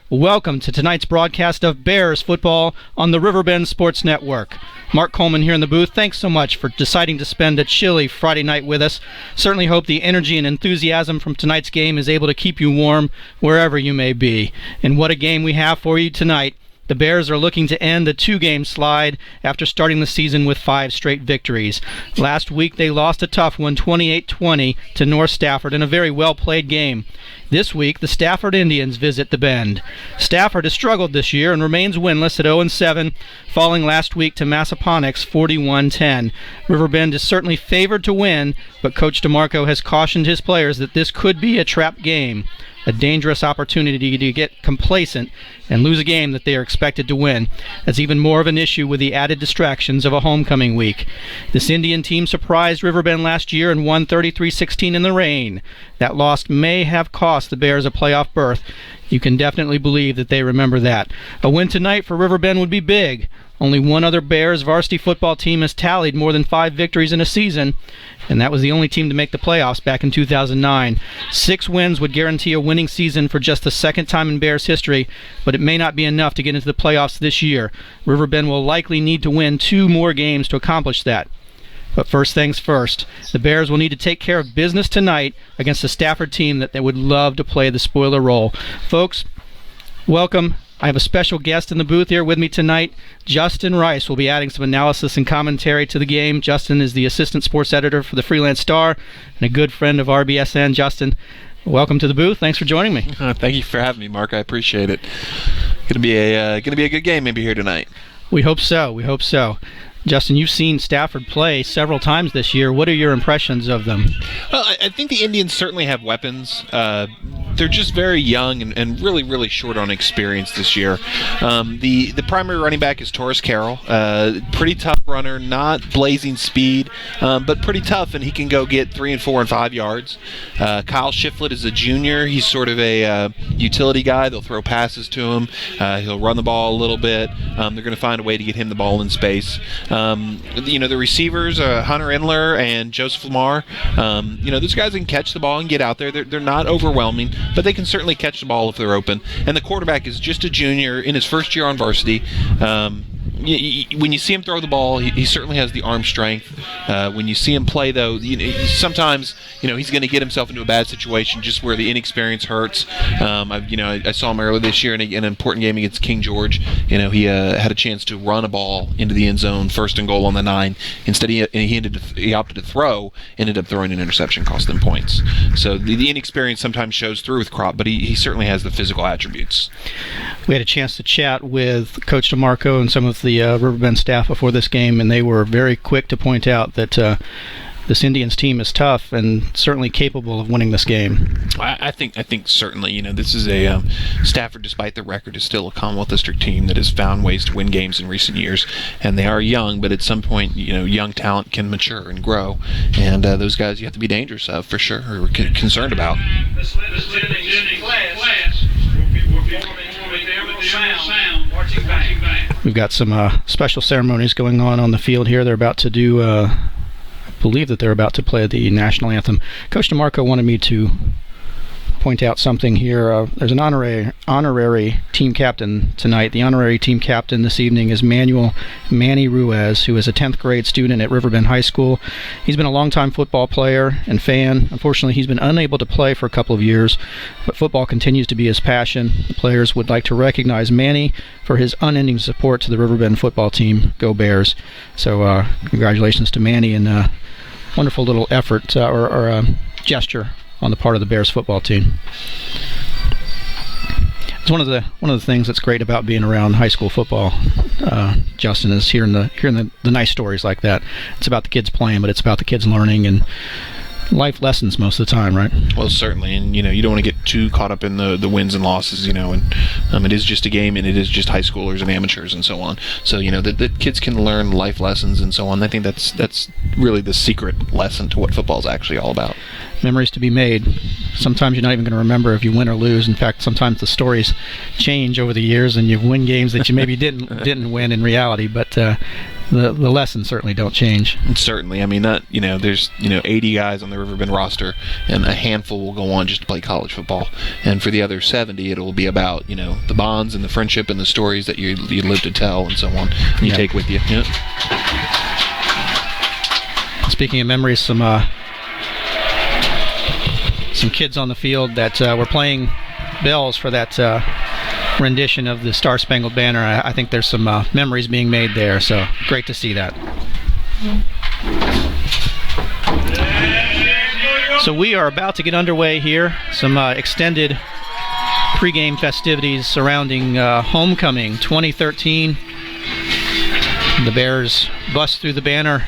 Welcome to tonight's broadcast of Bears football on the Riverbend Sports Network. Mark Coleman here in the booth. Thanks so much for deciding to spend a chilly Friday night with us. Certainly hope the energy and enthusiasm from tonight's game is able to keep you warm wherever you may be. And what a game we have for you tonight. The Bears are looking to end the two-game slide after starting the season with 5 straight victories. Last week they lost a tough one, 28-20, to North Stafford in a very well-played game. This week, the Stafford Indians visit the Bend. Stafford has struggled this year and remains winless at 0-7, falling last week to Massaponax 41-10. Riverbend is certainly favored to win, but Coach DeMarco has cautioned his players that this could be a trap game, a dangerous opportunity to get complacent and lose a game that they are expected to win. That's even more of an issue with the added distractions of a homecoming week. This Indian team surprised Riverbend last year and won 33-16 in the rain. That loss may have cost the Bears a playoff berth. You can definitely believe that they remember that. A win tonight for Riverbend would be big. Only one other Bears varsity football team has tallied more than 5 victories in a season, and that was the only team to make the playoffs back in 2009. 6 wins would guarantee a winning season for just the second time in Bears history, but it may not be enough to get into the playoffs this year. Riverbend will likely need to win 2 more games to accomplish that. But first things first, the Bears will need to take care of business tonight against a Stafford team that they would love to play the spoiler role. Folks, welcome. I have a special guest in the booth here with me tonight. Justin Rice will be adding some analysis and commentary to the game. Justin is the assistant sports editor for the Freelance Star and a good friend of RBSN. Justin, welcome to the booth. Thanks for joining me. Thank you for having me, Mark. I appreciate it. Gonna be a good game maybe here tonight. We hope so. We hope so. Justin, you've seen Stafford play several times this year. What are your impressions of them? Well, I think the Indians certainly have weapons. They're just very young and really, really short on experience this year. The primary running back is Torres Carroll. Pretty tough runner, not blazing speed, but pretty tough, and he can go get 3 and 4 and 5 yards. Kyle Shiflett is a junior. He's sort of a utility guy. They'll throw passes to him. He'll run the ball a little bit. They're going to find a way to get him the ball in space. The receivers, Hunter Endler and Joseph Lamar, those guys can catch the ball and get out there. They're not overwhelming, but they can certainly catch the ball if they're open. And the quarterback is just a junior in his first year on varsity. When you see him throw the ball, he certainly has the arm strength. When you see him play, though, sometimes he's going to get himself into a bad situation just where the inexperience hurts. I saw him earlier this year in an important game against King George. He had a chance to run a ball into the end zone, 1st and goal on the 9. Instead, he opted to throw, ended up throwing an interception, cost them points. So the inexperience sometimes shows through with Crop, but he certainly has the physical attributes. We had a chance to chat with Coach DeMarco and some of the Riverbend staff before this game, and they were very quick to point out that this Indians team is tough and certainly capable of winning this game. I think certainly, this is a Stafford, despite the record, is still a Commonwealth District team that has found ways to win games in recent years, and they are young, but at some point, young talent can mature and grow, and those guys you have to be dangerous of for sure, or concerned about. We've got some special ceremonies going on the field here. They're about to do, I believe that they're about to play the national anthem. Coach DeMarco wanted me to point out something here. There's an honorary team captain tonight. The honorary team captain this evening is Manny Ruiz, who is a 10th grade student at Riverbend High School. He's been a longtime football player and fan. Unfortunately, he's been unable to play for a couple of years, but football continues to be his passion. The players would like to recognize Manny for his unending support to the Riverbend football team. Go Bears. So congratulations to Manny, and a wonderful little effort or gesture on the part of the Bears football team. It's one of the things that's great about being around high school football, Justin, is hearing the nice stories like that. It's about the kids playing, but it's about the kids learning and life lessons most of the time, right? Well, certainly, and you don't want to get too caught up in the wins and losses, and it is just a game, and it is just high schoolers and amateurs and so on. So the kids can learn life lessons and so on. I think that's really the secret lesson to what football is actually all about. Memories to be made. Sometimes you're not even going to remember if you win or lose. In fact, sometimes the stories change over the years, and you win games that you maybe didn't win in reality. But the lessons certainly don't change. Certainly. I mean, there's 80 guys on the Riverbend roster, and a handful will go on just to play college football. And for the other 70, it will be about the bonds and the friendship and the stories that you live to tell and so on. And you take with you. Yeah. Speaking of memories, some kids on the field that were playing bells for that rendition of the Star Spangled Banner. I think there's some memories being made there, so great to see that. So we are about to get underway here. Some extended pregame festivities surrounding homecoming 2013. The Bears bust through the banner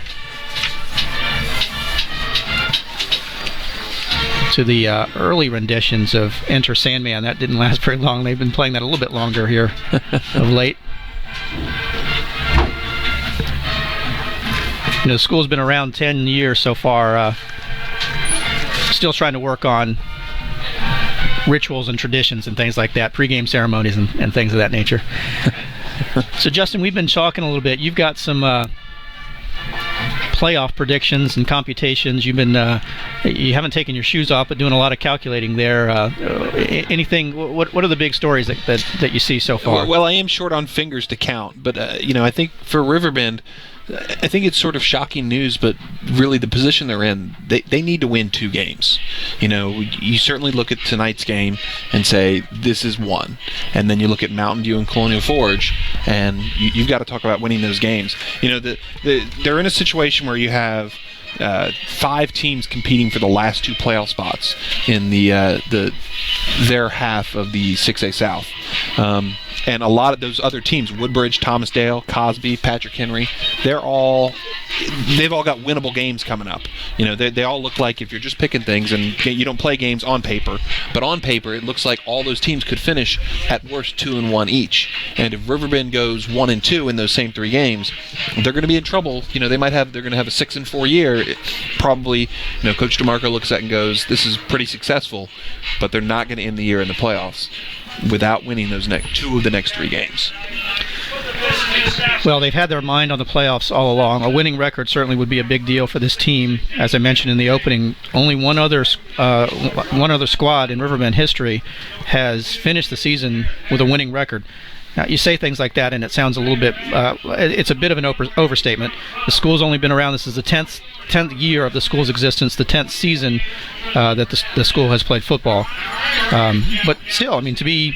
to the early renditions of Enter Sandman. That didn't last very long. They've been playing that a little bit longer here of late. The school's been around 10 years so far. Still trying to work on rituals and traditions and things like that, pregame ceremonies and things of that nature. So, Justin, we've been talking a little bit. You've got some playoff predictions and computations. You've been you haven't taken your shoes off, but doing a lot of calculating there. Anything? What are the big stories that you see so far? Well, I am short on fingers to count, but I think for Riverbend, I think it's sort of shocking news, but really the position they're in, they need to win 2 games. You certainly look at tonight's game and say this is one, and then you look at Mountain View and Colonial Forge, and you've got to talk about winning those games. They're in a situation where you have 5 teams competing for the last 2 playoff spots in their half of the 6A South. And a lot of those other teams, Woodbridge, Thomasdale, Cosby, Patrick Henry, they've all got winnable games coming up. They all look like, if you're just picking things, and you don't play games on paper, but on paper it looks like all those teams could finish at worst 2-1 each. And if Riverbend goes 1-2 in those same 3 games, they're going to be in trouble. They're going to have a 6-4 year. Probably, Coach DeMarco looks at it and goes, this is pretty successful, but they're not going to end the year in the playoffs without winning those 2 of the next 3 games. Well, they've had their mind on the playoffs all along. A winning record certainly would be a big deal for this team. As I mentioned in the opening, only one other squad in Riverbend history has finished the season with a winning record. Now, you say things like that, and it sounds a little bit, it's a bit of an overstatement. The school's only been around, this is the 10th year of the school's existence, the 10th season that the school has played football. But still, I mean, to be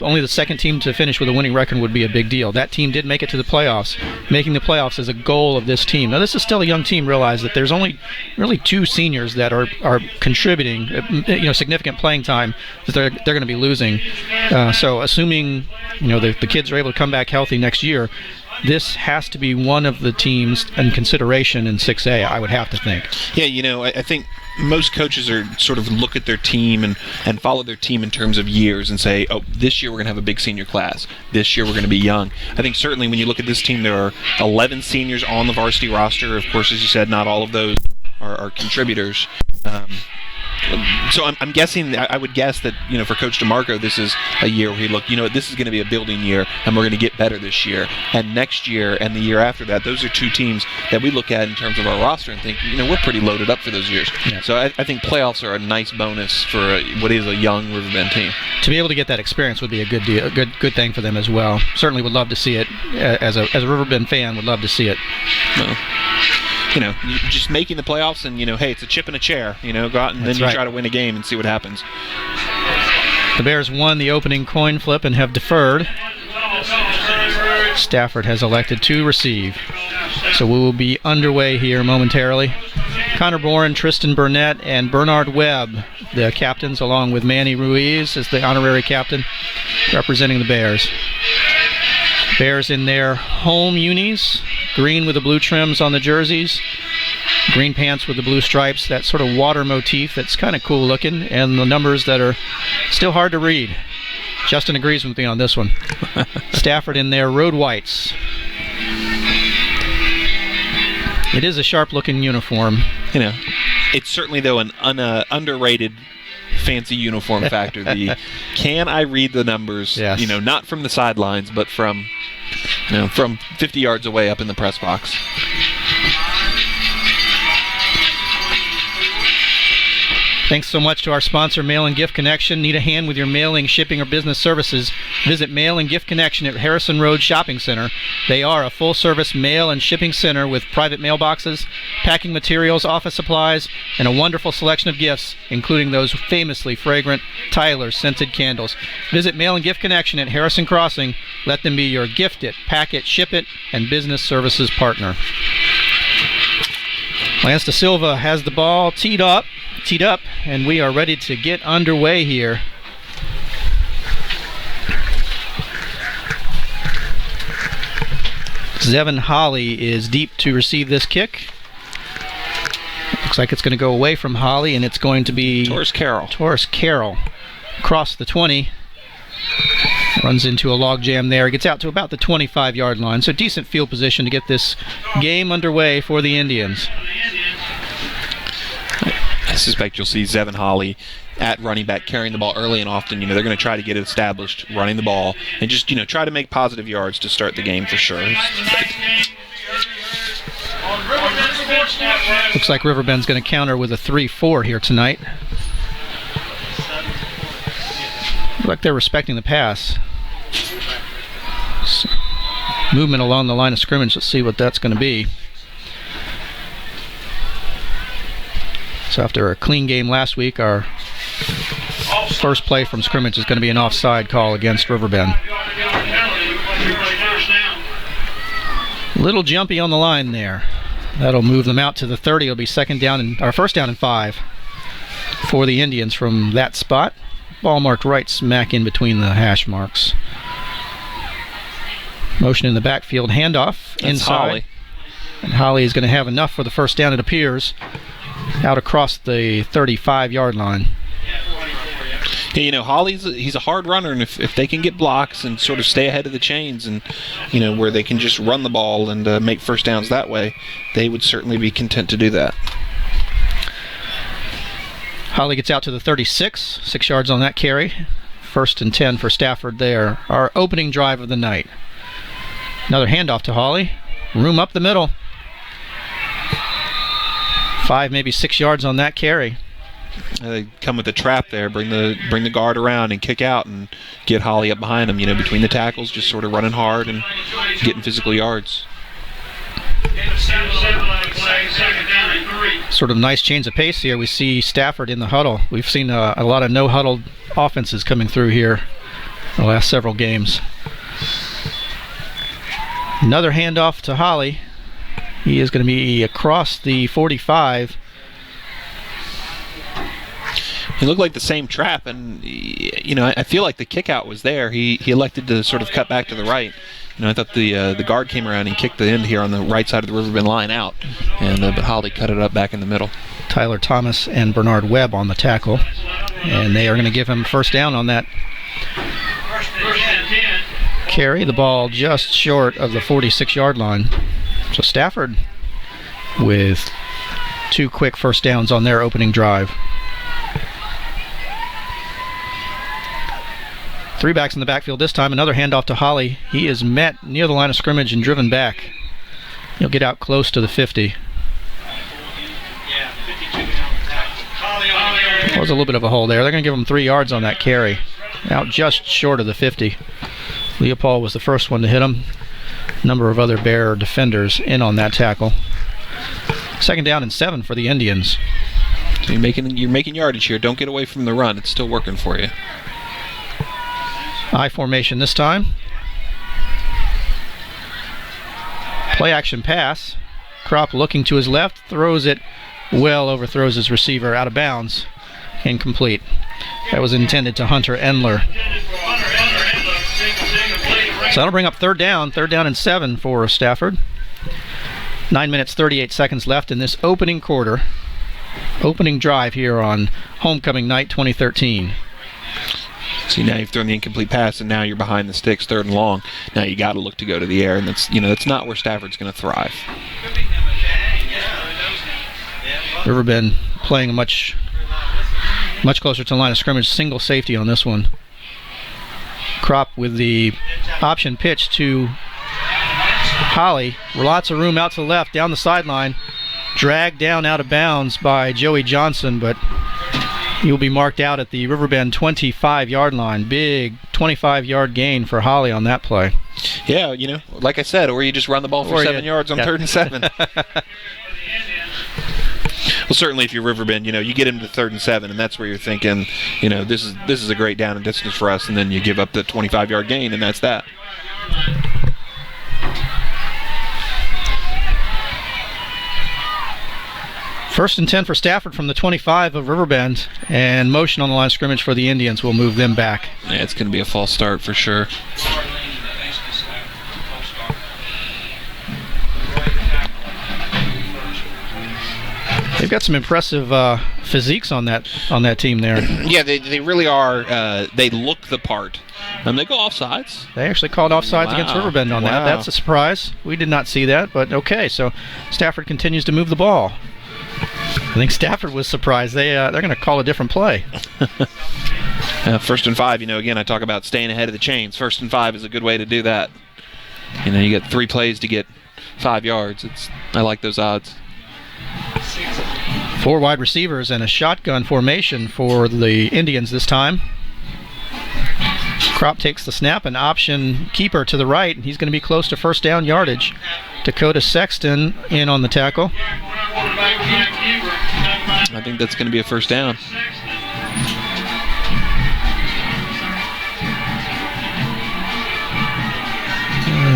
only the second team to finish with a winning record would be a big deal. That team did make it to the playoffs. Making the playoffs is a goal of this team. Now, this is still a young team. Realize that there's only really 2 seniors that are contributing, significant playing time that they're going to be losing. So, assuming the kids are able to come back healthy next year, this has to be one of the teams in consideration in 6A, I would have to think. Yeah, I think most coaches are sort of look at their team and follow their team in terms of years and say, oh, this year we're going to have a big senior class. This year we're going to be young. I think certainly when you look at this team, there are 11 seniors on the varsity roster. Of course, as you said, not all of those are contributors. So I'm guessing, I would guess that, for Coach DeMarco, this is a year where he looked, this is going to be a building year, and we're going to get better this year. And next year and the year after that, those are 2 teams that we look at in terms of our roster and think, we're pretty loaded up for those years. Yeah. So I think playoffs are a nice bonus for what is a young Riverbend team. To be able to get that experience would be a good deal, a good thing for them as well. Certainly would love to see it. As a Riverbend fan, would love to see it. Well, just making the playoffs and, hey, it's a chip in a chair. Go out and then you try to win a game and see what happens. The Bears won the opening coin flip and have deferred. Stafford has elected to receive. So we will be underway here momentarily. Connor Boren, Tristan Burnett, and Bernard Webb, the captains, along with Manny Ruiz as the honorary captain, representing the Bears. Bears in their home unis, green with the blue trims on the jerseys, green pants with the blue stripes, that sort of water motif that's kind of cool looking, and the numbers that are still hard to read. Justin agrees with me on this one. Stafford in their road whites. It is a sharp-looking uniform. It's certainly, though, an underrated fancy uniform factor. Can I read the numbers? Yes. Not from the sidelines, but from from 50 yards away up in the press box. Thanks so much to our sponsor, Mail and Gift Connection. Need a hand with your mailing, shipping, or business services? Visit Mail and Gift Connection at Harrison Road Shopping Center. They are a full-service mail and shipping center with private mailboxes, packing materials, office supplies, and a wonderful selection of gifts, including those famously fragrant Tyler scented candles. Visit Mail and Gift Connection at Harrison Crossing. Let them be your gift it, pack it, ship it, and business services partner. Lance Da Silva has the ball teed up, and we are ready to get underway here. Zevon Holly is deep to receive this kick. Looks like it's going to go away from Holly, and it's going to be Taurus Carroll across the 20. Runs into a log jam there. Gets out to about the 25-yard line. So decent field position to get this game underway for the Indians. I suspect you'll see Zevon Holly at running back carrying the ball early and often. They're going to try to get it established running the ball and just, try to make positive yards to start the game for sure. Looks like Riverbend's going to counter with a 3-4 here tonight. Looks like they're respecting the pass. Movement along the line of scrimmage. Let's see what that's going to be. So after a clean game last week, our first play from scrimmage is going to be an offside call against Riverbend. Little jumpy on the line there. That'll move them out to the 30. It'll be first down and 5 for the Indians from that spot. Ball marked right smack in between the hash marks. Motion in the backfield, handoff inside. Holly. And Holly is going to have enough for the first down, it appears, out across the 35-yard line. Yeah, he's a hard runner, and if they can get blocks and sort of stay ahead of the chains and, where they can just run the ball and make first downs that way, they would certainly be content to do that. Holly gets out to the 36, 6 yards on that carry. First and 10 for Stafford there. Our opening drive of the night. Another handoff to Holly. Room up the middle. 5, maybe 6 yards on that carry. They come with a trap there, bring the guard around and kick out and get Holly up behind him, between the tackles, just sort of running hard and getting physical yards. Sort of nice change of pace here. We see Stafford in the huddle. We've seen a lot of no-huddle offenses coming through here the last several games. Another handoff to Holly. He is going to be across the 45. He looked like the same trap, and I feel like the kick out was there. He elected to sort of cut back to the right. I thought the guard came around and kicked the end here on the right side of the Riverbend line out, and but Holly cut it up back in the middle. Tyler Thomas and Bernard Webb on the tackle, and they are going to give him first down on that carry. The ball just short of the 46-yard line. So Stafford with 2 quick first downs on their opening drive. 3 backs in the backfield this time. Another handoff to Holly. He is met near the line of scrimmage and driven back. He'll get out close to the 50. There was a little bit of a hole there. They're going to give him 3 yards on that carry. Out just short of the 50. Leopold was the first one to hit him. A number of other Bear defenders in on that tackle. Second down and 7 for the Indians. So you're making yardage here. Don't get away from the run. It's still working for you. I formation this time. Play action pass. Kropp looking to his left, throws it well, overthrows his receiver out of bounds. Incomplete. That was intended to Hunter Endler. So that'll bring up third down and 7 for Stafford. 9 minutes, 38 seconds left in this opening quarter. Opening drive here on homecoming night 2013. See, now you've thrown the incomplete pass, and now you're behind the sticks, 3rd and long. Now you got to look to go to the air, and that's not where Stafford's going to thrive. Riverbend playing much closer to the line of scrimmage. Single safety on this one. Kropp with the option pitch to Holly, lots of room out to the left, down the sideline. Dragged down out of bounds by Joey Johnson, but he will be marked out at the Riverbend 25-yard line. Big 25-yard gain for Holly on that play. Yeah, like I said, or you just run the ball for 7 yards on 3rd and 7. Well, certainly if you're Riverbend, you get him to 3rd and 7, and that's where you're thinking, this is a great down and distance for us, and then you give up the 25-yard gain, and that's that. First and 10 for Stafford from the 25 of Riverbend, and motion on the line of scrimmage for the Indians will move them back. Yeah, it's going to be a false start for sure. They've got some impressive physiques on that team there. Yeah, they really are. They look the part. They go offsides. They actually called offsides against Riverbend on that. Wow. That's a surprise. We did not see that, but okay. So Stafford continues to move the ball. I think Stafford was surprised. They're going to call a different play. 1st and 5. Again, I talk about staying ahead of the chains. 1st and 5 is a good way to do that. You get 3 plays to get 5 yards. I like those odds. 4 wide receivers and a shotgun formation for the Indians this time. Kropp takes the snap, an option keeper to the right, and he's going to be close to first down yardage. Dakota Sexton in on the tackle. I think that's going to be a first down.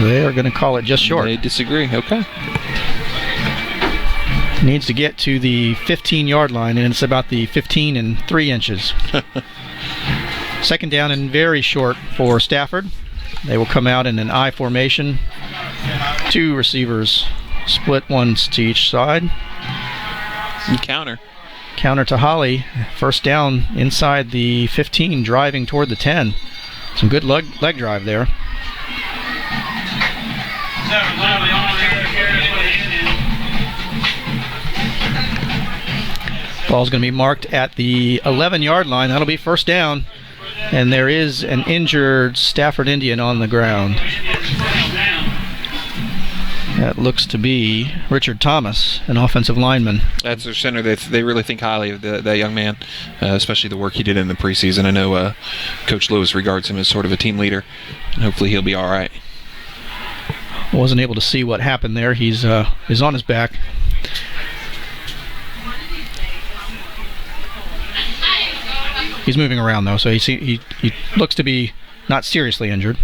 They are going to call it just short. They disagree. Okay. Needs to get to the 15-yard line, and it's about the 15 and 3 inches. 2nd down and very short for Stafford. They will come out in an I formation. 2 receivers split, ones to each side. And counter to Holly. First down inside the 15, driving toward the 10. Some good leg drive there. Ball's going to be marked at the 11-yard line. That'll be first down. And there is an injured Stafford Indian on the ground. That looks to be Richard Thomas, an offensive lineman. That's their center. They really think highly of that young man, especially the work he did in the preseason. I know Coach Lewis regards him as sort of a team leader, and hopefully he'll be all right. Wasn't able to see what happened there. He's on his back. He's moving around, though, so he looks to be not seriously injured.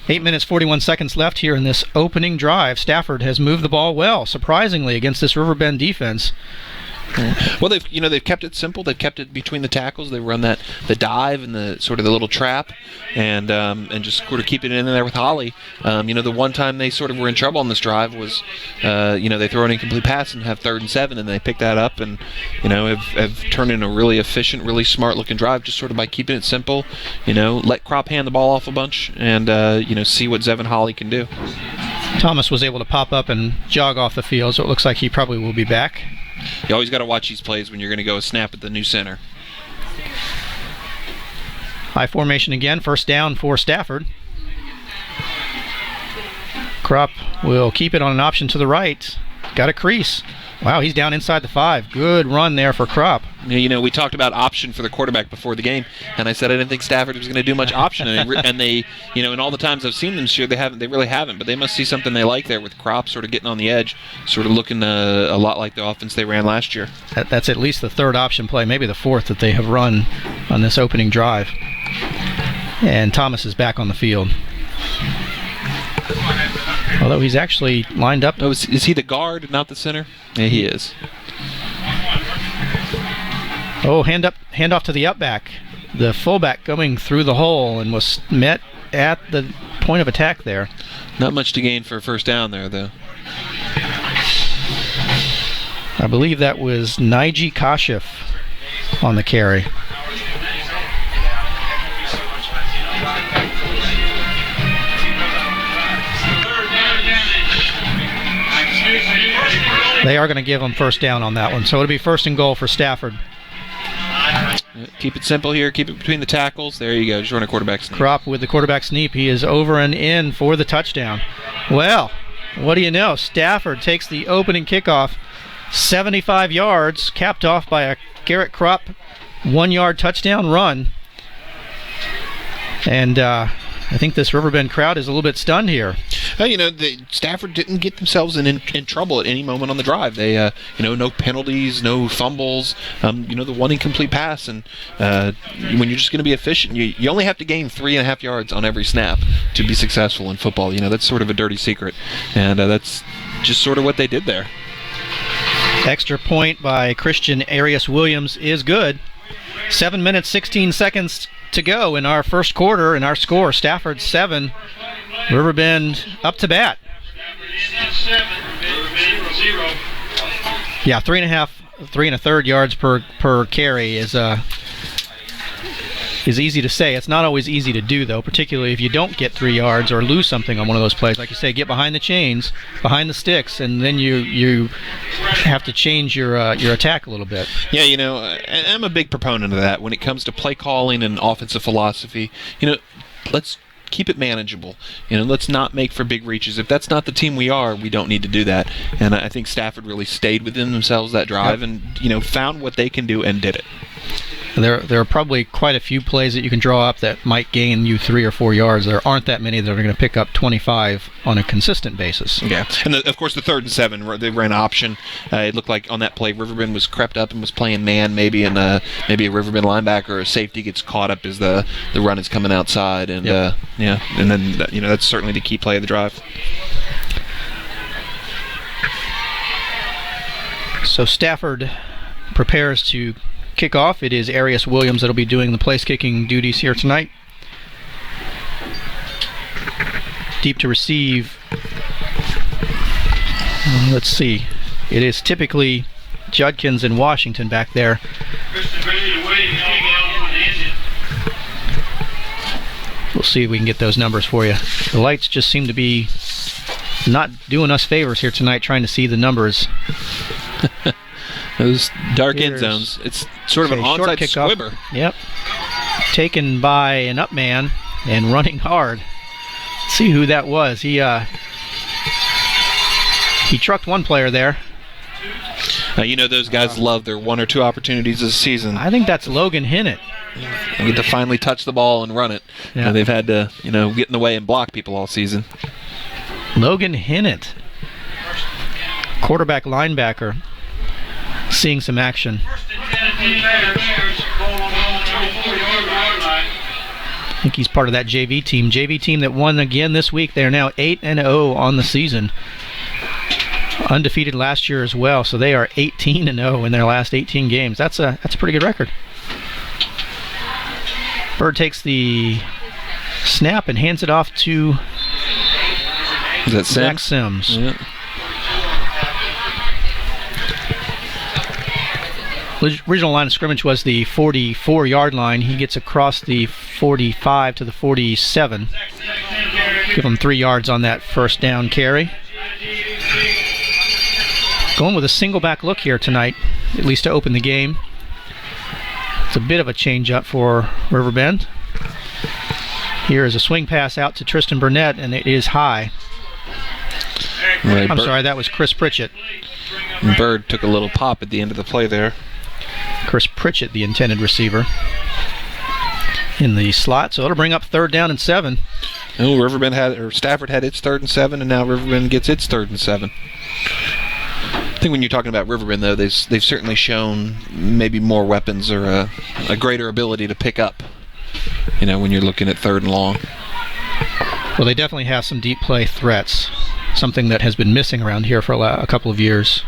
8 minutes, 41 seconds left here in this opening drive. Stafford has moved the ball well, surprisingly, against this Riverbend defense. Well, they've kept it simple. They've kept it between the tackles. They run the dive and the sort of the little trap, and just sort of keep it in there with Holly. The one time they sort of were in trouble on this drive was, they throw an incomplete pass and have 3rd and 7, and they pick that up and have turned in a really efficient, really smart looking drive just sort of by keeping it simple. Let Kropp hand the ball off a bunch and see what Zevin Holly can do. Thomas was able to pop up and jog off the field, so it looks like he probably will be back. You always got to watch these plays when you're going to go a snap at the new center. High formation again, first down for Stafford. Kropp will keep it on an option to the right. Got a crease. Wow, he's down inside the 5. Good run there for Kropp. We talked about option for the quarterback before the game, and I said I didn't think Stafford was going to do much option, and they, in all the times I've seen them this year, they really haven't, but they must see something they like there with Kropp sort of getting on the edge, sort of looking a lot like the offense they ran last year. That's at least the 3rd option play, maybe the 4th that they have run on this opening drive. And Thomas is back on the field. Although he's actually lined up. Oh, is he the guard, not the center? Yeah, he is. Oh, hand off to the upback. The fullback going through the hole and was met at the point of attack there. Not much to gain for a first down there, though. I believe that was Naiji Kashif on the carry. They are going to give them first down on that one, so it'll be 1st and goal for Stafford. Keep it simple here. Keep it between the tackles. There you go. Just run a quarterback sneak. Kropp with the quarterback sneak. He is over and in for the touchdown. Well, what do you know? Stafford takes the opening kickoff, 75 yards, capped off by a Garrett Kropp 1-yard touchdown run. And I think this Riverbend crowd is a little bit stunned here. Stafford didn't get themselves in trouble at any moment on the drive. They, no penalties, no fumbles, the one incomplete pass. And when you're just going to be efficient, you only have to gain 3.5 yards on every snap to be successful in football. That's sort of a dirty secret. And that's just sort of what they did there. Extra point by Christian Arias Williams is good. 7 minutes, 16 seconds to go in our first quarter, and our score, Stafford 7, Riverbend up to bat. Yeah, 3 1/3 yards per carry is easy to say. It's not always easy to do, though, particularly if you don't get 3 yards or lose something on one of those plays. Like you say, get behind the chains, behind the sticks, and then you have to change your attack a little bit. Yeah, I'm a big proponent of that when it comes to play calling and offensive philosophy. Let's keep it manageable. Let's not make for big reaches. If that's not the team we are, we don't need to do that. And I think Stafford really stayed within themselves that drive and, found what they can do and did it. There are probably quite a few plays that you can draw up that might gain you 3 or 4 yards. There aren't that many that are going to pick up 25 on a consistent basis. Yeah, and of course the 3rd and 7, they ran option. It looked like on that play Riverbend was crept up and was playing man, maybe, and maybe a Riverbend linebacker or a safety gets caught up as the run is coming outside, and and then that's certainly the key play of the drive. So Stafford prepares to kick off. It is Arias Williams that will be doing the place kicking duties here tonight. Deep to receive. Let's see. It is typically Judkins and Washington back there. We'll see if we can get those numbers for you. The lights just seem to be not doing us favors here tonight, trying to see the numbers. Those dark end zones. It's sort of an onside squibber. Yep. Taken by an up man and running hard. Let's see who that was. He trucked one player there. Those guys love their 1 or 2 opportunities this season. I think that's Logan Hinnett. They get to finally touch the ball and run it. Yeah. They've had to, get in the way and block people all season. Logan Hinnett, quarterback linebacker, seeing some action. I think he's part of that JV team that won again this week. They are now 8-0 on the season. Undefeated last year as well, so they are 18-0 in their last 18 games. That's a pretty good record. Bird takes the snap and hands it off to Zach Sims. Yeah. Original line of scrimmage was the 44-yard line. He gets across the 45 to the 47. Give him 3 yards on that first down carry. Going with a single back look here tonight, at least to open the game. It's a bit of a change up for Riverbend. Here is a swing pass out to Tristan Burnett, and it is high. Right, I'm sorry, that was Chris Pritchett. Bird took a little pop at the end of the play there. Chris Pritchett, the intended receiver, in the slot, so it'll bring up 3rd down and 7. Stafford had its 3rd and 7, and now Riverbend gets its 3rd and 7. I think when you're talking about Riverbend, though, they've certainly shown maybe more weapons or a greater ability to pick up. When you're looking at 3rd and long. Well, they definitely have some deep play threats, something that has been missing around here for a couple of years.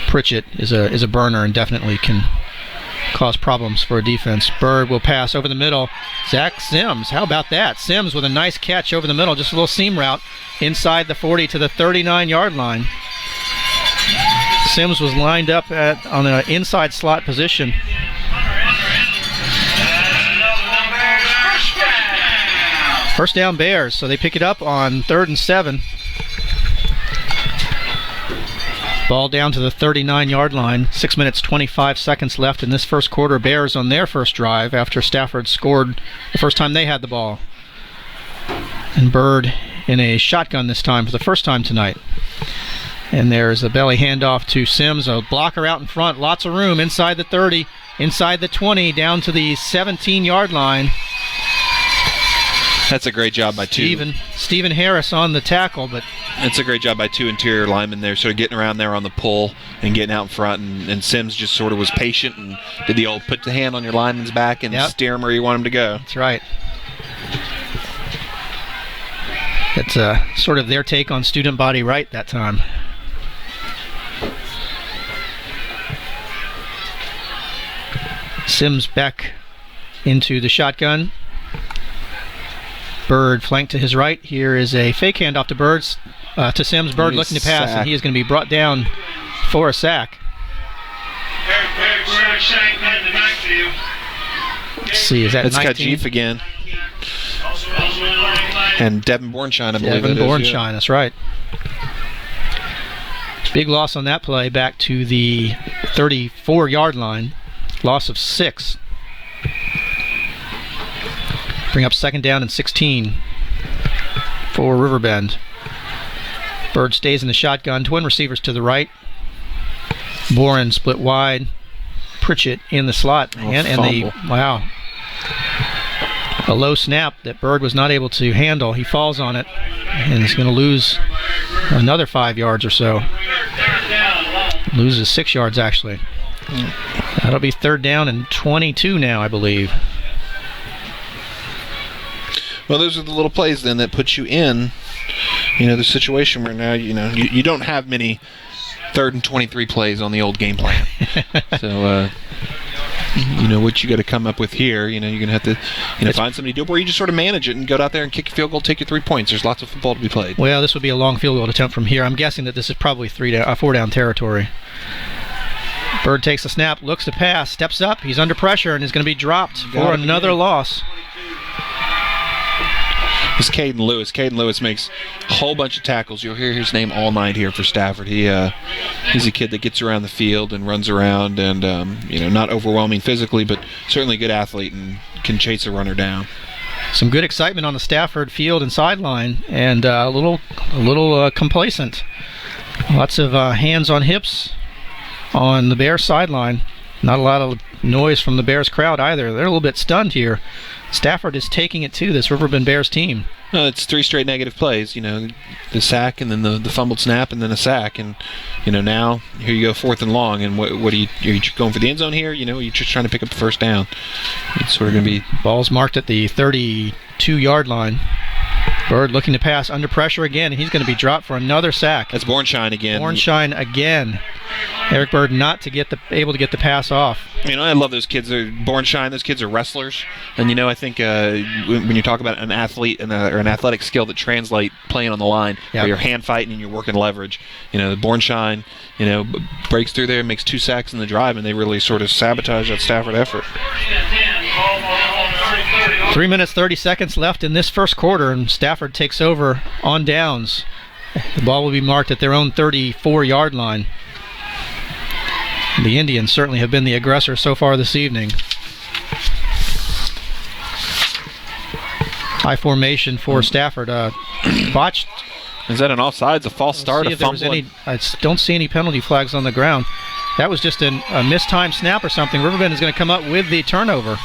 Pritchett is a burner and definitely can cause problems for a defense. Bird will pass over the middle. Zach Sims, how about that? Sims with a nice catch over the middle, just a little seam route inside the 40 to the 39-yard line. Sims was lined up on the inside slot position. First down Bears, so they pick it up on 3rd and 7. Ball down to the 39-yard line. 6 minutes, 25 seconds left in this first quarter. Bears on their first drive after Stafford scored the first time they had the ball. And Bird in a shotgun this time for the first time tonight. And there's a belly handoff to Sims, a blocker out in front. Lots of room inside the 30, inside the 20, down to the 17-yard line. That's a great job by Stephen Harris on the tackle, but it's a great job by two interior linemen there, sort of getting around there on the pull and getting out in front. And Sims just sort of was patient and did the old put the hand on your lineman's back and steer him where you want him to go. That's right. It's sort of their take on student body right that time. Sims back into the shotgun. Bird flanked to his right. Here is a fake handoff to Sims. Bird looking to pass, and he is going to be brought down for a sack. Let's see, is that 19? It's Kajif again. And Devin Bornshine, I believe. Devin Bornshine, that's right. Big loss on that play, back to the 34-yard line. Loss of 6. Bring up second down and 16 for Riverbend. Bird stays in the shotgun. Twin receivers to the right. Boren split wide. Pritchett in the slot. Wow. A low snap that Bird was not able to handle. He falls on it and is going to lose another 5 yards or so. Loses 6 yards actually. That'll be third down and 22 now, I believe. Well, those are the little plays then that put you in, the situation where now, you don't have many 3rd and 23 plays on the old game plan. So, what you got to come up with here, you're going to have to, find somebody to do it, or you just sort of manage it and go out there and kick your field goal, take your 3 points. There's lots of football to be played. Well, this would be a long field goal attempt from here. I'm guessing that this is probably 4 down territory. Bird takes a snap, looks to pass, steps up. He's under pressure and is going to be dropped for another loss. It's Caden Lewis. Caden Lewis makes a whole bunch of tackles. You'll hear his name all night here for Stafford. He's a kid that gets around the field and runs around and, not overwhelming physically, but certainly a good athlete and can chase a runner down. Some good excitement on the Stafford field and sideline, and a little complacent. Lots of hands on hips on the Bears sideline. Not a lot of noise from the Bears crowd either. They're a little bit stunned here. Stafford is taking it to this Riverbend Bears team. No, it's 3 straight negative plays. The sack and then the fumbled snap and then a sack. And, now here you go 4th and long. And what are you going for the end zone here? You're just trying to pick up the first down. It's sort of going to be... Ball's marked at the 32-yard line. Bird looking to pass under pressure again. He's going to be dropped for another sack. That's Bornshine again. Bornshine again. Eric Bird not able to get the pass off. I love those kids. Bornshine, those kids are wrestlers. And, I think when you talk about an athlete or an athletic skill that translate playing on the line, where you're hand fighting and you're working leverage, the Bornshine, breaks through there and makes 2 sacks in the drive, and they really sort of sabotage that Stafford effort. 3 minutes, 30 seconds left in this first quarter, and Stafford takes over on downs. The ball will be marked at their own 34-yard line. The Indians certainly have been the aggressor so far this evening. High formation for Stafford. Botched. Is that an offsides, a false start, a fumble? I don't see any penalty flags on the ground. That was just a mistimed snap or something. Riverbend is going to come up with the turnover.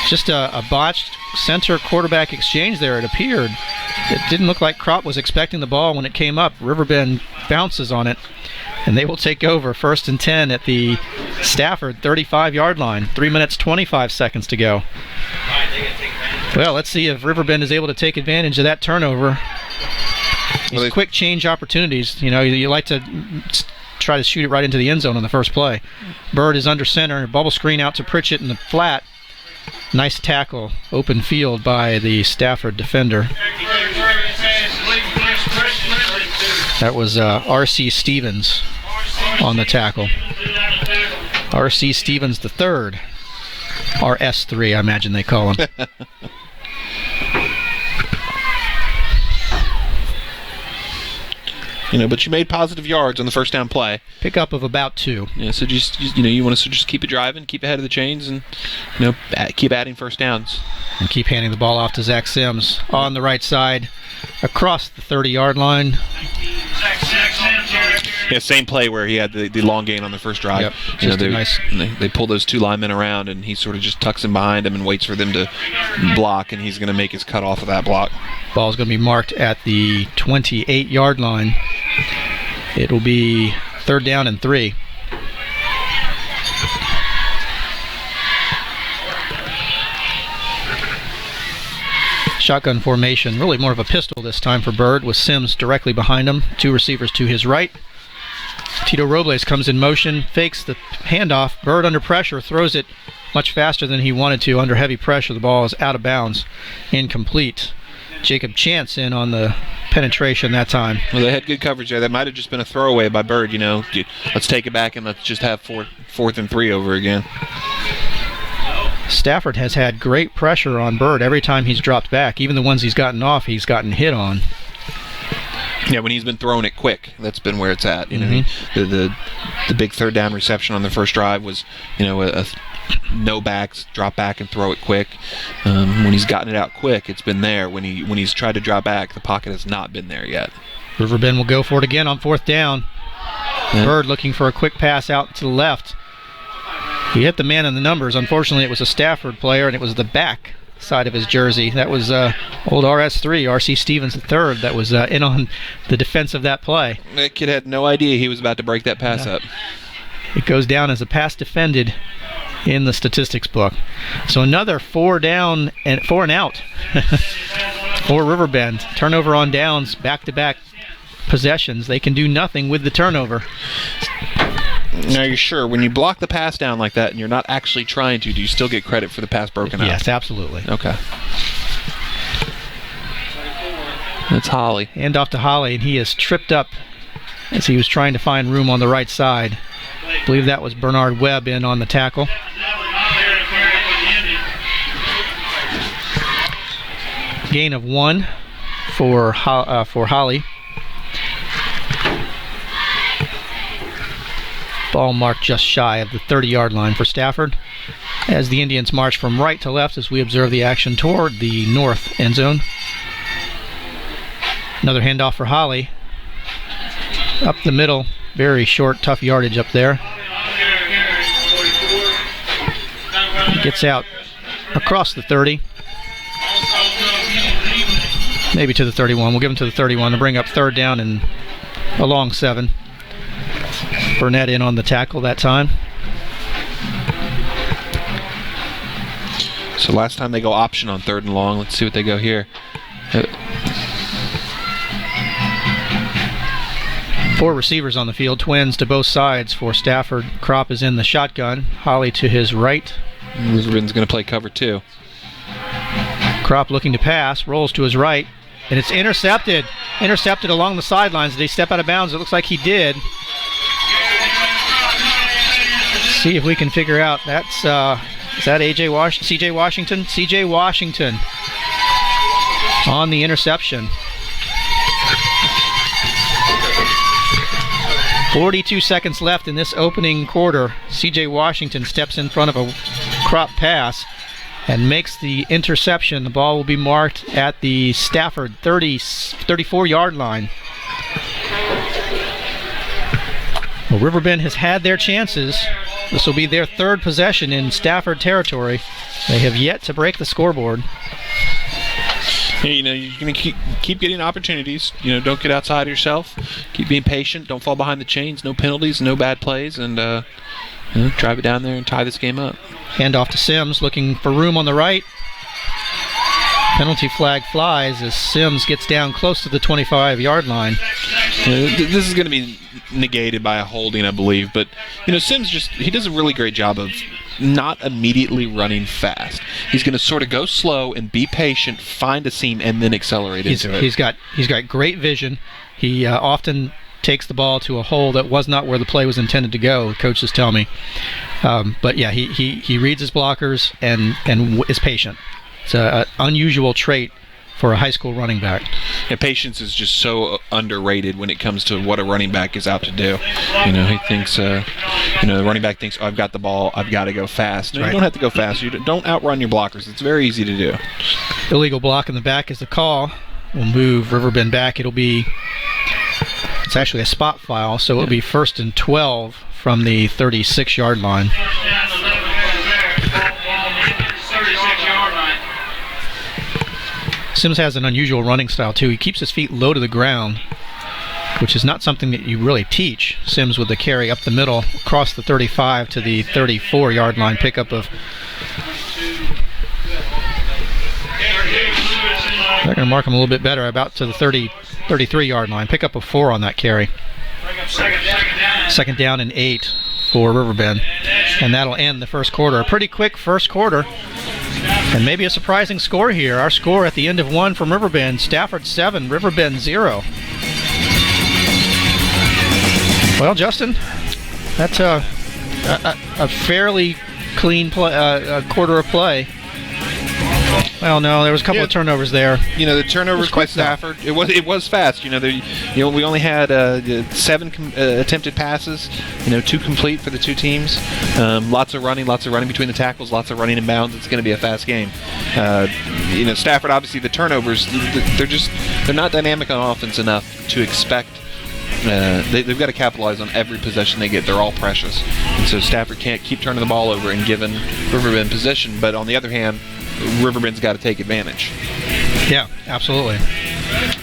Just a botched center quarterback exchange there, it appeared. It didn't look like Kropp was expecting the ball when it came up. Riverbend bounces on it, and they will take over 1st and 10 at the Stafford 35-yard line. 3 minutes, 25 seconds to go. Well, let's see if Riverbend is able to take advantage of that turnover. These quick change opportunities, you like to try to shoot it right into the end zone on the first play. Bird is under center, bubble screen out to Pritchett in the flat. Nice tackle, open field by the Stafford defender. That was R.C. Stevens on the tackle. R.C. Stevens the third. RS3, I imagine they call him. But you made positive yards on the first down play. Pickup of about 2. Yeah, so you want to just keep it driving, keep ahead of the chains, and keep adding first downs. And keep handing the ball off to Zach Sims on the right side, across the 30-yard line. Yeah, same play where he had the long gain on the first drive. Yep, they pull those 2 linemen around, and he sort of just tucks in behind them and waits for them to block, and he's going to make his cut off of that block. Ball's going to be marked at the 28-yard line. It will be 3rd down and 3. Shotgun formation, really more of a pistol this time for Bird, with Sims directly behind him. 2 receivers to his right. Tito Robles comes in motion, fakes the handoff. Bird under pressure, throws it much faster than he wanted to. Under heavy pressure, the ball is out of bounds, incomplete. Jacob Chance in on the penetration that time. Well, they had good coverage there. That might have just been a throwaway by Bird. Let's take it back and let's just have 4th and 3 over again. Stafford has had great pressure on Bird every time he's dropped back. Even the ones he's gotten off, he's gotten hit on. Yeah, when he's been throwing it quick, that's been where it's at. Mm-hmm. The big 3rd down reception on the first drive was, a no backs, drop back and throw it quick. When he's gotten it out quick, it's been there. When he's tried to drop back, the pocket has not been there yet. Riverbend will go for it again on 4th down. Yeah. Bird looking for a quick pass out to the left. He hit the man in the numbers. Unfortunately, it was a Stafford player, and it was the back side of his jersey. That was old RS3, R.C. Stevens III, that was in on the defense of that play. That kid had no idea he was about to break that pass up. It goes down as a pass defended in the statistics book. So another 4 down and 4 and out for Riverbend. Turnover on downs, back-to-back possessions. They can do nothing with the turnover. Now, you're sure when you block the pass down like that and you're not actually trying to, do you still get credit for the pass broken up? Yes, absolutely. Okay. That's Holly. Hand off to Holly, and he is tripped up as he was trying to find room on the right side. I believe that was Bernard Webb in on the tackle. Gain of 1 for Holly. Ball marked just shy of the 30-yard line for Stafford as the Indians march from right to left as we observe the action toward the north end zone. Another handoff for Holly. Up the middle. Very short, tough yardage up there. He gets out across the 30. Maybe to the 31. We'll give him to the 31 to bring up 3rd down and a long 7. Burnett in on the tackle that time. So last time they go option on 3rd and long. Let's see what they go here. 4 receivers on the field, twins to both sides for Stafford. Kropp is in the shotgun. Holly to his right. Riverbend's going to play cover 2. Kropp looking to pass, rolls to his right, and it's intercepted. Intercepted along the sidelines. Did he step out of bounds? It looks like he did. See if we can figure out. That's is that C.J. Washington? C.J. Washington on the interception. 42 seconds left in this opening quarter. C.J. Washington steps in front of a Kropp pass and makes the interception. The ball will be marked at the Stafford 34-yard line. Well, Riverbend has had their chances. This will be their 3rd possession in Stafford territory. They have yet to break the scoreboard. You're going to keep getting opportunities. Don't get outside of yourself. Keep being patient. Don't fall behind the chains. No penalties, no bad plays, and drive it down there and tie this game up. Hand off to Sims, looking for room on the right. Penalty flag flies as Sims gets down close to the 25-yard line. This is going to be negated by a holding, I believe, but Sims he does a really great job of not immediately running fast. He's going to sort of go slow and be patient, find a seam, and then accelerate into it. He's got great vision. He often takes the ball to a hole that was not where the play was intended to go, coaches tell me. But yeah, he reads his blockers and is patient. It's an unusual trait for a high school running back. Yeah, patience is just so underrated when it comes to what a running back is out to do. He thinks, the running back thinks, I've got the ball, I've got to go fast. No, right. You don't have to go fast. You don't outrun your blockers. It's very easy to do. Illegal block in the back is the call. We'll move Riverbend back. It's actually a spot foul, so it'll be 1st and 12 from the 36-yard line. Sims has an unusual running style, too. He keeps his feet low to the ground, which is not something that you really teach. Sims with the carry up the middle, across the 35 to the 34-yard line, pickup of... They're going to mark him a little bit better, about to the 33-yard line. Pickup of 4 on that carry. 2nd down and 8 for Riverbend. And that'll end the first quarter. A pretty quick first quarter. And maybe a surprising score here. Our score at the end of 1 from Riverbend. Stafford 7, Riverbend 0. Well, Justin, that's a fairly clean quarter of play. Well, no, there was a couple of turnovers there. The turnovers by Stafford. It was fast. We only had 7 attempted passes. 2 complete for the two teams. Lots of running between the tackles. Lots of running in bounds. It's going to be a fast game. Stafford, obviously, the turnovers. They're not dynamic on offense enough to expect. They've got to capitalize on every possession they get. They're all precious, and so Stafford can't keep turning the ball over and giving Riverbend possession. But on the other hand, Riverbend's got to take advantage. Yeah, absolutely.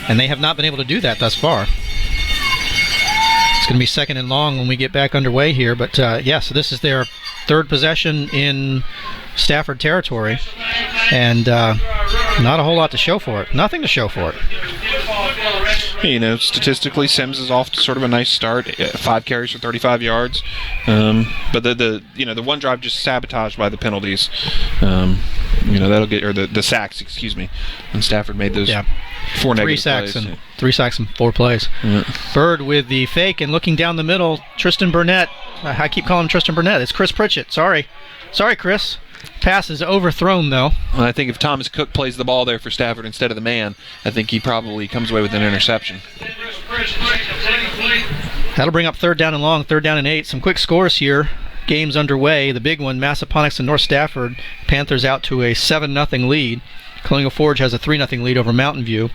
And they have not been able to do that thus far. It's going to be 2nd and long when we get back underway here. But, so this is their 3rd possession in Stafford territory. And not a whole lot to show for it. Nothing to show for it. Statistically, Sims is off to sort of a nice start. 5 carries for 35 yards. But the one drive just sabotaged by the penalties. That'll get, or the sacks, excuse me. And Stafford made those 4 negative plays. 3 sacks and 4 plays. Yeah. Bird with the fake and looking down the middle. Tristan Burnett. I keep calling him Tristan Burnett. It's Chris Pritchett. Sorry, Chris. Pass is overthrown, though. Well, I think if Thomas Cook plays the ball there for Stafford instead of the man, I think he probably comes away with an interception. That'll bring up 3rd down and long, 3rd down and 8. Some quick scores here. Game's underway. The big one, Massaponax and North Stafford. Panthers out to a 7-0 lead. Colonial Forge has a 3-0 lead over Mountain View.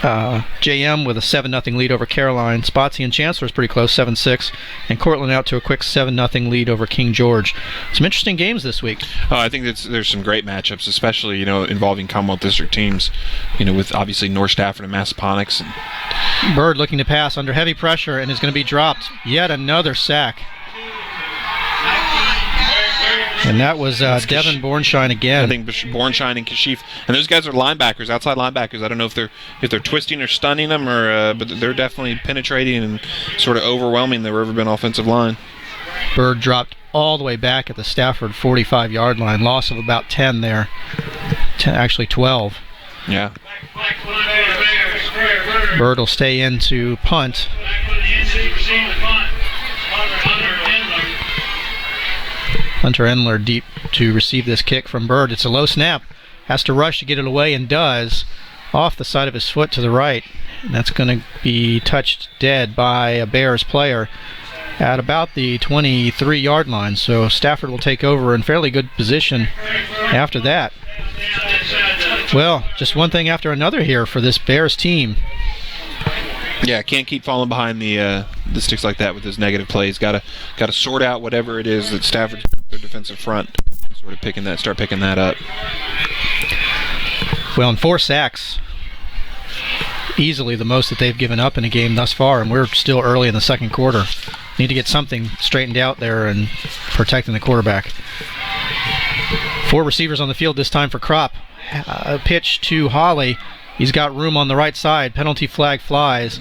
JM with a 7-0 lead over Caroline. Spotsy and Chancellor is pretty close, 7-6. And Cortland out to a quick 7-0 lead over King George. Some interesting games this week. Oh, I think there's some great matchups, especially involving Commonwealth District teams. With obviously North Stafford and Massaponax. Bird looking to pass under heavy pressure and is going to be dropped. Yet another sack. And that was Devin Bornshine again. I think Bornshine and Kashif, and those guys are linebackers, outside linebackers. I don't know if they're twisting or stunning them, but they're definitely penetrating and sort of overwhelming the Riverbend offensive line. Bird dropped all the way back at the Stafford 45-yard line. Loss of about 10 there. Actually 12. Yeah. Bird will stay in to punt. Hunter Endler deep to receive this kick from Bird. It's a low snap. Has to rush to get it away and does. Off the side of his foot to the right. And that's going to be touched dead by a Bears player at about the 23-yard line. So Stafford will take over in fairly good position after that. Well, just one thing after another here for this Bears team. Yeah, can't keep falling behind the sticks like that with those negative plays. Got to sort out whatever it is that Stafford's their defensive front. Sort of start picking that up. Well, and 4 sacks, easily the most that they've given up in a game thus far, and we're still early in the second quarter. Need to get something straightened out there and protecting the quarterback. 4 receivers on the field this time for Kropp. A pitch to Holly. He's got room on the right side. Penalty flag flies.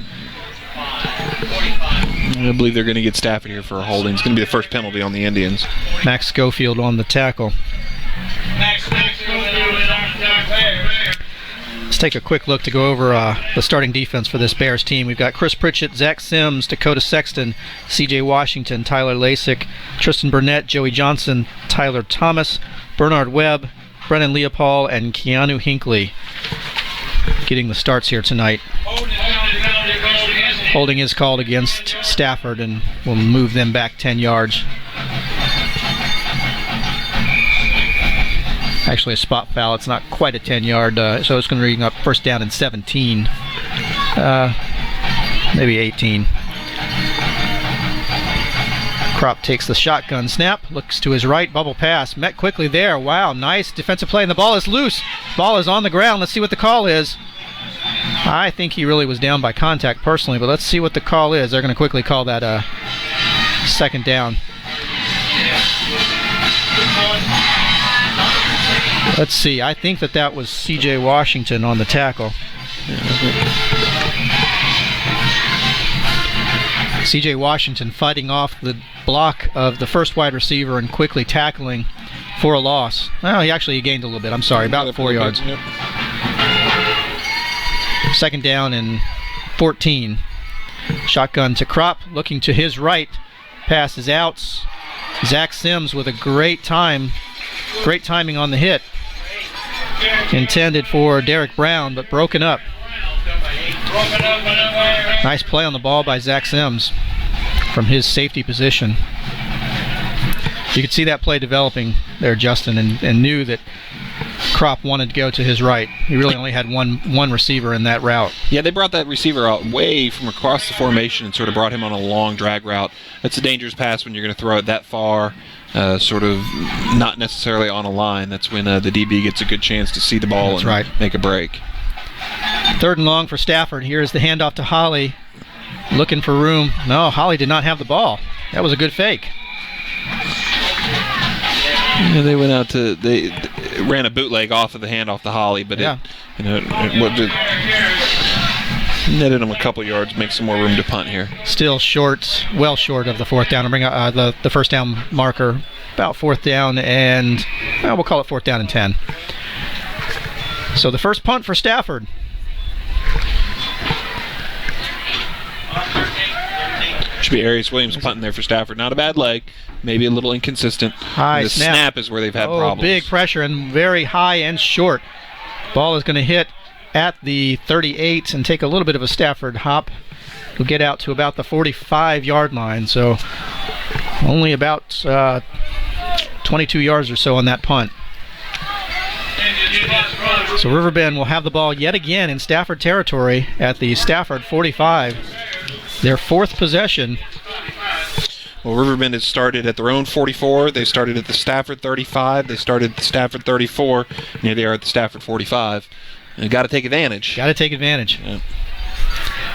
I believe they're going to get Stafford here for a holding. It's going to be the first penalty on the Indians. Max Schofield on the tackle. Let's take a quick look to go over the starting defense for this Bears team. We've got Chris Pritchett, Zach Sims, Dakota Sexton, C.J. Washington, Tyler Lasik, Tristan Burnett, Joey Johnson, Tyler Thomas, Bernard Webb, Brennan Leopold, and Keanu Hinckley. getting the starts here tonight. Holding is called against Stafford, and will move them back 10 yards. Actually, a spot foul. It's not quite a 10-yard, so it's going to bring up first down and 17. Maybe 18. Kropp takes the shotgun snap, looks to his right, bubble pass, met quickly there. Wow, nice defensive play, and the ball is loose. Ball is on the ground. Let's see what the call is. I think he really was down by contact personally, but let's see what the call is. They're going to quickly call that second down. Let's see. I think that was C.J. Washington on the tackle. C.J. Washington fighting off the block of the first wide receiver and quickly tackling for a loss. Well, he gained a little bit. I'm sorry, about 4 yards. Yep. Second down and 14. Shotgun to Kropp, looking to his right. Pass is out. Zach Sims with a great timing on the hit. Intended for Derek Brown, but broken up. Nice play on the ball by Zach Sims from his safety position. You could see that play developing there, Justin, and knew that Kropp wanted to go to his right. He really only had one receiver in that route. Yeah, they brought that receiver out way from across the formation and sort of brought him on a long drag route. That's a dangerous pass when you're going to throw it that far, sort of not necessarily on a line. That's when the DB gets a good chance to see the ball make a break. Third and long for Stafford. Here's the handoff to Holly. Looking for room. No, Holly did not have the ball. That was a good fake. Yeah, they went out they ran a bootleg off of the handoff to Holly, but it netted them a couple yards, make some more room to punt here. Still short, well short of the fourth down. To bring the first down marker, about fourth down and, we'll call it fourth down and 10. So the first punt for Stafford. Should be Arius Williams punting there for Stafford. Not a bad leg, maybe a little inconsistent. High the snap is where they've had problems. Big pressure and very high and short. Ball is going to hit at the 38 and take a little bit of a Stafford hop. We'll get out to about the 45-yard line, so only about 22 yards or so on that punt. So Riverbend will have the ball yet again in Stafford territory at the Stafford 45. Their fourth possession. Well, Riverbend has started at their own 44. They started at the Stafford 35. They started at the Stafford 34. And here they are at the Stafford 45. And got to take advantage. Got to take advantage. Yeah.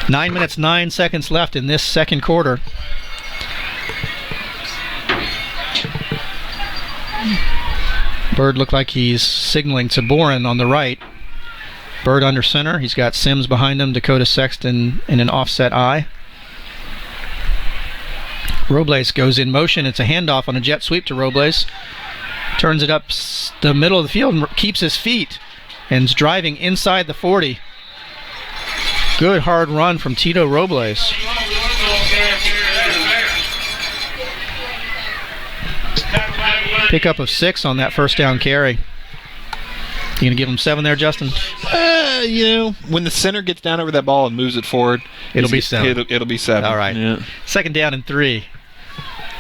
9 minutes, 9 seconds left in this second quarter. Bird looked like he's signaling to Boren on the right. Bird under center. He's got Sims behind him, Dakota Sexton in an offset eye. Robles goes in motion. It's a handoff on a jet sweep to Robles. Turns it up the middle of the field and keeps his feet and is driving inside the 40. Good hard run from Tito Robles. Pickup of 6 on that first down carry. You gonna give him 7 there, Justin? When the center gets down over that ball and moves it forward, it'll be 7. It'll be 7. All right. Yeah. Second down and 3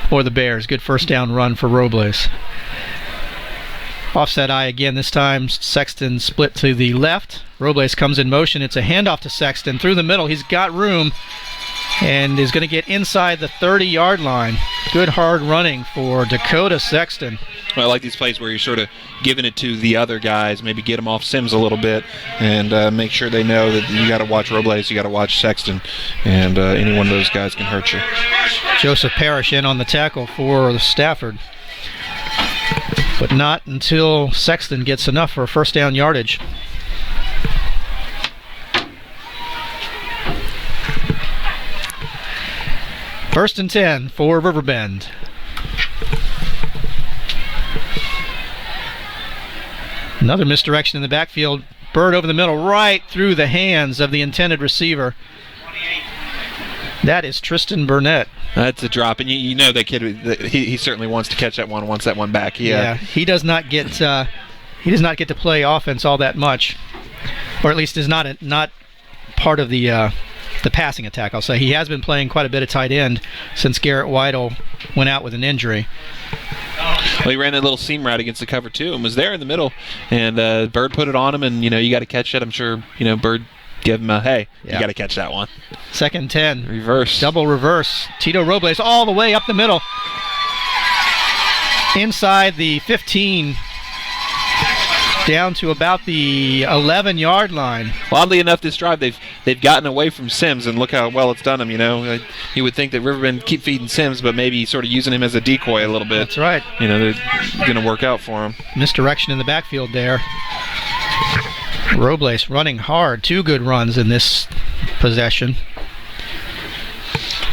for the Bears. Good first down run for Robles. Offset eye again. This time Sexton split to the left. Robles comes in motion. It's a handoff to Sexton through the middle. He's got room and is going to get inside the 30-yard line. Good hard running for Dakota Sexton. Well, I like these plays where you're sort of giving it to the other guys, maybe get them off Sims a little bit, and make sure they know that you got to watch Robles, you got to watch Sexton, and any one of those guys can hurt you. Joseph Parrish in on the tackle for Stafford, but not until Sexton gets enough for a first down yardage. First and 10 for Riverbend. Another misdirection in the backfield. Bird over the middle, right through the hands of the intended receiver. That is Tristan Burnett. That's a drop, and you know that kid. He certainly wants to catch that one. Wants that one back. Yeah, he does not get to play offense all that much. or at least is not part of the passing attack. I'll say he has been playing quite a bit of tight end since Garrett Weidel went out with an injury. Well, he ran that little seam route against the cover two and was there in the middle, and Bird put it on him, and you got to catch it. I'm sure Bird gave him a hey, you got to catch that one. 2nd and 10. Reverse. Double reverse. Tito Robles all the way up the middle. Inside the 15. Down to about the 11-yard line. Well, oddly enough, this drive they've gotten away from Sims, and look how well it's done them. You would think that Riverbend keep feeding Sims, but maybe sort of using him as a decoy a little bit. That's right. They're going to work out for him. Misdirection in the backfield there. Robles running hard. 2 good runs in this possession.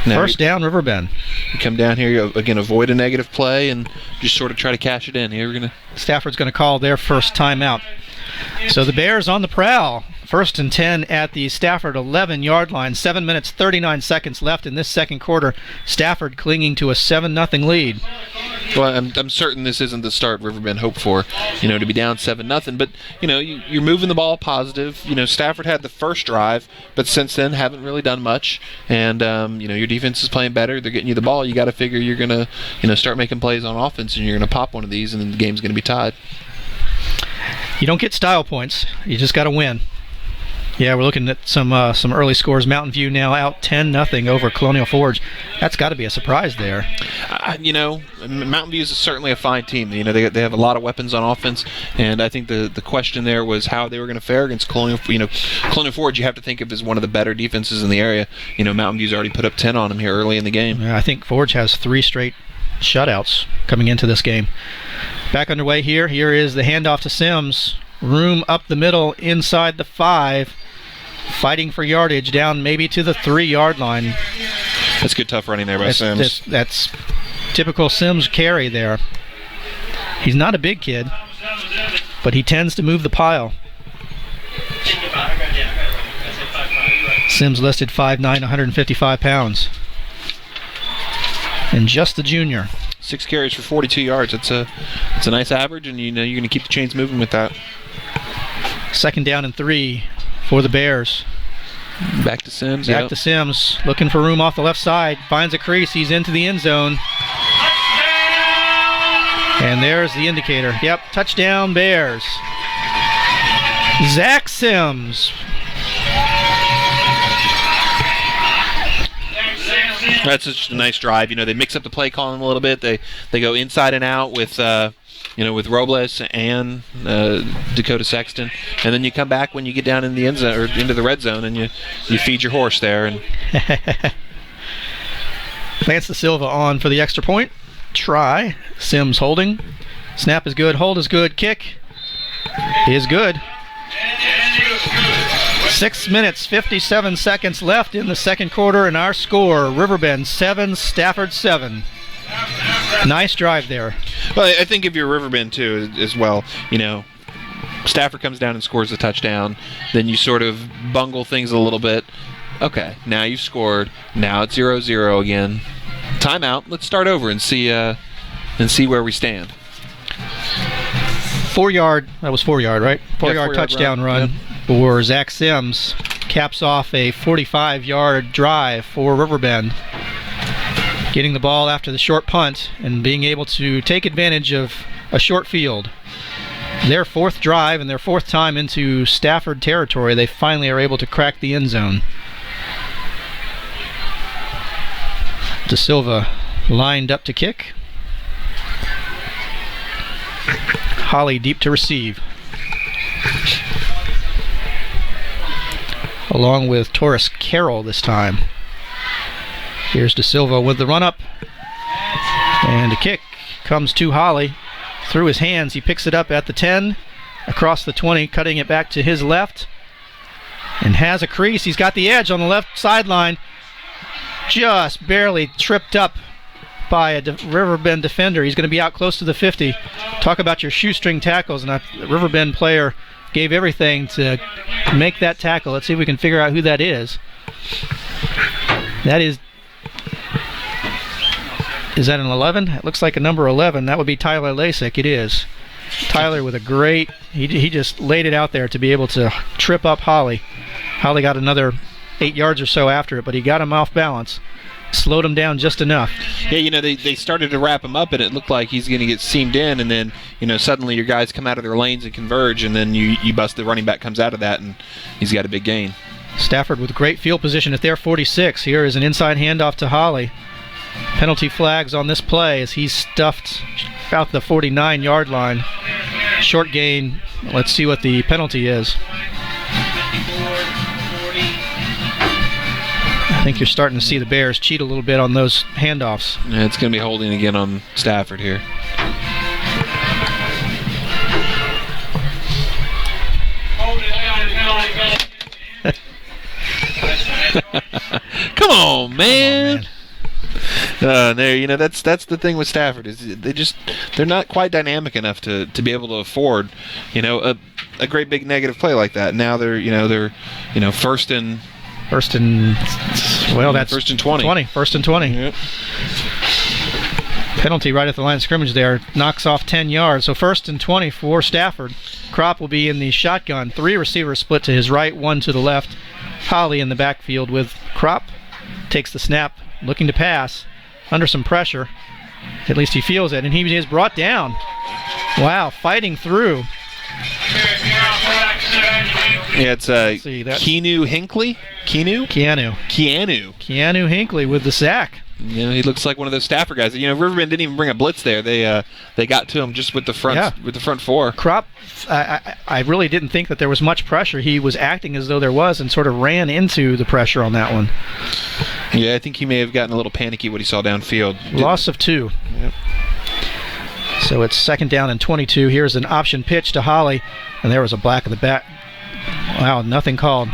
Now, first down, Riverbend. You come down here, you again avoid a negative play and just sort of try to cash it in. Here Stafford's going to call their first timeout. So the Bears on the prowl. 1st and 10 at the Stafford 11-yard line. 7 minutes, 39 seconds left in this second quarter. Stafford clinging to a 7-0 lead. Well, I'm certain this isn't the start Riverbend hoped for, to be down 7-0. But, you're moving the ball positive. Stafford had the first drive, but since then haven't really done much. And, your defense is playing better. They're getting you the ball. You got to figure you're going to, start making plays on offense, and you're going to pop one of these, and then the game's going to be tied. You don't get style points. You just got to win. Yeah, we're looking at some early scores. Mountain View now out 10-0 over Colonial Forge. That's got to be a surprise there. Mountain View is certainly a fine team. They have a lot of weapons on offense, and I think the question there was how they were going to fare against Colonial. Colonial Forge you have to think of as one of the better defenses in the area. Mountain View's already put up 10 on them here early in the game. Yeah, I think Forge has 3 straight shutouts coming into this game. Back underway here. Here is the handoff to Sims. Room up the middle inside the 5. Fighting for yardage down maybe to the 3-yard line. That's good tough running there by Sims. That's typical Sims carry there. He's not a big kid, but he tends to move the pile. Sims listed 5'9", 155 pounds. And just a junior. 6 carries for 42 yards. It's a nice average, and you're going to keep the chains moving with that. 2nd down and 3 for the Bears. Back to Sims. Back to Sims. Looking for room off the left side. Finds a crease. He's into the end zone. And there's the indicator. Yep, touchdown Bears. Zach Sims. That's just a nice drive. They mix up the play calling a little bit. They go inside and out with with Robles and Dakota Sexton, and then you come back when you get down in the end zone or into the red zone, and you feed your horse there. And Lance Da Silva on for the extra point. Try. Sims holding. Snap is good. Hold is good. Kick is good. 6 minutes, 57 seconds left in the second quarter, and our score, Riverbend 7, Stafford 7. Nice drive there. Well, I think if you're Riverbend, too, as well, Stafford comes down and scores a touchdown, then you sort of bungle things a little bit. Okay, now you've scored. Now it's 0-0 again. Timeout. Let's start over and see where we stand. 4-yard, that was 4-yard, right? 4-yard touchdown run for Zach Sims. Caps off a 45-yard drive for Riverbend. Getting the ball after the short punt and being able to take advantage of a short field. Their 4th drive and their 4th time into Stafford territory, they finally are able to crack the end zone. Da Silva lined up to kick. Holly deep to receive. Along with Taurus Carroll this time. Here's Da Silva with the run-up. And a kick comes to Holly. Through his hands, he picks it up at the 10. Across the 20, cutting it back to his left. And has a crease. He's got the edge on the left sideline. Just barely tripped up by a Riverbend defender. He's going to be out close to the 50. Talk about your shoestring tackles. And a Riverbend player gave everything to make that tackle. Let's see if we can figure out who that is. That is that an 11? It looks like a number 11. That would be Tyler Lasik. It is. Tyler with a great, he just laid it out there to be able to trip up Holly. Holly got another 8 yards or so after it, but he got him off balance. Slowed him down just enough. Yeah, they started to wrap him up, and it looked like he's going to get seamed in, and then, suddenly your guys come out of their lanes and converge, and then you bust, the running back comes out of that, and he's got a big gain. Stafford with great field position at their 46. Here is an inside handoff to Holly. Penalty flags on this play as he's stuffed about the 49-yard line. Short gain. Let's see what the penalty is. I think you're starting to see the Bears cheat a little bit on those handoffs. Yeah, it's going to be holding again on Stafford here. Come on, man. That's the thing with Stafford, is they're not quite dynamic enough to be able to afford, a great big negative play like that. Now they're first and 20. First and 20. Yep. Penalty right at the line of scrimmage there. Knocks off 10 yards. So 1st and 20 for Stafford. Kropp will be in the shotgun. 3 receivers split to his right, 1 to the left. Holly in the backfield with Kropp. Takes the snap, looking to pass. Under some pressure. At least he feels it. And he is brought down. Wow, fighting through. Yeah, it's Keanu Hinckley. Keanu Hinckley with the sack. He looks like one of those Stafford guys. Riverbend didn't even bring a blitz there. They got to him just with the front four. Kropp, I really didn't think that there was much pressure. He was acting as though there was and sort of ran into the pressure on that one. Yeah, I think he may have gotten a little panicky what he saw downfield. Loss of 2. Yep. So it's 2nd down and 22. Here's an option pitch to Holly, and there was a black in the back. Wow, nothing called.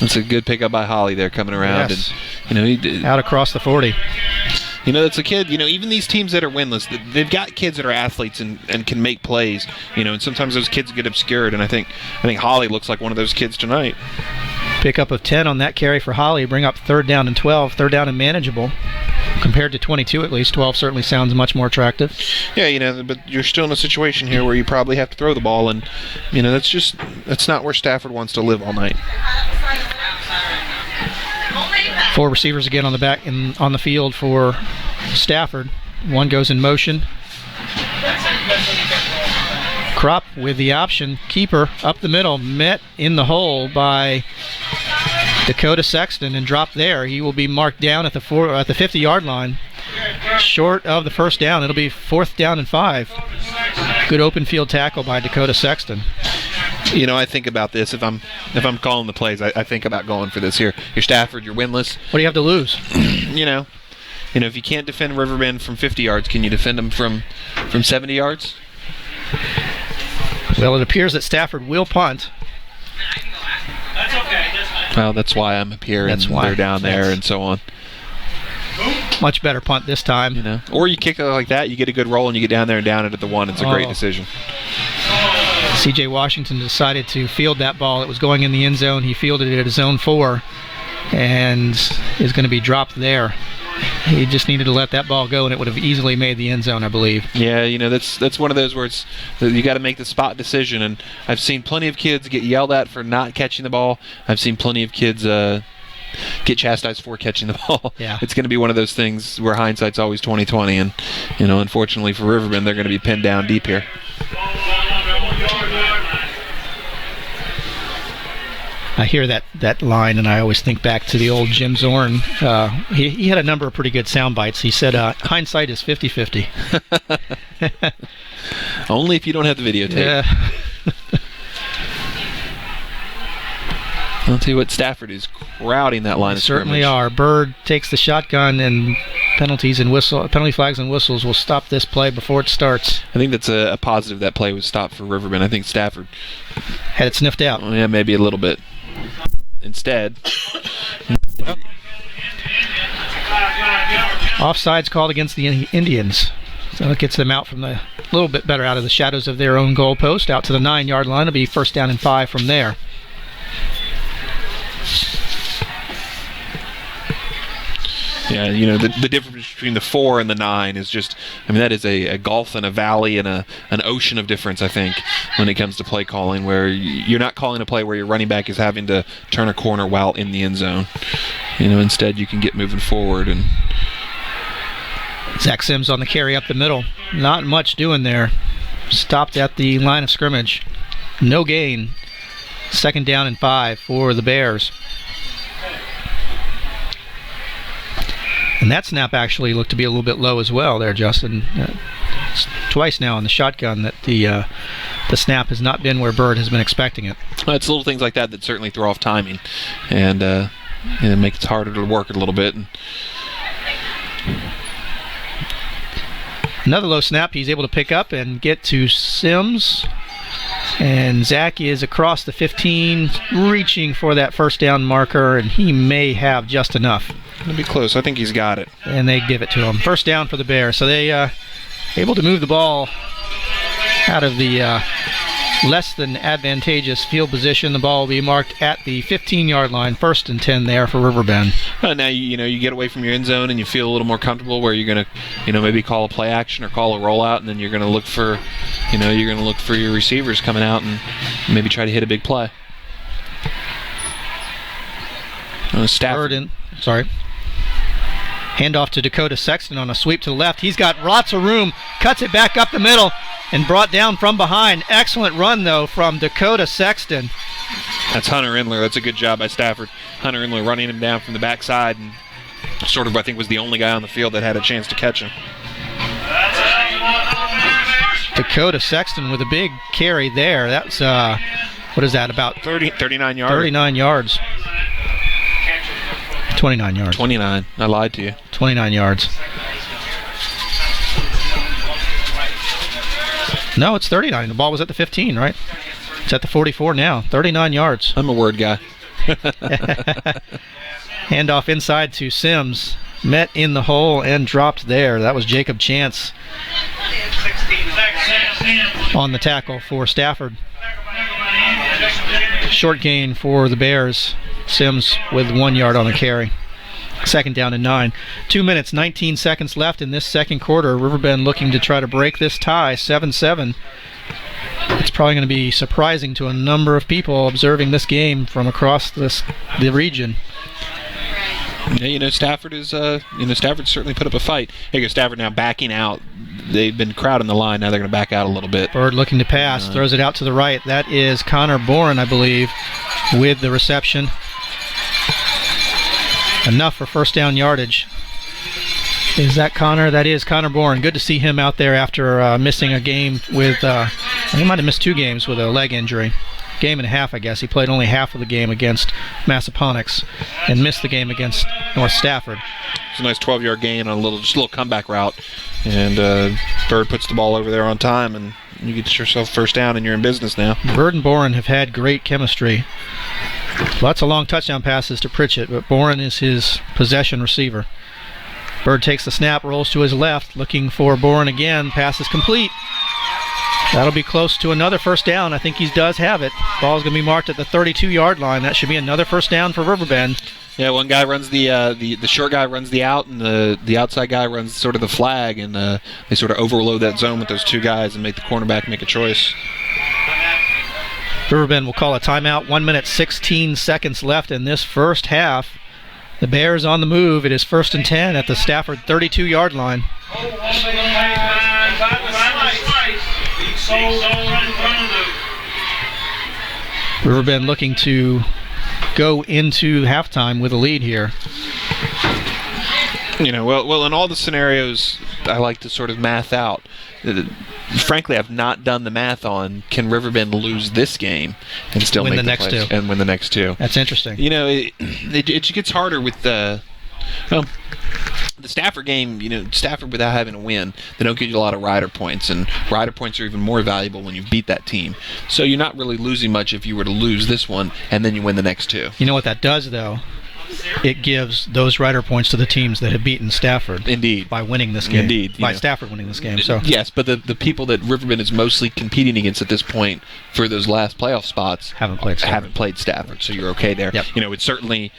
It's a good pickup by Holly there coming around. Yes. And he did, out across the 40. It's a kid, even these teams that are winless, they've got kids that are athletes and can make plays, and sometimes those kids get obscured, and I think Holly looks like one of those kids tonight. Pickup of 10 on that carry for Holly. Bring up 3rd down and 12. 3rd down and manageable. Compared to 22 at least, 12 certainly sounds much more attractive. Yeah, but you're still in a situation here where you probably have to throw the ball, and that's not where Stafford wants to live all night. 4 receivers again on the field for Stafford. 1 goes in motion. Kropp with the option. Keeper up the middle, met in the hole by Dakota Sexton and dropped there. He will be marked down at the 50-yard line. Short of the 1st down. It'll be 4th down and 5. Good open field tackle by Dakota Sexton. I think about this. If I'm calling the plays, I think about going for this here. You're Stafford, you're winless. What do you have to lose? If you can't defend Riverbend from 50 yards, can you defend them from 70 yards? Well, it appears that Stafford will punt. Well, that's why I'm up here and they're down there and so on. Much better punt this time. Or you kick it like that, you get a good roll and you get down there and down it at the 1. It's a great decision. C.J. Washington decided to field that ball. It was going in the end zone. He fielded it at his own 4 and is going to be dropped there. He just needed to let that ball go, and it would have easily made the end zone, I believe. Yeah, that's one of those where you got to make the spot decision, and I've seen plenty of kids get yelled at for not catching the ball. I've seen plenty of kids get chastised for catching the ball. Yeah. It's going to be one of those things where hindsight's always 20/20, and unfortunately for Riverbend, they're going to be pinned down deep here. I hear that line, and I always think back to the old Jim Zorn. He had a number of pretty good sound bites. He said, hindsight is 50-50. Only if you don't have the videotape. Yeah. I'll tell you what, Stafford is crowding that line of scrimmage. Certainly are. Bird takes the shotgun, and penalty flags and whistles will stop this play before it starts. I think that's a positive that play was stopped for Riverbend. I think Stafford had it sniffed out. Yeah, maybe a little bit. Instead, offside's called against the Indians. So it gets them out from a little bit better out of the shadows of their own goalpost, out to the 9-yard line. It'll be 1st down and 5 from there. Yeah, you know, the difference between the 4 and the 9 is just, I mean, that is a gulf and a valley and an ocean of difference, I think, when it comes to play calling, where you're not calling a play where your running back is having to turn a corner while in the end zone. You know, instead you can get moving forward. And Zach Sims on the carry up the middle. Not much doing there. Stopped at the line of scrimmage. No gain. 2nd down and 5 for the Bears. And that snap actually looked to be a little bit low as well there, Justin. It's twice now on the shotgun that the snap has not been where Bird has been expecting it. Well, it's little things like that that certainly throw off timing and it makes it harder to work it a little bit. Another low snap he's able to pick up and get to Sims. And Zach is across the 15, reaching for that first down marker, and he may have just enough. It'll be close. I think he's got it. And they give it to him. First down for the Bears. So they able to move the ball out of the less than advantageous field position. The ball will be marked at the 15-yard line. 1st and 10 there for Riverbend. Now you get away from your end zone and you feel a little more comfortable where you're going to maybe call a play action or call a rollout, and then you're going to look for your receivers coming out and maybe try to hit a big play. Stafford. Handoff to Dakota Sexton on a sweep to the left. He's got lots of room, cuts it back up the middle, and brought down from behind. Excellent run, though, from Dakota Sexton. That's Hunter Endler. That's a good job by Stafford. Hunter Endler running him down from the backside, and sort of, I think, was the only guy on the field that had a chance to catch him. Dakota Sexton with a big carry there. That's, what is that, about 39 yards? 39 yards. 29 yards. 29. I lied to you. 29 yards. No, it's 39. The ball was at the 15, right? It's at the 44 now. 39 yards. I'm a word guy. Handoff inside to Sims. Met in the hole and dropped there. That was Jacob Chance on the tackle for Stafford. Short gain for the Bears. Sims with 1 yard on the carry. 2nd down and 9. 2 minutes, 19 seconds left in this second quarter. Riverbend looking to try to break this tie, 7-7. It's probably going to be surprising to a number of people observing this game from across the region. Yeah, Stafford is. Stafford certainly put up a fight. Here you go, Stafford now backing out. They've been crowding the line. Now they're going to back out a little bit. Bird looking to pass, throws it out to the right. That is Connor Boren, I believe, with the reception. Enough for first down yardage. Is that Connor? That is Connor Boren. Good to see him out there after missing a game with, he might have missed 2 games with a leg injury. Game and a half, I guess. He played only half of the game against Massaponax and missed the game against North Stafford. It's a nice 12-yard gain on a little comeback route. And Bird puts the ball over there on time, and you get yourself first down, and you're in business now. Bird and Boren have had great chemistry. Lots of long touchdown passes to Pritchett, but Boren is his possession receiver. Bird takes the snap, rolls to his left, looking for Boren again. Pass is complete. That'll be close to another first down. I think he does have it. Ball's going to be marked at the 32-yard line. That should be another first down for Riverbend. Yeah, one guy runs the short guy runs the out, and the outside guy runs sort of the flag, and they sort of overload that zone with those 2 guys and make the cornerback make a choice. Riverbend will call a timeout. 1 minute, 16 seconds left in this first half. The Bears on the move. It is 1st and 10 at the Stafford 32-yard line. Riverbend looking to go into halftime with a lead here. Well, in all the scenarios, I like to sort of math out. Frankly, I've not done the math on can Riverbend lose this game and still win make the next plays 2 and win the next 2. That's interesting. It gets harder with the Stafford game. Stafford without having a win, they don't get you a lot of rider points, and rider points are even more valuable when you beat that team. So you're not really losing much if you were to lose this one and then you win the next 2. You know what that does, though? It gives those rider points to the teams that have beaten Stafford. Indeed. By winning this game. Indeed. By Stafford winning this game. So yes, but the people that Riverbend is mostly competing against at this point for those last playoff spots haven't played Stafford. So you're okay there. Yep. It's certainly,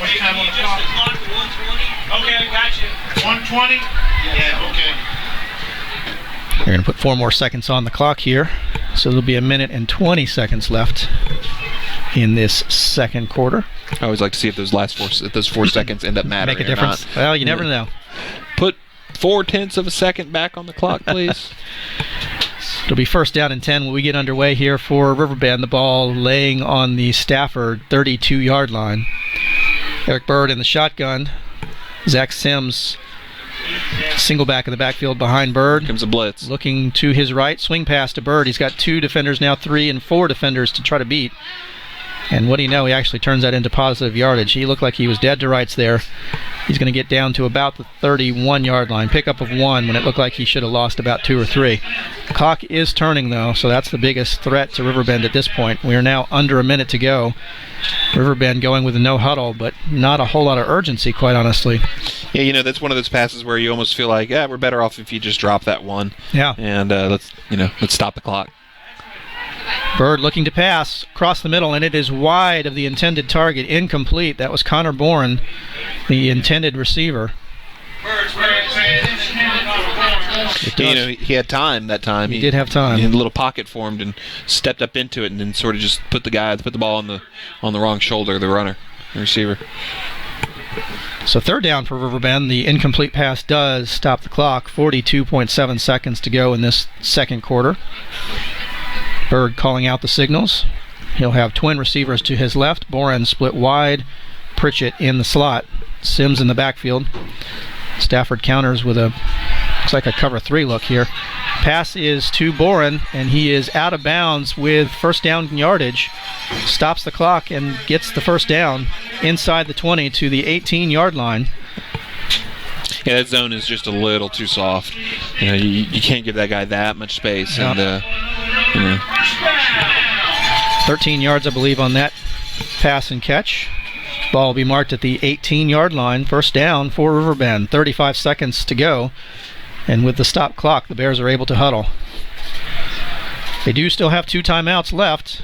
much time on the clock? Okay, I got you. 120? Yeah, okay. They're going to put 4 more seconds on the clock here. So there'll be 1 minute and 20 seconds left in this second quarter. I always like to see if those last 4 seconds end up mattering. Make a difference. Well, you never know. Put 0.4 of a second back on the clock, please. It'll be first down and 10 when we get underway here for Riverbend. The ball laying on the Stafford 32-yard line. Eric Bird in the shotgun. Zach Sims single back in the backfield behind Bird. Comes a blitz. Looking to his right. Swing pass to Bird. He's got 2 defenders now, 3 and 4 defenders to try to beat. And what do you know? He actually turns that into positive yardage. He looked like he was dead to rights there. He's going to get down to about the 31-yard line. Pickup of 1 when it looked like he should have lost about 2 or 3. The clock is turning, though, so that's the biggest threat to Riverbend at this point. We are now under a minute to go. Riverbend going with a no huddle, but not a whole lot of urgency, quite honestly. Yeah, that's one of those passes where you almost feel like, we're better off if you just drop that one. Yeah. And let's stop the clock. Bird looking to pass across the middle, and it is wide of the intended target, incomplete. That was Connor Boren, the intended receiver. He had time that time. He did have time. He had a little pocket formed and stepped up into it, and then sort of just put the ball on the wrong shoulder, the runner, the receiver. So third down for Riverbend. The incomplete pass does stop the clock. 42.7 seconds to go in this second quarter. Bird calling out the signals. He'll have twin receivers to his left. Boren split wide. Pritchett in the slot. Sims in the backfield. Stafford counters with looks like a cover 3 look here. Pass is to Boren, and he is out of bounds with first down yardage. Stops the clock and gets the first down inside the 20 to the 18-yard line. Yeah, that zone is just a little too soft. You can't give that guy that much space. Yeah. And 13 yards, I believe, on that pass and catch. Ball will be marked at the 18-yard line. First down for Riverbend. 35 seconds to go. And with the stop clock, the Bears are able to huddle. They do still have 2 timeouts left.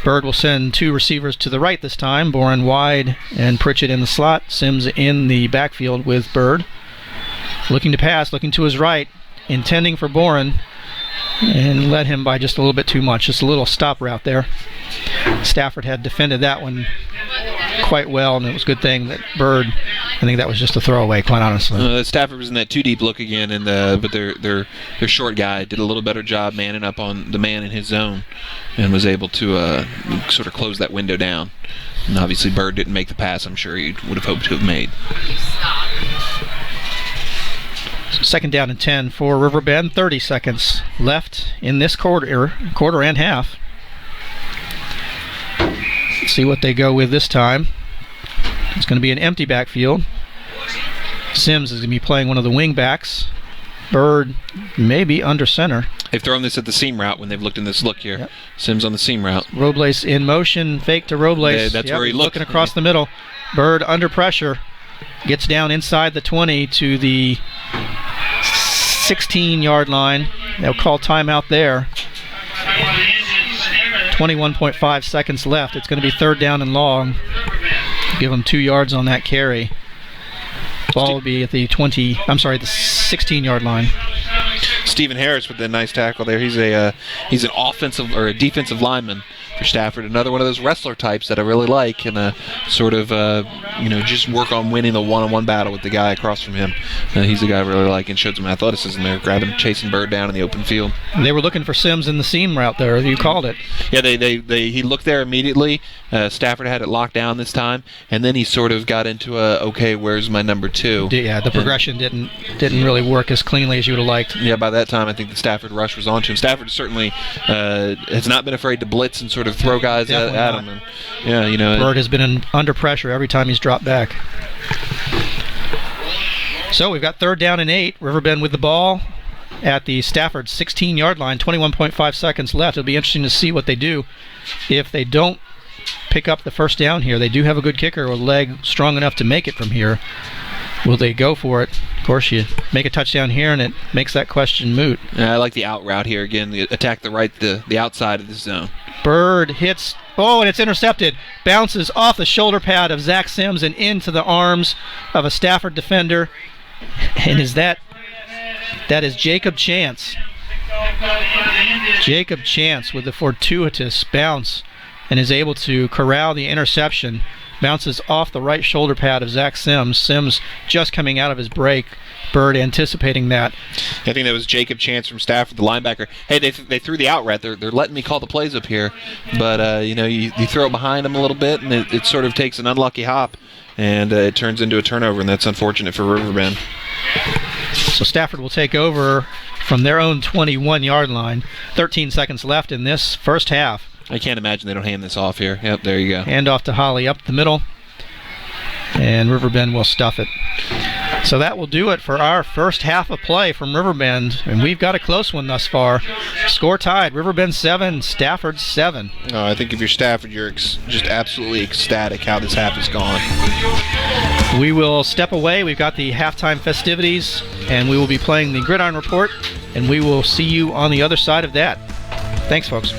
Bird will send 2 receivers to the right this time. Boren wide and Pritchett in the slot. Sims in the backfield with Bird. Looking to pass, looking to his right, intending for Boren, and led him by just a little bit too much. Just a little stop route there. Stafford had defended that one quite well, and it was a good thing that Bird, I think that was just a throwaway, quite honestly. Stafford was in that 2-deep look again, but their short guy did a little better job manning up on the man in his zone and was able to sort of close that window down. And obviously Bird didn't make the pass I'm sure he would have hoped to have made. Second down and 10 for Riverbend. 30 seconds left in this quarter and half. Let's see what they go with this time. It's going to be an empty backfield. Sims is going to be playing one of the wing backs. Bird may be under center. They've thrown this at the seam route when they've looked in this look here. Yep. Sims on the seam route. Robles in motion, fake to Robles. That's where he looked. Looking across the middle. Bird under pressure. Gets down inside the 20 to the 16-yard line. They'll call timeout there. 21.5 seconds left. It's going to be third down and long. Give them 2 yards on that carry. Ball will be at the 16-yard line. Stephen Harris with the nice tackle there. He's an offensive or a defensive lineman for Stafford. Another one of those wrestler types that I really like, and sort of just work on winning the one-on-one battle with the guy across from him. He's a guy I really like and showed some athleticism there, chasing Bird down in the open field. They were looking for Sims in the seam route there. You called it. Yeah, he looked there immediately. Stafford had it locked down this time, and then he sort of got into where's my number 2? Yeah, the progression didn't really work as cleanly as you would have liked. Yeah, by that time I think the Stafford rush was onto him. Stafford certainly has not been afraid to blitz and sort of throw guys at him. And, Bird has been under pressure every time he's dropped back. So we've got third down and 8. Riverbend with the ball at the Stafford 16-yard line. 21.5 seconds left. It'll be interesting to see what they do if they don't pick up the first down here. They do have a good kicker with a leg strong enough to make it from here. Will they go for it? Of course, you make a touchdown here, and it makes that question moot. I like the out route here again. Attack the outside of the zone. Bird hits Oh, and it's intercepted. Bounces off the shoulder pad of Zach Sims and into the arms of a Stafford defender. And that is Jacob Chance. Jacob Chance with the fortuitous bounce and is able to corral the interception. Bounces off the right shoulder pad of Zach Sims. Sims just coming out of his break. Bird anticipating that. I think that was Jacob Chance from Stafford, the linebacker. Hey, they threw the out route. They're letting me call the plays up here. But, you throw it behind them a little bit, and it sort of takes an unlucky hop, and it turns into a turnover, and that's unfortunate for Riverbend. So Stafford will take over from their own 21-yard line. 13 seconds left in this first half. I can't imagine they don't hand this off here. Yep, there you go. Hand off to Holly up the middle, and Riverbend will stuff it. So that will do it for our first half of play from Riverbend, and we've got a close one thus far. Score tied, Riverbend 7, Stafford 7. I think if you're Stafford, you're just absolutely ecstatic how this half has gone. We will step away. We've got the halftime festivities, and we will be playing the Gridiron Report, and we will see you on the other side of that. Thanks, folks.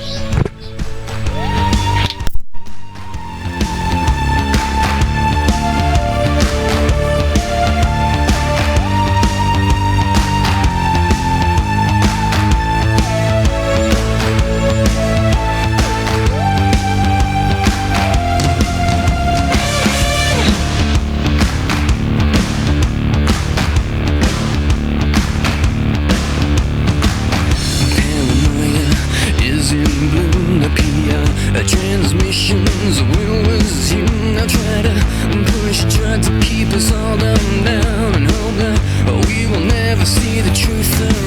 Transmissions will resume. I try to push, try to keep us all down and hope that we will never see the truth around.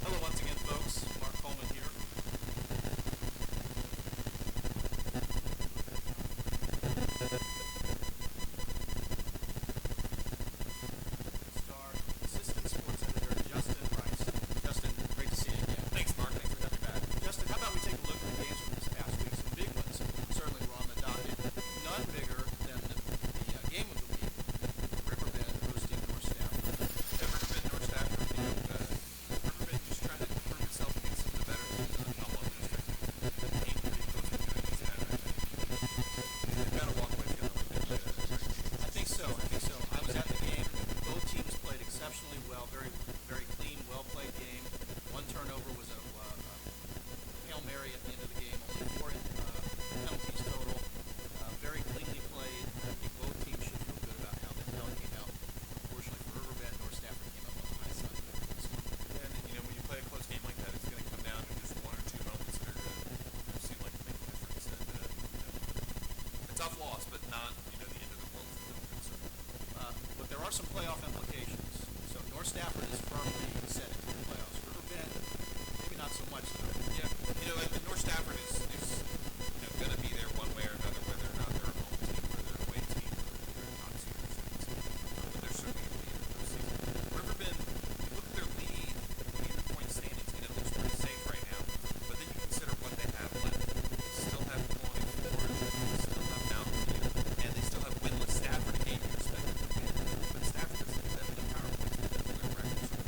Hello once again, folks. Mark Coleman here. Star Assistant Sports Editor Justin Rice. Justin, great to see you again. Thanks, Mark. Thanks for having me back. Justin, how about we take a look at the games from this past week? Some big ones certainly were on the docket. None bigger than the game of the week. Riverbend hosting North Stafford. Yeah, Riverbend, North Stafford. Riverbend just trying to prove itself against some of the better teams in the Commonwealth District. 8 pretty close to doing these at, I think. They've got to walk away feeling like they did. I think so. I was at the game. Both teams played exceptionally well. Very, very clean, well-played game. One turnover was a Hail Mary at the end of the game. Only 4 penalties total. Very cleanly played. I think both teams should feel good about how it came out. Unfortunately for Riverbend, North Stafford came up on the high side of this one. And when you play a close game like that, it's going to come down to just 1 or 2 moments that are going to seem like to make a difference. And a tough loss, but not the end of the world for them. But there are some playoff implications. So North Stafford is firmly set into the playoffs. Riverbend, maybe not so much though. Yeah, and North Stafford is going to be there one way or another, whether or not they're a home team or they're a away team or they're not seeders. But they're certainly going to be in the postseason. Riverbend, you look at their lead in the point standings, it looks pretty safe right now. But then you consider what they have left. They still have Colony Ford, they still have Mountain View, and they still have winless Stafford, a game you expect them to win. But Stafford doesn't have the power points because of their record. So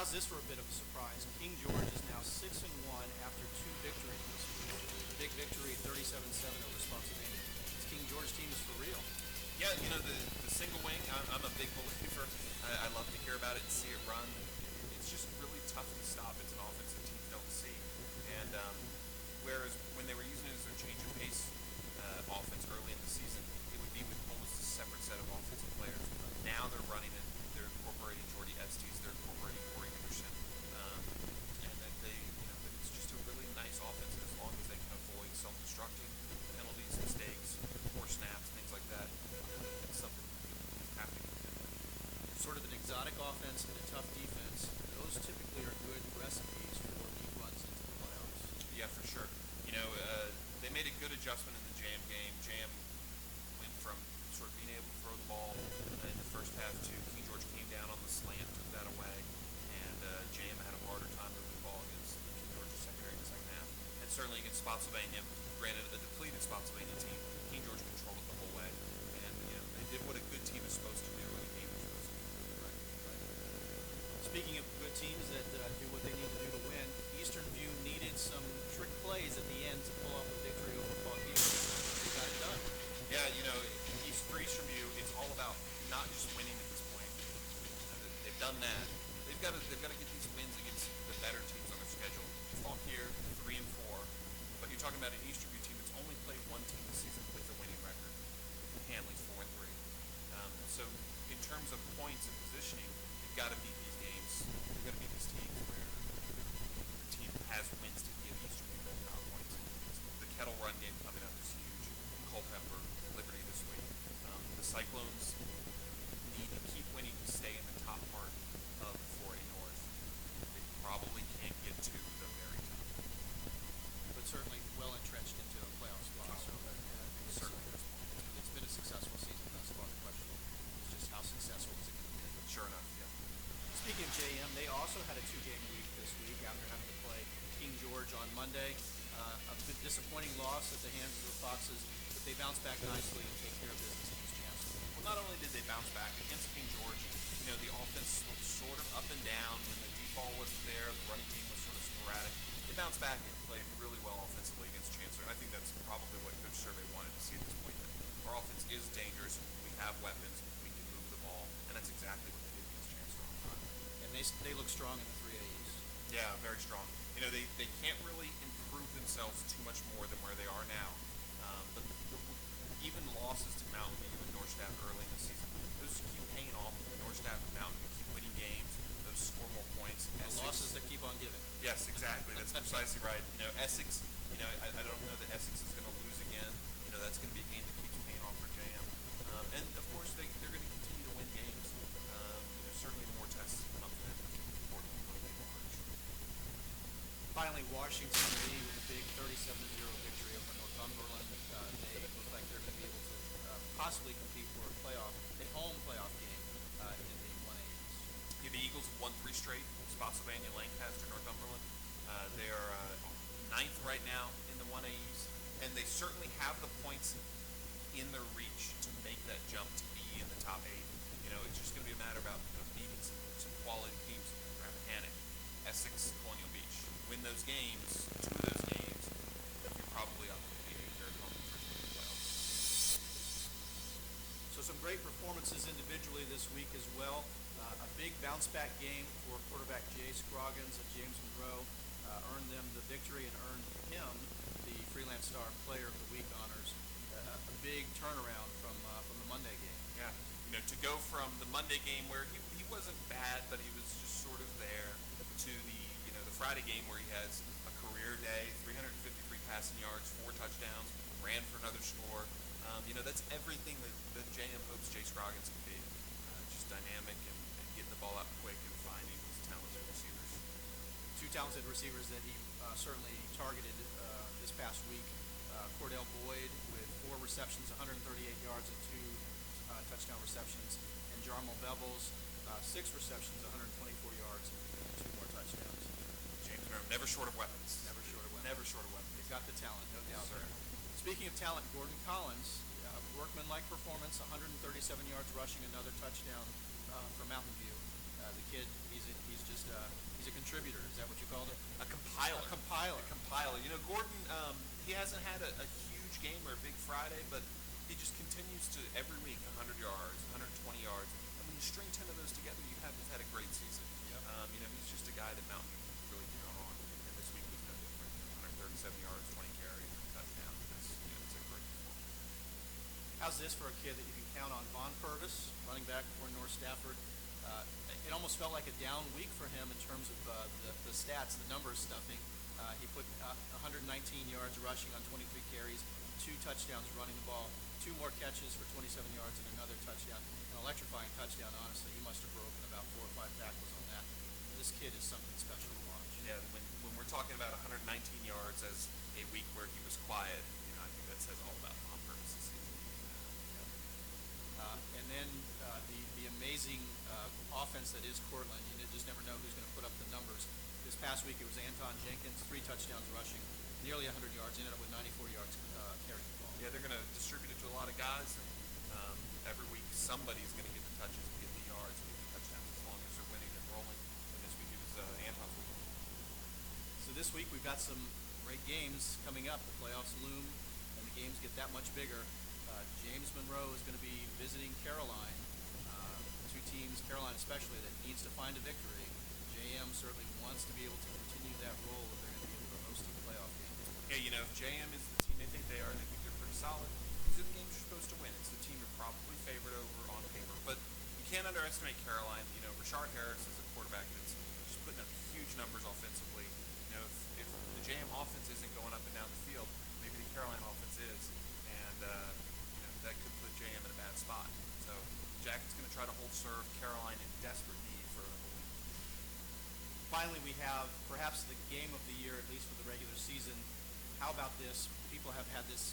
how's this for a bit of a surprise? King George is now 6-1 after 2 victories this week. A big victory, 37-7 over Spotsylvania. This King George team is for real. Yeah, the single wing, I'm a big believer. I love to hear about it and see it run. It's just really tough to stop. It's an offense that teams don't see. And whereas when they were using it as their change of pace offense early in the season, it would be with almost a separate set of offensive players. Now they're running it. They're incorporating Jordy Estes. They're incorporating Corey Henderson. And that it's just a really nice offense as long as they can avoid self-destructing penalties, mistakes, poor snaps, things like that. It's something you have to contend with. Sort of an exotic offense and a tough defense. Those typically are good recipes for deep runs into the playoffs. Yeah, for sure. They made a good adjustment in the JM game. JM went from sort of being able to throw the ball in the first half to King George came down on the slant, took that away, and JM had a harder time moving the ball against King George's secondary in the second half. And certainly against Spotsylvania, granted a depleted Spotsylvania team, King George controlled it the whole way. And they did what a good team is supposed to do in a game is supposed to do. Speaking of good teams that do what they need to do to win, Eastern View needed some trick plays at the end to pull off a victory over Fauquier. They got it done. Yeah, for Eastern View, it's all about not just winning at this point. They've done that. They've got to get these wins against the better teams on their schedule. Fauquier 3-4, but you're talking about an Eastern View team that's only played one team this season with a winning record. Hanley's 4-3. So in terms of points and positioning, you've got to beat these games. You've got to beat these teams where the team has wins to give Eastern View more power points. The Kettle Run game coming up is huge. Culpeper, Liberty this week. The Cyclones need to keep winning to stay in the top part of 4A North. They probably can't get to the very top. But certainly well entrenched into a playoff spot. So Certainly at this point. it's been a successful season thus far. The question is just how successful is it going to be? Sure enough, yeah. Speaking of JM, they also had a 2-game week this week after having to play King George on Monday. A bit disappointing loss at the hands of the Foxes, but they bounced back nicely and take care of business against Chancellor. Well, not only did they bounce back against King George, the offense was sort of up and down when the deep ball wasn't there, the running game was sort of sporadic. They bounced back and played really well offensively against Chancellor. And I think that's probably what Coach Survey wanted to see at this point. That our offense is dangerous, we have weapons, we can move the ball, and that's exactly what they did against Chancellor on time. And they look strong in the 3As. Yeah, very strong. They can't really improve themselves too much more than where they are now. But even losses to Mountain View and Northstaff early in the season, those keep paying off. Northstaff and Mountain View keep winning games. Those score more points. The losses that keep on giving. Yes, exactly. That's precisely right. Essex. I don't know that Essex is going to lose again. That's going to be a game that keeps paying off for JM. And of course, they're going to continue to win games. Certainly more tests come up to them. Important in March. Finally, Washington D with a big 37-0 victory over Northumberland. They look like they're going to be able to possibly compete for a home playoff game in the 1As. Yeah, the Eagles have won 3 straight. Spotsylvania, Lancaster, Northumberland. They are 9th right now in the 1As, and they certainly have the points in their reach to make that jump to be in the top 8. It's just going to be a matter about beating some quality teams. Rappahannock, Essex, Colonial Beach. Win those games, 2 of those games, you're probably up to beating your home for the playoffs. So some great performances individually this week as well. A big bounce-back game for quarterback Jay Scroggins of James Monroe. Earned them the victory and earned him the Freelance Star Player of the Week honors. A big turnaround from the Monday game. Yeah, to go from the Monday game where he wasn't bad, but he was just sort of there, to the Friday game where he has a career day, 353 passing yards, 4 touchdowns, ran for another score. That's everything that JM hopes Jay Scroggins can be. Just dynamic and getting the ball out quick and finding these talented receivers. 2 talented receivers that he certainly targeted this past week. Cordell Boyd with 4 receptions, 138 yards and 2 touchdown receptions. And Jarmal Bevels, 6 receptions, 124 yards and 2 more touchdowns. James Monroe, never short of weapons. Never short of weapons. Never short of weapons. He's got the talent, no doubt. Yes, sir. Speaking of talent, Gordon Collins, workman-like performance, 137 yards rushing, another touchdown for Mountain View. The kid, He's just he's a contributor. Is that what you called it? A compiler. A compiler. A compiler. You know, Gordon, he hasn't had a huge game or a big Friday, but he just continues to, every week, 100 yards, 120 yards. And when you string 10 of those together, you've had a great season. Yep. You know, he's just a guy that Mountain View can really count on. And this week was no different. 137 yards, 20 carries, touchdown. It's a great performance. How's this for a kid that you can count on? Von Purvis, running back for North Stafford. It almost felt like a down week for him in terms of the stats, the numbers stuffing. He put 119 yards rushing on 23 carries, 2 touchdowns running the ball, 2 more catches for 27 yards and another touchdown. An electrifying touchdown, honestly. He must have broken about 4 or 5 tackles on that. This kid is something special to watch. Yeah, when we're talking about 119 yards as a week where he was quiet, you know, I think that says all about Von Purvis this season. And then the amazing offense that is Cortland. You just never know who's going to put up the numbers. This past week it was Anton Jenkins, 3 touchdowns rushing, nearly 100 yards, ended up with 94 yards carrying the ball. Yeah, they're going to distribute it to a lot of guys, and every week somebody's going to get the touches and get the yards and get the touchdowns as long as they're winning and rolling. And this week it was Anton's week. So this week we've got some great games coming up. The playoffs loom, and the games get that much bigger. James Monroe is going to be visiting Caroline. 2 teams, Caroline especially, that needs to find a victory. JM certainly wants to be able to continue that role if they're going to be able to host a playoff game. Yeah, you know, if JM is the team they think they are, and they think they're pretty solid, these are the games you're supposed to win. It's the team you're probably favored over on paper. But you can't underestimate Caroline. You know, Rashard Harris is a quarterback that's just putting up huge numbers offensively. You know, if the JM offense isn't going up and down the field, maybe the Caroline offense is. And, you know, that could put JM in a bad spot. So Jacket's going to try to hold serve Caroline in desperate need for a win. Finally, we have perhaps the game of the year, at least for the regular season. How about this? People have had this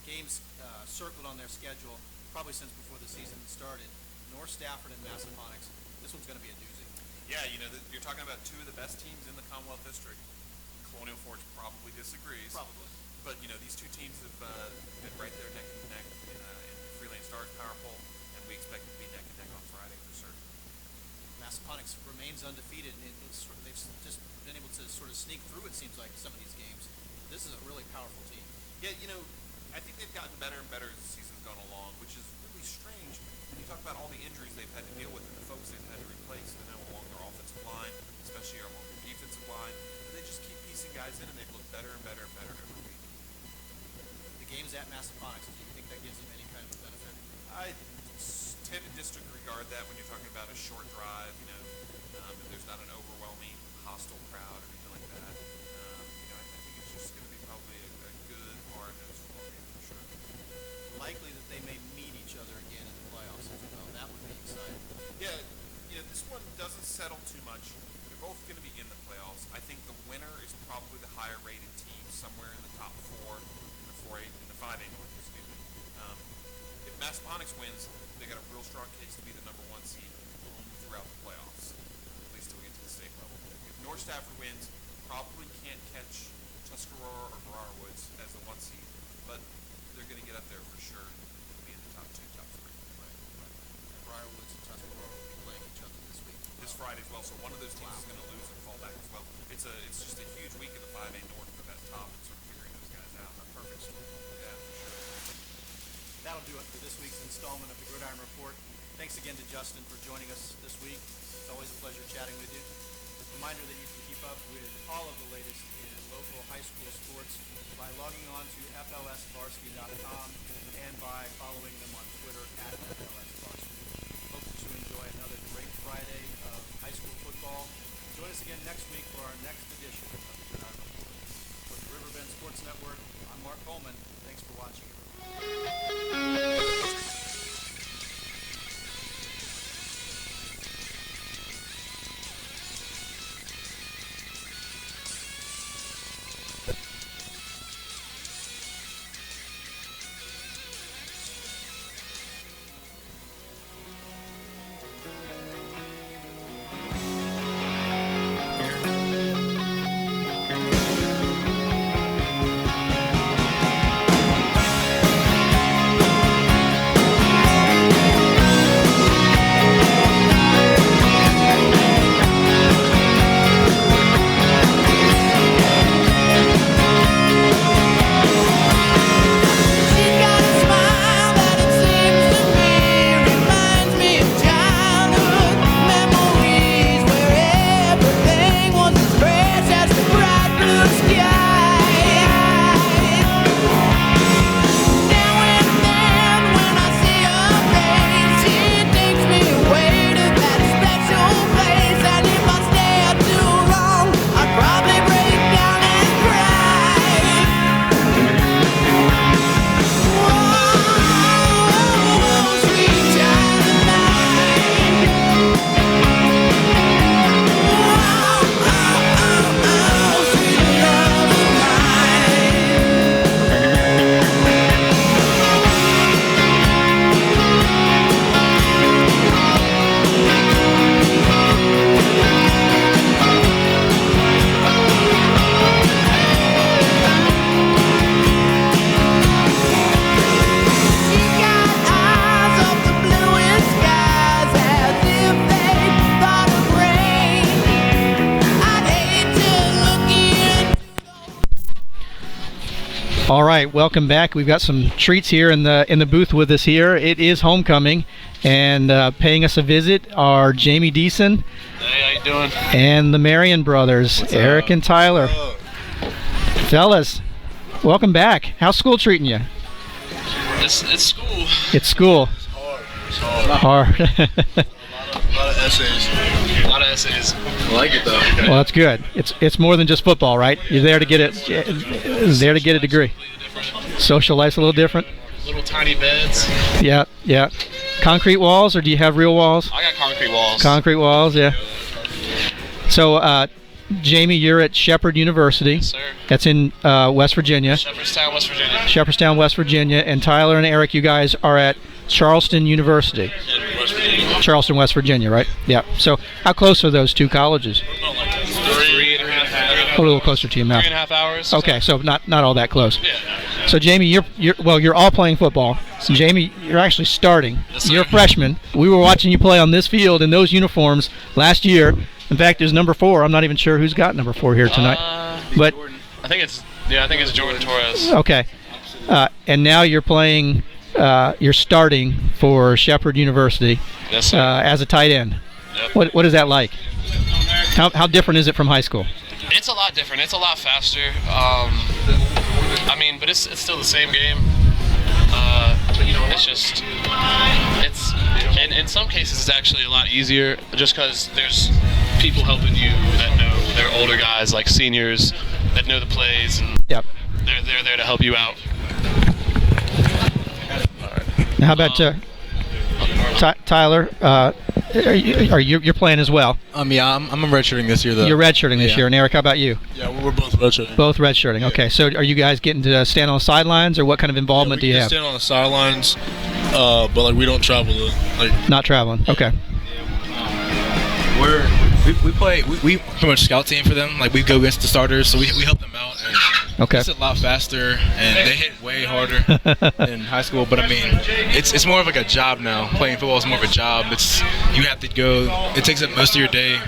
games circled on their schedule probably since before the season started. North Stafford and Massaponax. This one's going to be a doozy. Yeah, you know, you're talking about 2 of the best teams in the Commonwealth District. Colonial Forge probably disagrees. Probably. But, you know, these 2 teams have been right there neck and neck in the Freelane Stars Power Poll, and we expect it to be neck and neck on Friday for certain. Massaponax remains undefeated, and they've just been able to sort of sneak through, it seems like, some of these games. This is a really powerful team. Yeah, you know, I think they've gotten better and better as the season's gone along, which is really strange when you talk about all the injuries they've had to deal with and the folks they've had to replace, you know, along their offensive line, especially along their defensive line. But they just keep piecing guys in, and they've looked better and better and better every week. The game's at Massaponax. Do you think that gives them any kind of a benefit? I tend to disregard that when you're talking about a short drive, you know, if there's not an overwhelming hostile crowd or anything like that. You know, I think it's just going to be probably a good, hard-nosed football game for sure. Likely that they may meet each other again in the playoffs as well. That would be exciting. Yeah, this one doesn't settle too much. They're both going to be in the playoffs. I think the winner is probably the higher-rated team, somewhere in the top 4 in the 4A, in the 5A North, excuse me. If Massaponax wins, they got a real strong case to be the number 1 seed throughout the playoffs, at least till we get to the state level. If North Stafford wins, probably can't catch Tuscarora or Barara Woods as the 1 seed, but they're going to get up there for sure and be in the top 2, top 3. And Briarwoods and Tuscarora will be playing each other this week. This Friday as well, so one of those teams is going to lose and fall back as well. It's just a huge week in the 5A North for that top and sort of figuring those guys out. A perfect storm. Yeah, for sure. That'll do it for this week's installment of the Gridiron Report. Thanks again to Justin for joining us this week. It's always a pleasure chatting with you. Reminder that you can keep up with all of the latest in local high school sports by logging on to flsvarsity.com and by following them on Twitter at flsvarsity. Hope that you enjoy another great Friday of high school football. Join us again next week for our next edition of the Gridiron Report. For the Riverbend Sports Network, I'm Mark Coleman. Thanks for watching, everyone. All right, welcome back. We've got some treats here in the booth with us here. It is homecoming, and paying us a visit are Jamie Deason. Hey, how you doing? And the Marion brothers, Eric and Tyler. Fellas, welcome back. How's school treating you? It's school. It's school. It's hard. Hard. A lot of essays. A lot of essays. I like it though. Well, that's good. It's more than just football, right? You're there to get a degree. Social life's a little different. Little tiny beds. Yeah, yeah. Concrete walls, or do you have real walls? I got concrete walls. Concrete walls, yeah. So, Jamie, you're at Shepherd University. Yes, sir. That's in West Virginia. Shepherdstown, West Virginia. Shepherdstown, West Virginia. And Tyler and Eric, you guys are at Charleston University. West Virginia. Charleston, West Virginia, right? Yeah. So, how close are those two colleges? 3.5 A little closer to you now. 3.5 hours. Okay, so not all that close. Yeah. So Jamie, you're all playing football. So Jamie, you're actually starting. Yes, sir. You're a freshman. We were watching you play on this field in those uniforms last year. In fact, there's number 4. I'm not even sure who's got number 4 here tonight. But I think it's Jordan Torres. okay, and now you're playing. You're starting for Shepherd University Yes, sir. as a tight end. Yep. What is that like? How different is it from high school? It's a lot different. It's a lot faster. But it's still the same game. It's just in some cases it's actually a lot easier just because there's people helping you that know. They're older guys like seniors that know the plays, and Yep. they're there to help you out. Now, how about Tyler? You're playing as well. Yeah, I'm redshirting this year though. You're redshirting this year. And Eric, how about you? Yeah, we're both redshirting. Both redshirting. Okay. So are you guys getting to stand on the sidelines, or what kind of involvement do you We have? stand on the sidelines, but like we don't travel to Not traveling. Okay. We play we pretty much scout team for them. Like we go against the starters, so we help them out. And Okay. it's a lot faster, and they hit way harder in high school. But I mean, it's more of like a job now. Playing football is more of a job. You have to go. It takes up most of your day.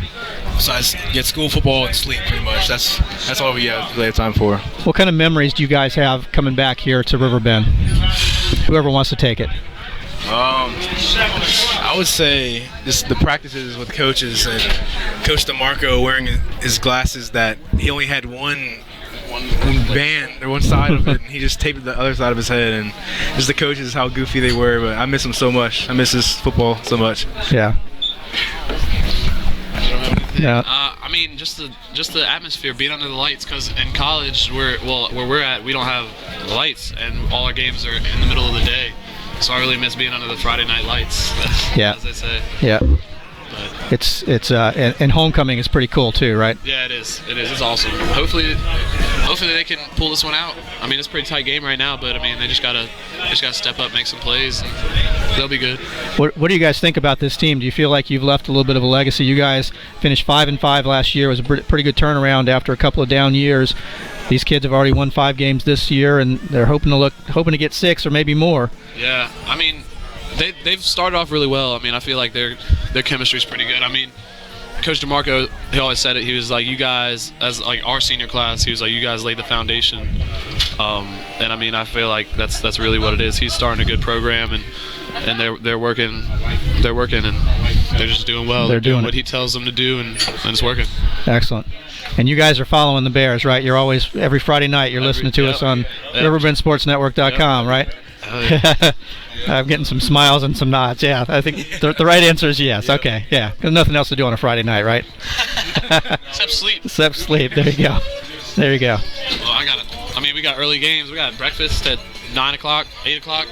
Besides, get school, football, and sleep. Pretty much. That's all we have time for. What kind of memories do you guys have coming back here to Riverbend? Whoever wants to take it. I would say just the practices with coaches and Coach DeMarco wearing his glasses that he only had one band or one side of it, and he just taped the other side of his head, and just the coaches, how goofy they were. But I miss him so much. I miss his football so much. Yeah. Yeah. Just the atmosphere, being under the lights, because in college, where we're at, we don't have lights, and all our games are in the middle of the day. So I really miss being under the Friday night lights, Yeah. as they say. Yeah. But It's and homecoming is pretty cool too, right? yeah, it is. It's awesome. Hopefully they can pull this one out. I mean, it's a pretty tight game right now, but I mean, they just gotta step up, make some plays, and they'll be good. What do you guys think about this team? Do you feel like you've left a little bit of a legacy? You guys finished 5-5 last year. It was a pretty good turnaround after a couple of down years. These kids have already won 5 games this year, and they're hoping to get 6 or maybe more. Yeah, I mean, they've started off really well. I mean, I feel like their chemistry's pretty good. I mean, Coach DeMarco, he always said it. He was like, you guys, as like our senior class, he was like, you guys laid the foundation. And I mean, I feel like that's really what it is. He's starting a good program, and they're working, and they're just doing well. They're doing what it. he tells them to do, and it's working. Excellent. And you guys are following the Bears, right? You're always, every Friday night, you're listening to us on RiverbendSportsNetwork.com, right? Yeah. I'm getting some smiles and some nods. Yeah, I think the right answer is yes. Yep. Okay, yeah. There's nothing else to do on a Friday night, right? Except sleep. Except sleep. There you go. There you go. Well, we got early games. We got breakfast at 9 o'clock, 8 o'clock,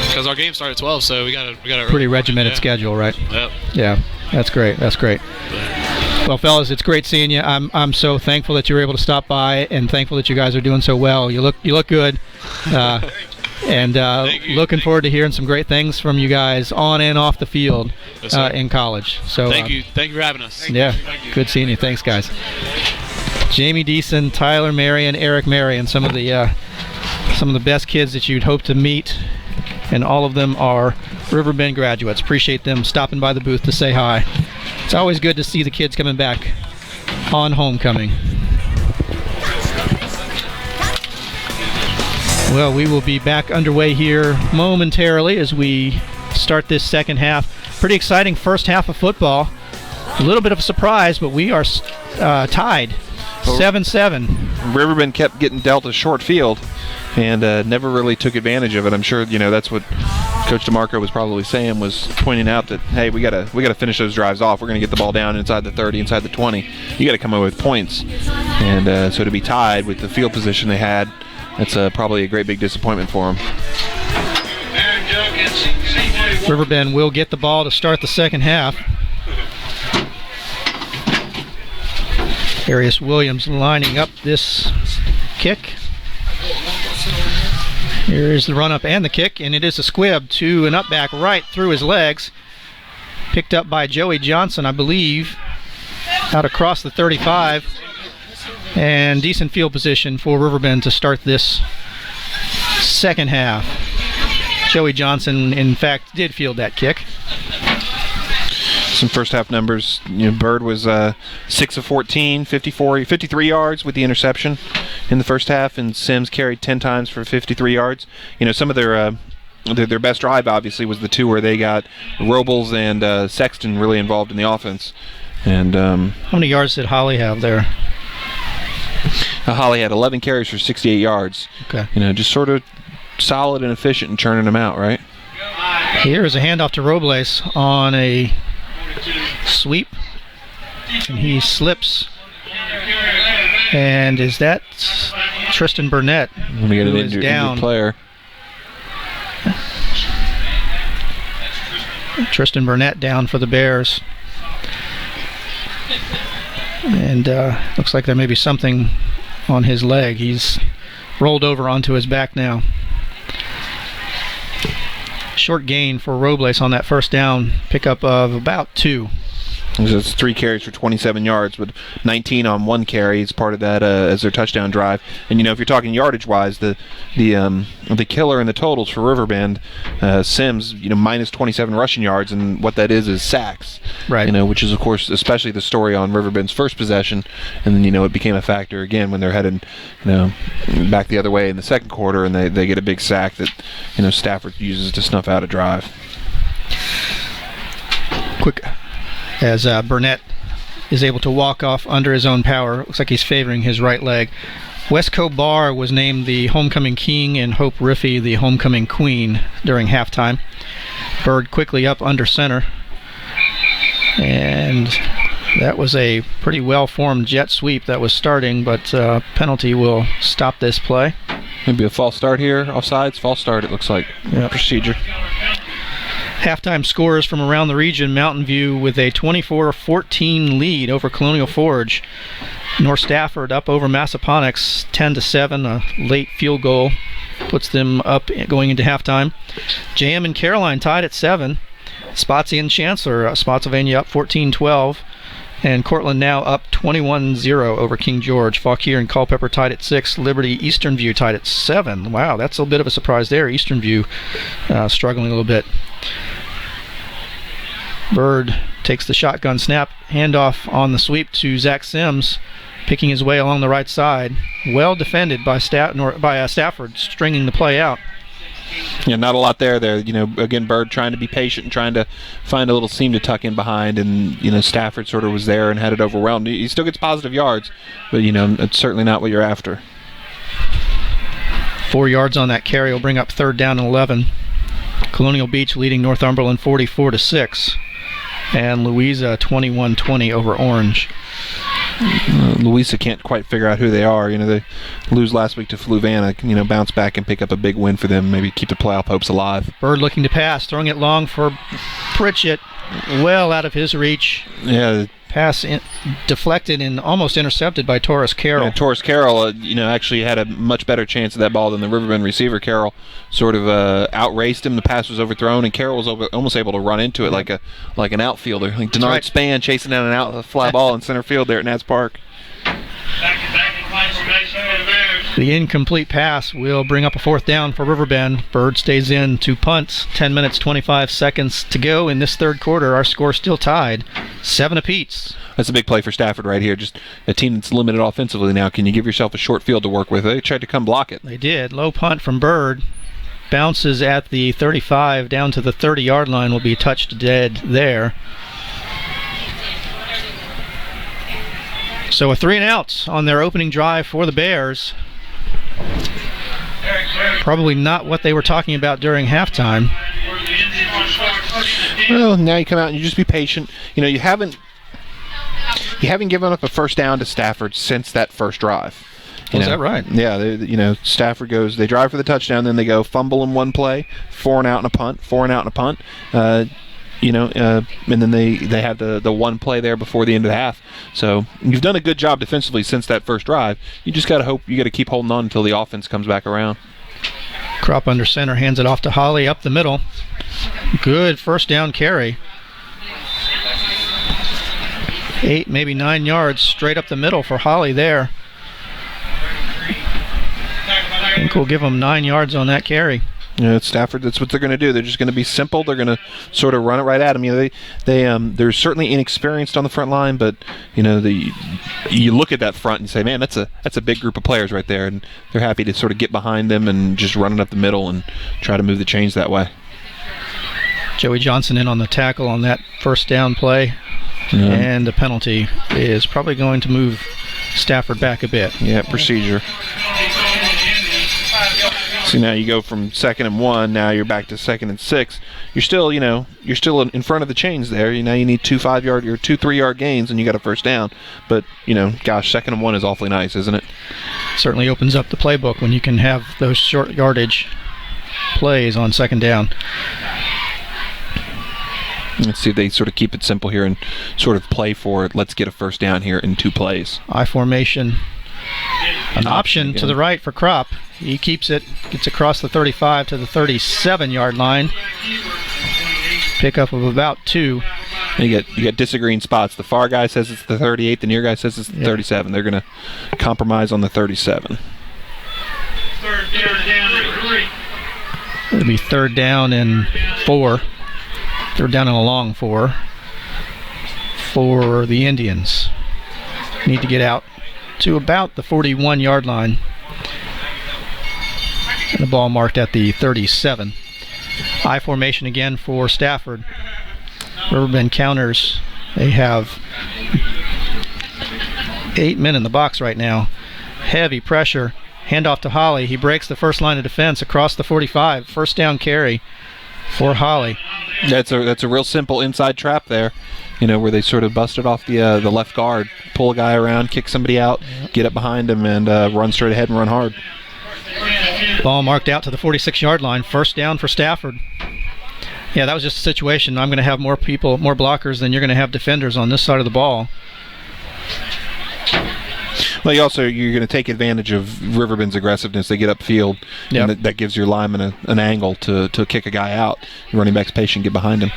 because our game started at 12. So we got a Pretty regimented schedule, right? Yep. Yeah, that's great. That's great. Well, fellas, it's great seeing you. I'm so thankful that you were able to stop by, and thankful that you guys are doing so well. You look good. And looking forward to hearing some great things from you guys on and off the field in college. So thank you for having us. Yeah, good seeing you. Thanks, guys. Jamie Deason, Tyler Marion, Eric Marion, some of the best kids that you'd hope to meet, and all of them are Riverbend graduates. Appreciate them stopping by the booth to say hi. It's always good to see the kids coming back on homecoming. Well, we will be back underway here momentarily as we start this second half. Pretty exciting first half of football. A little bit of a surprise, but we are tied 7-7. Riverbend kept getting dealt a short field and never really took advantage of it. I'm sure that's what Coach DeMarco was probably saying, was pointing out that, hey, we gotta finish those drives off. We're gonna get the ball down inside the 30, inside the 20. You got to come up with points, and so to be tied with the field position they had, that's probably a great big disappointment for them. Riverbend will get the ball to start the second half. Arius Williams lining up this kick. Here is the run-up and the kick, and it is a squib to an up-back right through his legs. Picked up by Joey Johnson, I believe, out across the 35. And decent field position for Riverbend to start this second half. Joey Johnson, in fact, did field that kick. Some first half numbers. Bird was 6 of 14, 53 yards with the interception in the first half, and Sims carried 10 times for 53 yards. Some of their best drive obviously was the two where they got Robles and Sexton really involved in the offense. And how many yards did Holly have there? Holly had 11 carries for 68 yards. Okay. Just sort of solid and efficient in churning them out, right? Here is a handoff to Robles on a sweep, and he slips. And is that Tristan Burnett? We get an who is down. Injured player. Tristan Burnett down for the Bears. And looks like there may be something on his leg. He's rolled over onto his back now. Short gain for Robles on that first down, pickup of about 2. It's 3 carries for 27 yards with 19 on 1 carry. It's part of that as their touchdown drive. And if you're talking yardage-wise, the killer in the totals for Riverbend, Sims, minus 27 rushing yards, and what that is sacks. Right. Which is of course especially the story on Riverbend's first possession, and then it became a factor again when they're headed back the other way in the second quarter, and they get a big sack that Stafford uses to snuff out a drive. Quick. As Burnett is able to walk off under his own power. Looks like he's favoring his right leg. Westco Barr was named the homecoming king and Hope Riffey the homecoming queen during halftime. Bird quickly up under center. And that was a pretty well-formed jet sweep that was starting, but penalty will stop this play. Maybe a false start here. Offsides, false start it looks like. Yep. Procedure. Halftime scores from around the region. Mountain View with a 24-14 lead over Colonial Forge. North Stafford up over Massaponax 10-7. A late field goal puts them up going into halftime. JM and Caroline tied at 7. Spotsy and Chancellor, Spotsylvania up 14-12. And Cortland now up 21-0 over King George. Fauquier and Culpeper tied at 6. Liberty Eastern View tied at 7. Wow, that's a bit of a surprise there. Eastern View struggling a little bit. Bird takes the shotgun snap, handoff on the sweep to Zach Sims, picking his way along the right side. Well defended by Stafford, stringing the play out. Yeah, not a lot there. Again, Bird trying to be patient and trying to find a little seam to tuck in behind, and Stafford sort of was there and had it overwhelmed. He still gets positive yards, but it's certainly not what you're after. 4 yards on that carry will bring up 3rd down and 11. Colonial Beach leading Northumberland 44-6, and Louisa 21-20 over Orange. Louisa can't quite figure out who they are. They lose last week to Fluvanna. Bounce back and pick up a big win for them. Maybe keep the playoff hopes alive. Bird looking to pass, throwing it long for Pritchett, well out of his reach. Yeah. Pass deflected and almost intercepted by Taurus Carroll. Yeah, Taurus Carroll, actually had a much better chance of that ball than the Riverbend receiver. Carroll sort of outraced him. The pass was overthrown, and Carroll was almost able to run into it like an outfielder. Like Denard right. Spann chasing down a fly ball in center field there at Nats Park. The incomplete pass will bring up a 4th down for Riverbend. Bird stays in to punt. 10 minutes, 25 seconds to go in this third quarter. Our score still tied, 7 apiece. That's a big play for Stafford right here. Just a team that's limited offensively now. Can you give yourself a short field to work with? They tried to come block it. They did. Low punt from Bird. Bounces at the 35 down to the 30-yard line, will be touched dead there. So a 3-and-out on their opening drive for the Bears. Probably not what they were talking about during halftime. Well, now you come out and you just be patient. You haven't given up a first down to Stafford since that first drive. Is that right? Yeah, Stafford goes, they drive for the touchdown, then they go fumble in one play, 4 and out and a punt, 4 and out and a punt. And then they had the one play there before the end of the half. So you've done a good job defensively since that first drive. You just got to hope, you got to keep holding on until the offense comes back around. Crop under center, hands it off to Holly up the middle. Good first down carry. 8, maybe 9 yards straight up the middle for Holly there. I think we'll give them 9 yards on that carry. It's Stafford. That's what they're going to do. They're just going to be simple. They're going to sort of run it right at them. They're certainly inexperienced on the front line, but you look at that front and say, man, that's a big group of players right there, and they're happy to sort of get behind them and just run it up the middle and try to move the chains that way. Joey Johnson in on the tackle on that first down play, and the penalty is probably going to move Stafford back a bit. Yeah, procedure. So now you go from 2nd and 1, now you're back to 2nd and 6. You're still in front of the chains there. Now you need 2 5-yard or 2 3-yard gains, and you got a first down. But 2nd and 1 is awfully nice, isn't it? Certainly opens up the playbook when you can have those short yardage plays on 2nd down. Let's see if they sort of keep it simple here and sort of play for it. Let's get a first down here in 2 plays. I formation. An option to the right for Crop. He keeps it, gets across the 35 to the 37-yard line. Pickup of about 2. And you got disagreeing spots. The far guy says it's the 38, the near guy says it's the 37. They're going to compromise on the 37. It'll be 3rd down and 4. 3rd down and a long 4 for the Indians. Need to get out to about the 41-yard line. And the ball marked at the 37. I formation again for Stafford. Riverbend counters. They have 8 men in the box right now. Heavy pressure. Handoff to Holly. He breaks the first line of defense across the 45. First down carry for Holly. That's a real simple inside trap there. Where they sort of busted off the left guard, pull a guy around, kick somebody out, get up behind him, and run straight ahead and run hard. Ball marked out to the 46-yard line. First down for Stafford. Yeah, that was just a situation. I'm going to have more people, more blockers than you're going to have defenders on this side of the ball. Well, you're going to take advantage of Riverbend's aggressiveness. They get upfield, and that gives your lineman an angle to kick a guy out. The running back's patient, get behind him.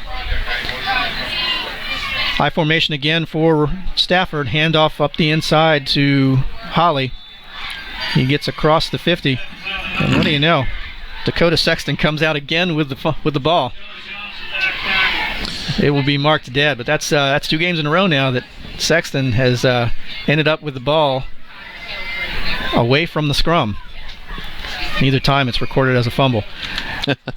High formation again for Stafford. Handoff up the inside to Holly. He gets across the 50. And what do you know? Dakota Sexton comes out again with the ball. It will be marked dead, but that's 2 games in a row now that Sexton has ended up with the ball away from the scrum. Neither time it's recorded as a fumble.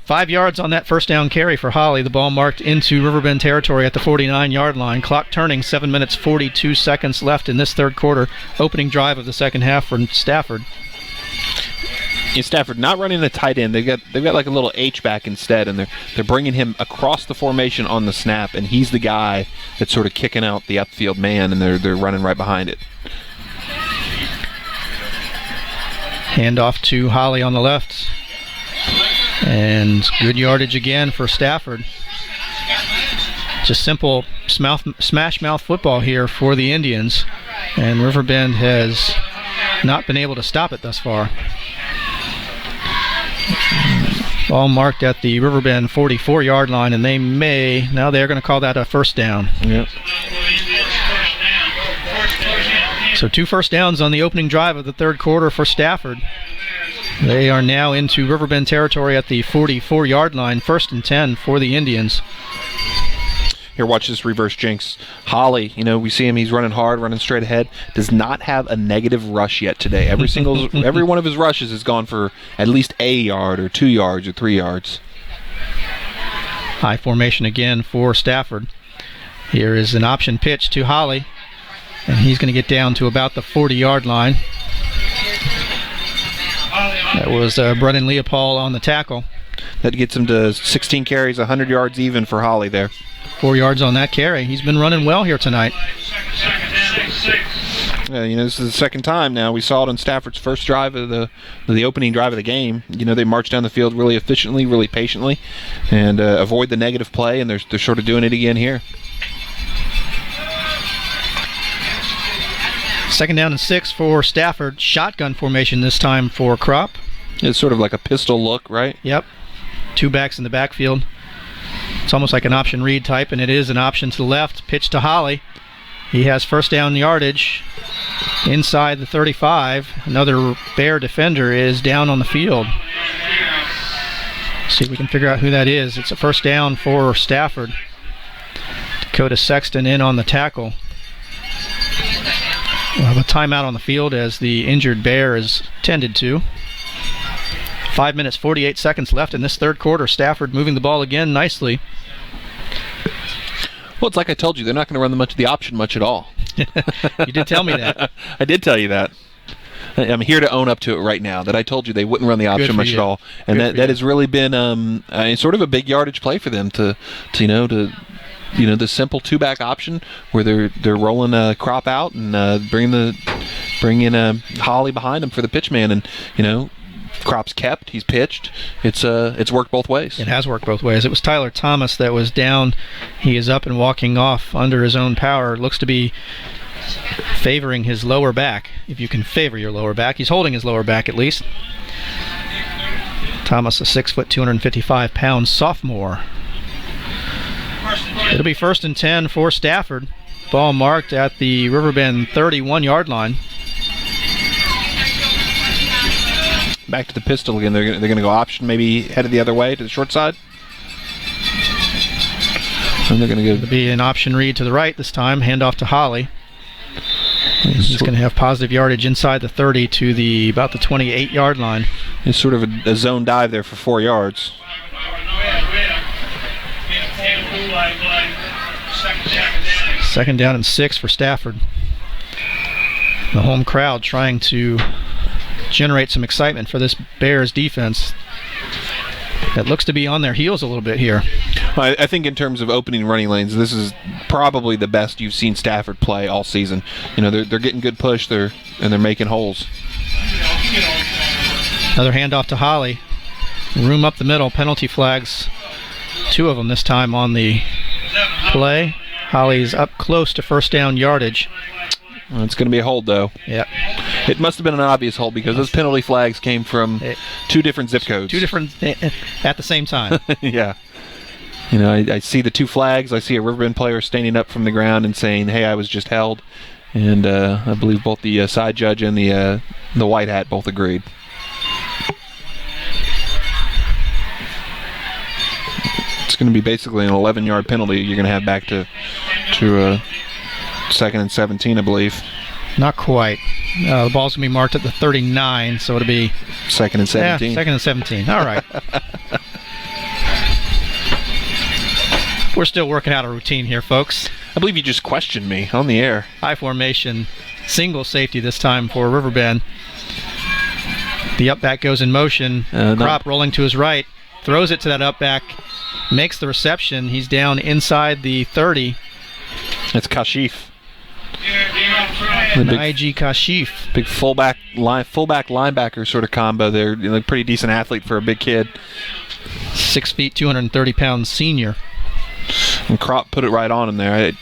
5 yards on that first down carry for Holly. The ball marked into Riverbend territory at the 49-yard line. Clock turning, 7 minutes 42 seconds left in this 3rd quarter. Opening drive of the 2nd half for Stafford. Stafford not running a tight end. They've got like a little H-back instead, and they're bringing him across the formation on the snap, and he's the guy that's sort of kicking out the upfield man, and they're running right behind it. Handoff to Holly on the left. And good yardage again for Stafford. Just simple smash mouth football here for the Indians. And Riverbend has not been able to stop it thus far. Ball marked at the Riverbend 44-yard line, and they're going to call that a first down. Yep. So 2 first downs on the opening drive of the 3rd quarter for Stafford. They are now into Riverbend territory at the 44-yard line. 1st and 10 for the Indians. Here, watch this reverse jinx. Holly, we see him. He's running hard, running straight ahead. Does not have a negative rush yet today. Every one of his rushes has gone for at least a yard or 2 yards or 3 yards. High formation again for Stafford. Here is an option pitch to Holly, and he's going to get down to about the 40-yard line. That was Brennan Leopold on the tackle. That gets him to 16 carries, 100 yards even for Holly there. 4 yards on that carry. He's been running well here tonight. This is the second time now. We saw it on Stafford's first drive of the opening drive of the game. They march down the field really efficiently, really patiently, and avoid the negative play, and they're sort of doing it again here. 2nd down and 6 for Stafford. Shotgun formation this time for Kropp. It's sort of like a pistol look, right? Yep. 2 backs in the backfield. It's almost like an option read type, and it is an option to the left. Pitch to Holly. He has first down yardage inside the 35. Another Bear defender is down on the field. See if we can figure out who that is. It's a first down for Stafford. Dakota Sexton in on the tackle. We'll have a timeout on the field as the injured Bear is tended to. 5 minutes, 48 seconds left in this third quarter. Stafford moving the ball again nicely. Well, it's like I told you, they're not going to run the option much at all. You did tell me that. I did tell you that. I'm here to own up to it right now, that I told you they wouldn't run the option much at all. And that has really been sort of a big yardage play for them to the simple 2-back option where they're rolling Kropp out and bring in Holly behind him for the pitch man, and Kropp's kept, he's pitched. It's worked both ways. It has worked both ways. It was Tyler Thomas that was down. He is up and walking off under his own power. Looks to be favoring his lower back, if you can favor your lower back. He's holding his lower back at least. Thomas, a 6 foot, 255-pound sophomore. It'll be 1st and 10 for Stafford. Ball marked at the Riverbend 31-yard line. Back to the pistol again. They're going to go option, maybe headed the other way to the short side. And they're going to be an option read to the right this time. Hand off to Holly. He's going to have positive yardage inside the 30 to about the 28-yard line. It's sort of a zone dive there for 4 yards. 2nd down and 6 for Stafford. The home crowd trying to generate some excitement for this Bears defense that looks to be on their heels a little bit here. I think in terms of opening running lanes, this is probably the best you've seen Stafford play all season. They're getting good push there, and they're making holes. Another handoff to Holly. Room up the middle. Penalty flags. 2 of them this time on the play. Holly's up close to first down yardage. Well, it's going to be a hold, though. Yep. It must have been an obvious hold because those penalty flags came from 2 different zip codes. 2 different at the same time. Yeah. I see the 2 flags. I see a Riverbend player standing up from the ground and saying, "Hey, I was just held." And I believe both the side judge and the white hat both agreed. It's going to be basically an 11-yard penalty you're going to have back to 2nd and 17, I believe. Not quite. The ball's going to be marked at the 39, so it'll be 2nd and 17. Yeah, 2nd and 17. All right. We're still working out a routine here, folks. I believe you just questioned me on the air. High formation, single safety this time for Riverbend. The up back goes in motion. Kropp rolling to his right, throws it to that up back, makes the reception. He's down inside the 30. It's Kashif. IG Kashif. Big fullback linebacker sort of combo there. Pretty decent athlete for a big kid. 6 feet, 230-pound senior. And Kropp put it right on him there.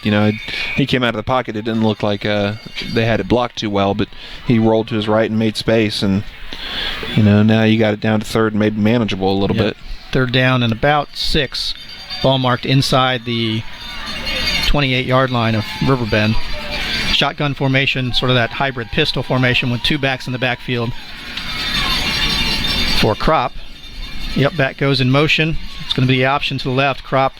He came out of the pocket. It didn't look like they had it blocked too well, but he rolled to his right and made space. And now you got it down to 3rd and made it manageable a little bit. 3rd down and about 6. Ball marked inside the 28-yard line of Riverbend. Shotgun formation, sort of that hybrid pistol formation with 2 backs in the backfield for Kropp. The up back goes in motion. It's going to be the option to the left. Kropp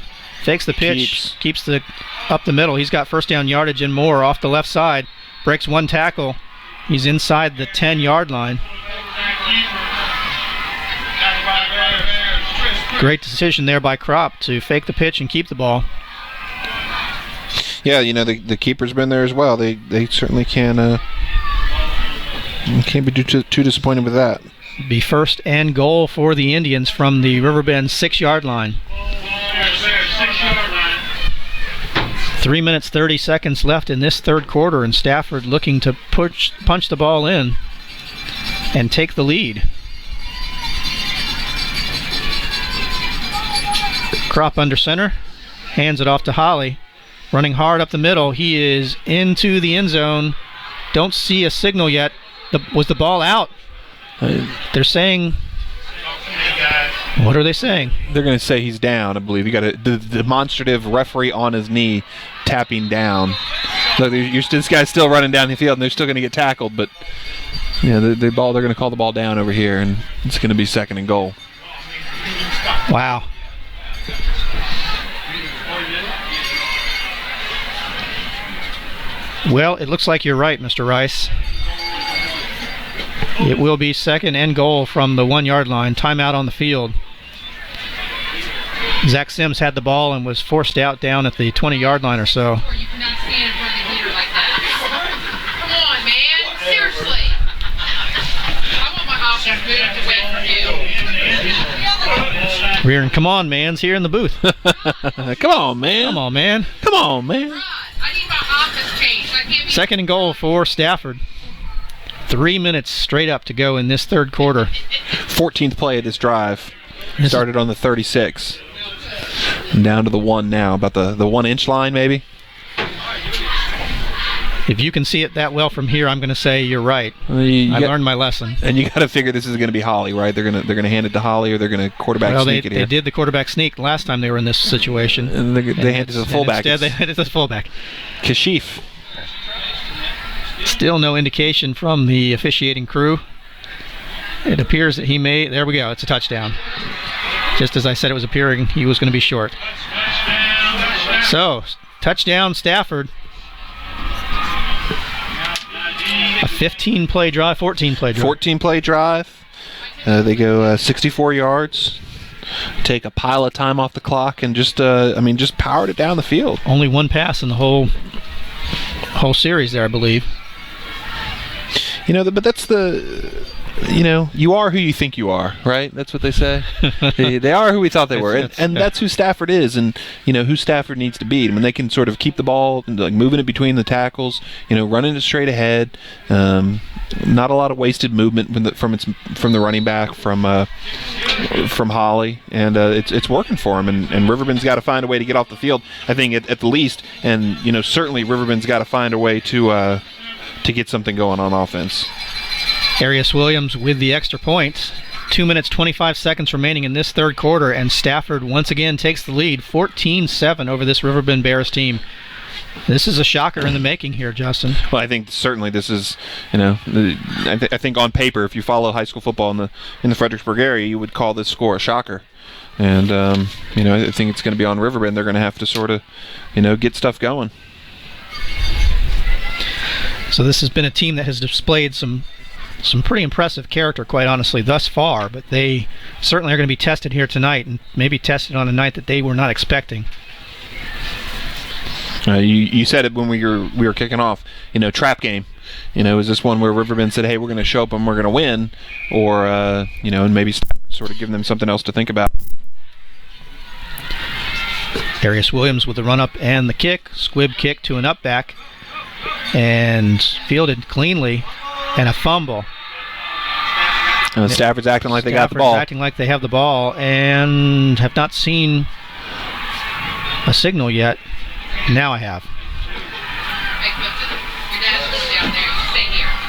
Fakes the pitch, keeps the up the middle. He's got first down yardage and more off the left side. Breaks one tackle. He's inside the 10-yard line. Great decision there by Kropp to fake the pitch and keep the ball. Yeah, the keeper's been there as well. They certainly can't be too disappointed with that. Be first and goal for the Indians from the Riverbend 6-yard line. 3 minutes 30 seconds left in this third quarter, and Stafford looking to punch the ball in and take the lead. Kropp under center, hands it off to Holly. Running hard up the middle. He is into the end zone. Don't see a signal yet. Was the ball out? They're saying... What are they saying? They're going to say he's down, I believe. You got the demonstrative referee on his knee tapping down. So this guy's still running down the field, and they're still going to get tackled. But the ball, they're going to call the ball down over here, and it's going to be second and goal. Wow. Well, it looks like you're right, Mr. Rice. It will be second and goal from the 1-yard line. Timeout on the field. Zach Sims had the ball and was forced out down at the 20-yard line or so. You cannot stand in front of the heater like that. Come on, man. Seriously. I want my options moved away from you. Reardon, come on, man's here in the booth. Come on, man. Come on, man. Come on, man. I need my office changed. I can't be... Second and goal for Stafford. 3 minutes straight up to go in this third quarter. 14th play of this drive. Started on the 36. And down to the 1 now. About the 1-inch line, maybe. If you can see it that well from here, I'm going to say you're right. I learned my lesson. And you got to figure this is going to be Holly, right? They're going to hand it to Holly, or they're going to quarterback sneak it here. They did the quarterback sneak last time they were in this situation. And they handed it to the fullback. Instead, they handed it to the fullback. Kashif. Still no indication from the officiating crew. It appears that he may... There we go. It's a touchdown. Just as I said it was appearing, he was going to be short. So, touchdown Stafford. A 15-play drive, 14-play drive. 14-play drive. They go 64 yards. Take a pile of time off the clock and just powered it down the field. Only one pass in the whole series there, I believe. But that's you are who you think you are, right? That's what they say. They are who we thought they were, and that's who Stafford is, and who Stafford needs to be. I mean, they can sort of keep the ball, like moving it between the tackles, running it straight ahead. Not a lot of wasted movement from the running back from Holly, and it's working for him. And Riverbend's got to find a way to get off the field, I think, at the least, and certainly Riverbend's got to find a way to get something going on offense. Arius Williams with the extra point. 2 minutes, 25 seconds remaining in this third quarter, and Stafford once again takes the lead, 14-7 over this Riverbend Bears team. This is a shocker in the making here, Justin. Well, I think certainly this is, I think on paper, if you follow high school football in the Fredericksburg area, you would call this score a shocker. And, I think it's going to be on Riverbend. They're going to have to sort of, get stuff going. So this has been a team that has displayed some pretty impressive character, quite honestly, thus far, but they certainly are going to be tested here tonight, and maybe tested on a night that they were not expecting. You said it when we were kicking off, trap game. Is this one where Riverbend said, hey, we're going to show up and we're going to win, or, and maybe sort of giving them something else to think about. Arius Williams with the run-up and the kick, squib kick to an up-back, and fielded cleanly, and a fumble. Stafford's acting like they got the ball. Acting like they have the ball, and have not seen a signal yet. Now I have.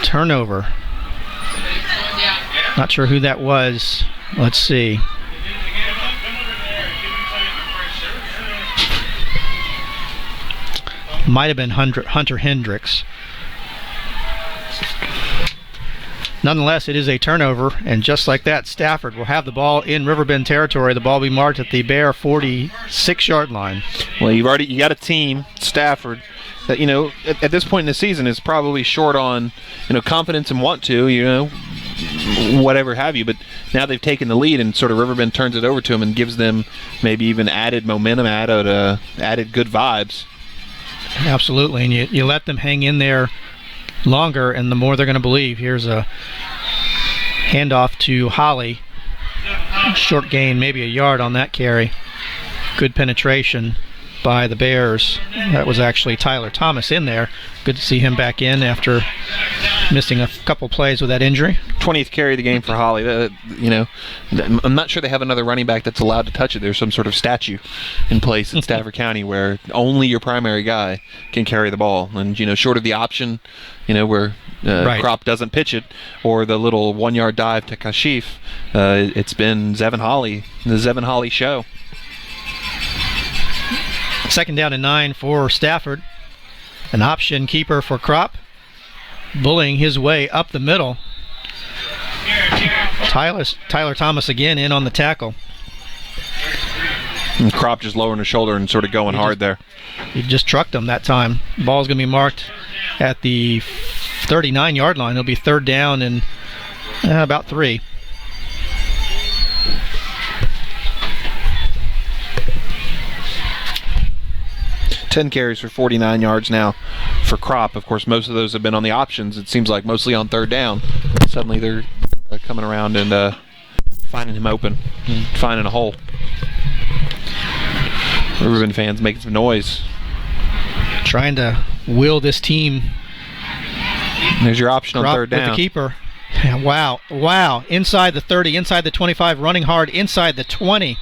Turnover. Not sure who that was. Let's see. Might have been Hunter Hendricks. Nonetheless, it is a turnover, and just like that, Stafford will have the ball in Riverbend territory. The ball will be marked at the Bear 46-yard line. Well, you got a team, Stafford, that at this point in the season is probably short on confidence and want to whatever have you. But now they've taken the lead, and sort of Riverbend turns it over to them and gives them maybe even added momentum, added good vibes. Absolutely, and you let them hang in there longer, and the more they're going to believe. Here's a handoff to Holly. Short gain, maybe a yard on that carry. Good penetration by the Bears. That was actually Tyler Thomas in there. Good to see him back in after missing a couple plays with that injury. 20th carry of the game for Holly. I'm not sure they have another running back that's allowed to touch it. There's some sort of statue in place in Stafford County where only your primary guy can carry the ball. And, short of the option, where right. Crop doesn't pitch it, or the little 1-yard dive to Kashif, it's been Zevin Holly, the Zevin Holly show. 2nd down and 9 for Stafford. An option keeper for Crop. Bullying his way up the middle. Tyler Thomas again in on the tackle. And Crop just lowering his shoulder and sort of going hard there. He just trucked him that time. Ball's going to be marked at the 39-yard line. It'll be 3rd down and about 3. Ten carries for 49 yards now for Crop. Of course, most of those have been on the options. It seems like mostly on 3rd down. Suddenly they're coming around and finding him open, and finding a hole. Riverbend fans making some noise. Trying to will this team. There's your option on Crop 3rd down. with the keeper. Wow. Inside the 30, inside the 25, running hard, inside the 20.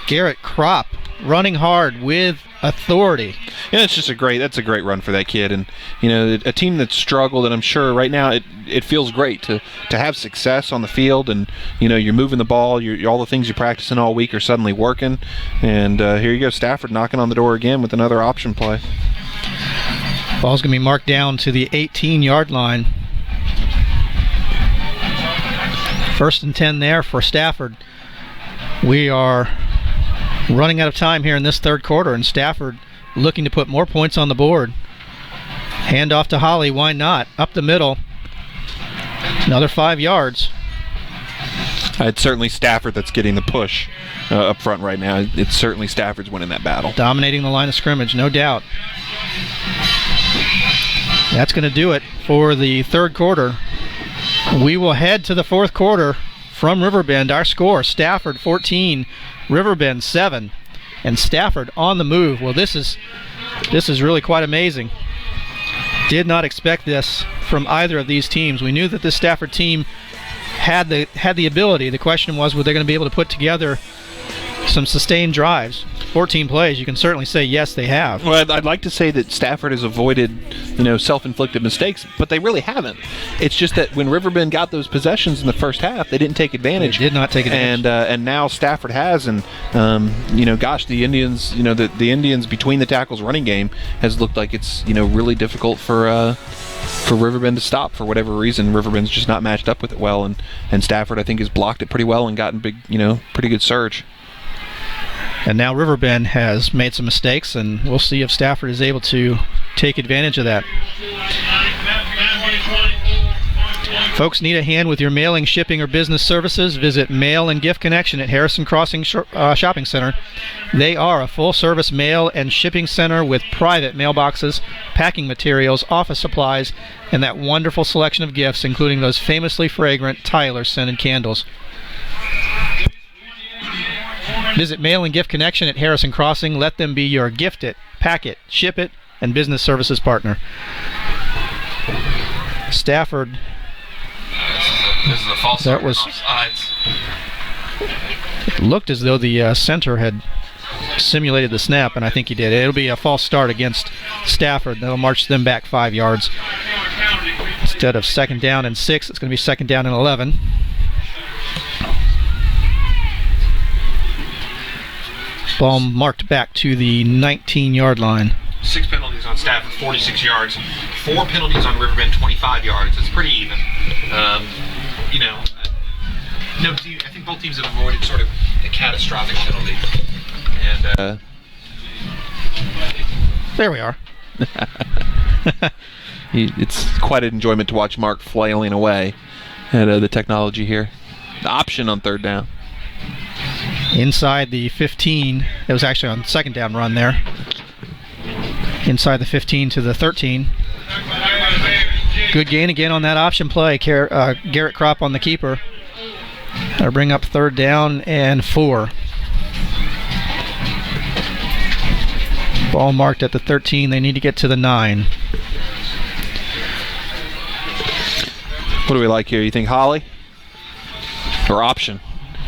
Garrett Crop running hard with authority. Yeah, that's a great run for that kid, and a team that's struggled, and I'm sure right now it feels great to have success on the field, and you're moving the ball, all the things you're practicing all week are suddenly working, and here you go, Stafford knocking on the door again with another option play. Ball's gonna be marked down to the 18-yard line. 1st and 10 there for Stafford. We are running out of time here in this 3rd quarter, and Stafford looking to put more points on the board. Hand off to Holly, why not? Up the middle. Another 5 yards. It's certainly Stafford that's getting the push up front right now. It's certainly Stafford's winning that battle. Dominating the line of scrimmage, no doubt. That's going to do it for the 3rd quarter. We will head to the 4th quarter from Riverbend. Our score, Stafford 14, Riverbend 7, and Stafford on the move. Well, this is really quite amazing. Did not expect this from either of these teams. We knew that this Stafford team had the ability. The question was, were they going to be able to put together some sustained drives? 14 plays, you can certainly say yes, they have. Well, I'd like to say that Stafford has avoided, self-inflicted mistakes, but they really haven't. It's just that when Riverbend got those possessions in the first half, they didn't take advantage. They did not take advantage. And now Stafford has, and the Indians, the Indians between the tackles running game has looked like it's really difficult for Riverbend to stop for whatever reason. Riverbend's just not matched up with it well, and Stafford I think has blocked it pretty well and gotten pretty good surge. And now Riverbend has made some mistakes, and we'll see if Stafford is able to take advantage of that. Folks, need a hand with your mailing, shipping, or business services? Visit Mail and Gift Connection at Harrison Crossing Shopping Center. They are a full-service mail and shipping center with private mailboxes, packing materials, office supplies, and that wonderful selection of gifts, including those famously fragrant Tyler scented candles. Visit Mail and Gift Connection at Harrison Crossing. Let them be your gift it, pack it, ship it, and business services partner. Stafford. This is a false start was offsides. It looked as though the center had simulated the snap, and I think he did. It'll be a false start against Stafford. That'll march them back 5 yards. Instead of 2nd down and 6, it's going to be 2nd down and 11. Ball marked back to the 19-yard line. 6 penalties on Stafford, 46 yards. 4 penalties on Riverbend, 25 yards. It's pretty even. teams have avoided sort of a catastrophic penalty. And There we are. it's quite an enjoyment to watch Mark flailing away at the technology here. The option on third down. Inside the 15. It was actually on second down run there. Inside the 15 to the 13. Good gain again on that option play. Garrett Kropp on the keeper. That'll bring up third down and 4. Ball marked at the 13. They need to get to the 9. What do we like here? You think Holly or option?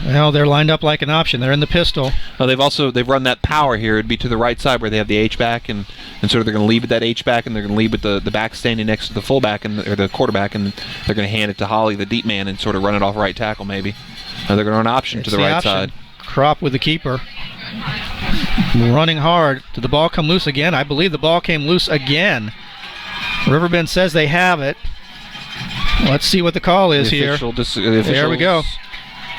Well, they're lined up like an option. They're in the pistol. Oh, they've run that power here. It'd be to the right side where they have the H-back, and sort of they're going to leave with that H-back, and they're going to leave with the back standing next to the fullback or the quarterback, and they're going to hand it to Holly, the deep man, and sort of run it off right tackle maybe. They're going to run option to the right side. Kropp with the keeper. Running hard. Did the ball come loose again? I believe the ball came loose again. Riverbend says they have it. Let's see what the call is here. There we go.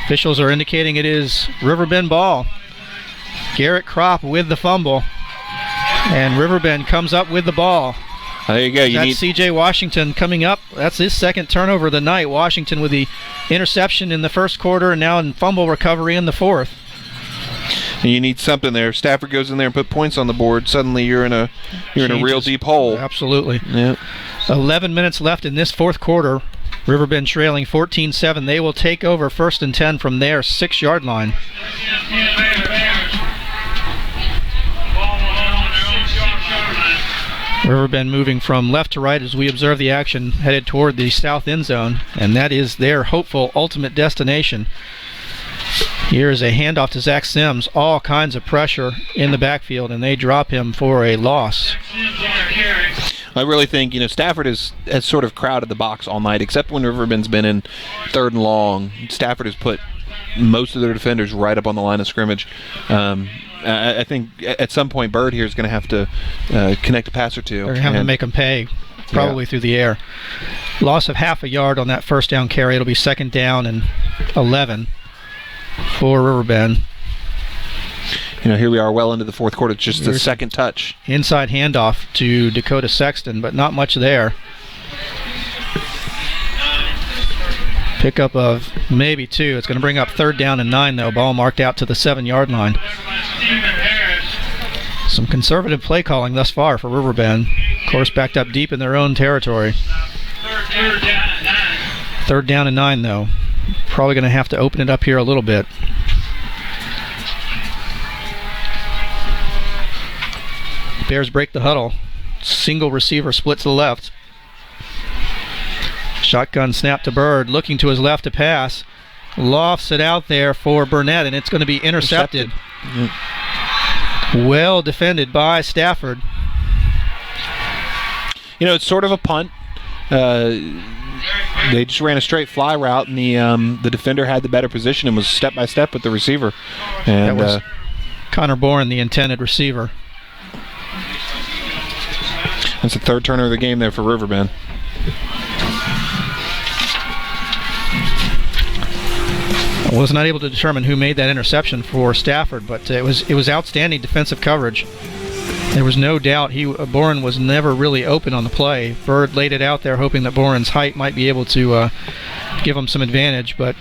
Officials are indicating it is Riverbend ball. Garrett Kropp with the fumble. And Riverbend comes up with the ball. There you go. That's C.J. Washington coming up. That's his second turnover of the night. Washington with the interception in the first quarter and now in fumble recovery in the fourth. And you need something there. Stafford goes in there and put points on the board. Suddenly you're in a real deep hole. Absolutely. Yeah. 11 minutes left in this fourth quarter. Riverbend trailing 14-7. They will take over 1st and 10 from their 6-yard line. Riverbend moving from left to right as we observe the action, headed toward the south end zone, and that is their hopeful ultimate destination. Here is a handoff to Zach Sims. All kinds of pressure in the backfield, and they drop him for a loss. I really think, Stafford has sort of crowded the box all night, except when Riverbend's been in third and long. Stafford has put most of their defenders right up on the line of scrimmage. I think at some point Bird here is going to have to connect a pass or two. They're going to have to make them pay, probably through the air. Loss of half a yard on that first down carry. It'll be 2nd down and 11 for Riverbend. Here we are well into the fourth quarter. It's just a second touch. Inside handoff to Dakota Sexton, but not much there. Pickup of maybe 2. It's going to bring up 3rd down and 9, though. Ball marked out to the 7-yard line. Some conservative play calling thus far for Riverbend. Of course, backed up deep in their own territory. 3rd down and 9, though. Probably going to have to open it up here a little bit. Bears break the huddle. Single receiver split to the left. Shotgun snap to Bird, looking to his left to pass. Lofts it out there for Burnett, and it's going to be intercepted. Well defended by Stafford. It's sort of a punt. They just ran a straight fly route, and the defender had the better position and was step by step with the receiver. And that was Connor Bourne, the intended receiver. That's the 3rd turner of the game there for Riverbend. I was not able to determine who made that interception for Stafford, but it was outstanding defensive coverage. There was no doubt Bourne was never really open on the play. Bird laid it out there, hoping that Bourne's height might be able to give him some advantage. But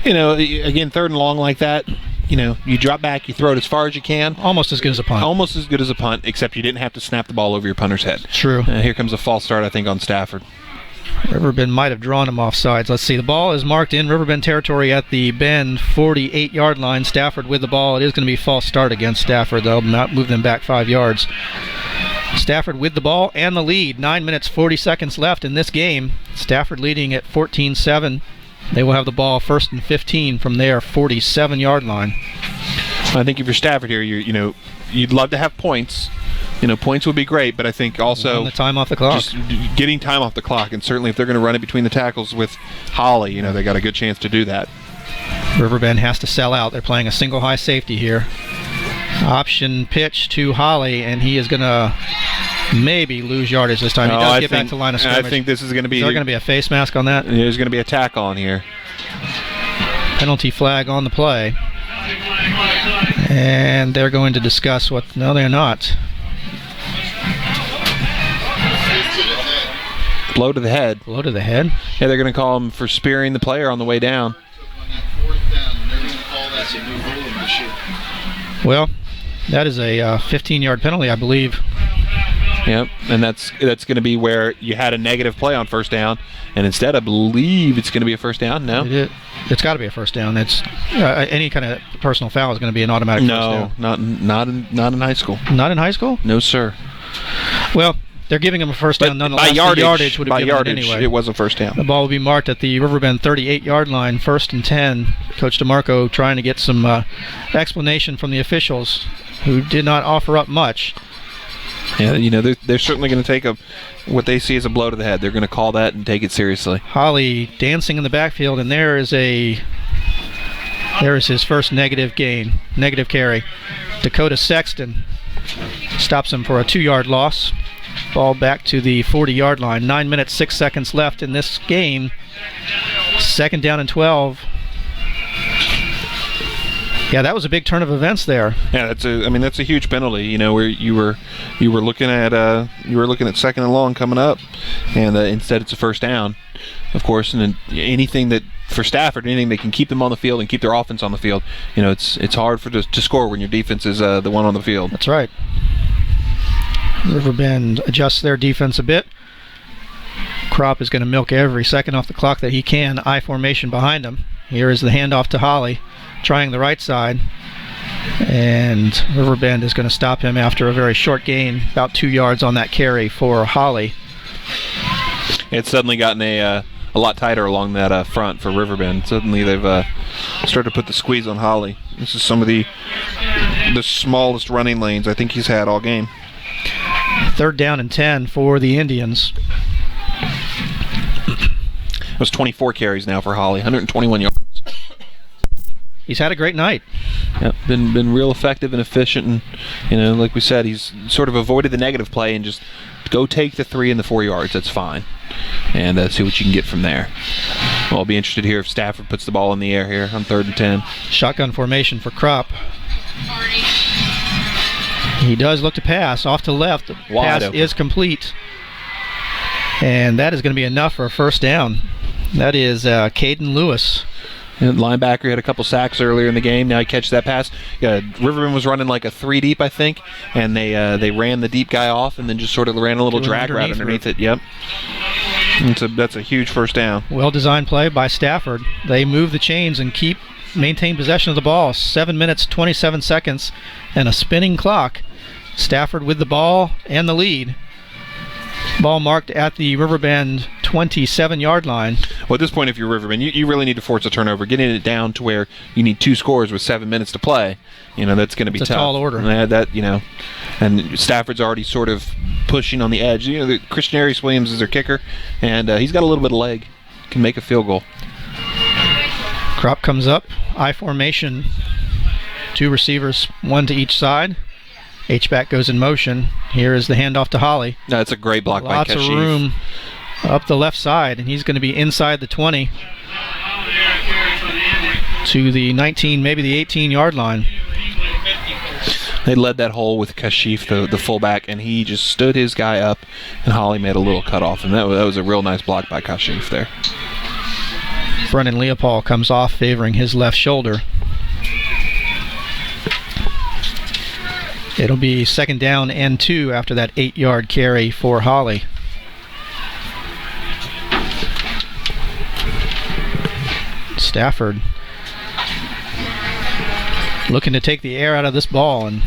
again, 3rd and long like that. You drop back, you throw it as far as you can. Almost as good as a punt. Almost as good as a punt, except you didn't have to snap the ball over your punter's head. True. Here comes a false start, I think, on Stafford. Riverbend might have drawn him off sides. Let's see. The ball is marked in Riverbend territory at the Bend 48-yard line. Stafford with the ball. It is going to be a false start against Stafford. They'll not move them back 5 yards. Stafford with the ball and the lead. 9 minutes, 40 seconds left in this game. Stafford leading at 14-7. They will have the ball 1st and 15 from their 47-yard line. I think if you're Stafford here, you'd love to have points. Points would be great, but I think also run the time off the clock. Just getting time off the clock, and certainly if they're going to run it between the tackles with Holly, they got a good chance to do that. Riverbend has to sell out. They're playing a single high safety here. Option pitch to Holly, and he is going to maybe lose yardage this time. He does get back to line of scrimmage. I think this is going to be... Is there going to be a face mask on that? There's going to be a tackle on here. Penalty flag on the play. And they're going to discuss what... No, they're not. Blow to the head. Blow to the head? Yeah, they're going to call him for spearing the player on the way down. Well, that is a 15-yard penalty, I believe. Yep, and that's going to be where you had a negative play on first down, and instead I believe it's going to be a first down. No, it's got to be a first down. It's any kind of personal foul is going to be an automatic first down. No, not in high school. Not in high school? No, sir. Well, they're giving him a first down nonetheless. By yardage, would have given it anyway. It was a first down. The ball will be marked at the Riverbend 38-yard line, 1st and 10. Coach DeMarco trying to get some explanation from the officials, who did not offer up much. Yeah, they're certainly going to take what they see as a blow to the head. They're going to call that and take it seriously. Holly dancing in the backfield, and there is his first negative carry. Dakota Sexton stops him for a 2-yard loss. Ball back to the 40-yard line. 9 minutes, 6 seconds left in this game. 2nd down and 12. Yeah, that was a big turn of events there. Yeah, that's a huge penalty. Where you were looking at 2nd and long coming up, and instead it's a first down, of course. And then anything that for Stafford, anything that can keep them on the field and keep their offense on the field, it's hard to score when your defense is the one on the field. That's right. Riverbend adjusts their defense a bit. Kropp is going to milk every second off the clock that he can. I formation behind him. Here is the handoff to Holly, trying the right side. And Riverbend is going to stop him after a very short gain, about 2 yards on that carry for Holly. It's suddenly gotten a lot tighter along that front for Riverbend. Suddenly they've started to put the squeeze on Holly. This is some of the smallest running lanes I think he's had all game. 3rd down and 10 for the Indians. It was 24 carries now for Holly, 121 yards. He's had a great night. Yep, been real effective and efficient, and like we said, he's sort of avoided the negative play and just go take the 3 and the 4 yards. That's fine, and see what you can get from there. Well, I'll be interested to hear if Stafford puts the ball in the air here on 3rd and 10. Shotgun formation for Kropp. He does look to pass off to the left. The pass is complete, and that is going to be enough for a first down. That is Caden Lewis. And linebacker had a couple sacks earlier in the game. Now he catches that pass. Riverbend was running like a 3 deep, I think, and they ran the deep guy off and then just sort of ran a little drag route underneath it. Yep. And that's a huge first down. Well-designed play by Stafford. They move the chains and maintain possession of the ball. 7 minutes, 27 seconds, and a spinning clock. Stafford with the ball and the lead. Ball marked at the Riverbend 27-yard line. Well, at this point, if you're Riverbend, you really need to force a turnover. Getting it down to where you need 2 scores with 7 minutes to play, that's going to be tough. It's a tall order. And Stafford's already sort of pushing on the edge. Christian Arias Williams is their kicker, and he's got a little bit of leg. Can make a field goal. Kropp comes up. I formation. 2 receivers, 1 to each side. H-back goes in motion. Here is the handoff to Holly. No, that's a great block by Kashif. Lots of room up the left side, and he's going to be inside the 20 to the 19, maybe the 18-yard line. They led that hole with Kashif, the fullback, and he just stood his guy up, and Holly made a little cutoff, and that was a real nice block by Kashif there. Brennan Leopold comes off, favoring his left shoulder. It'll be 2nd down and 2 after that 8-yard carry for Holly. Stafford looking to take the air out of this ball, and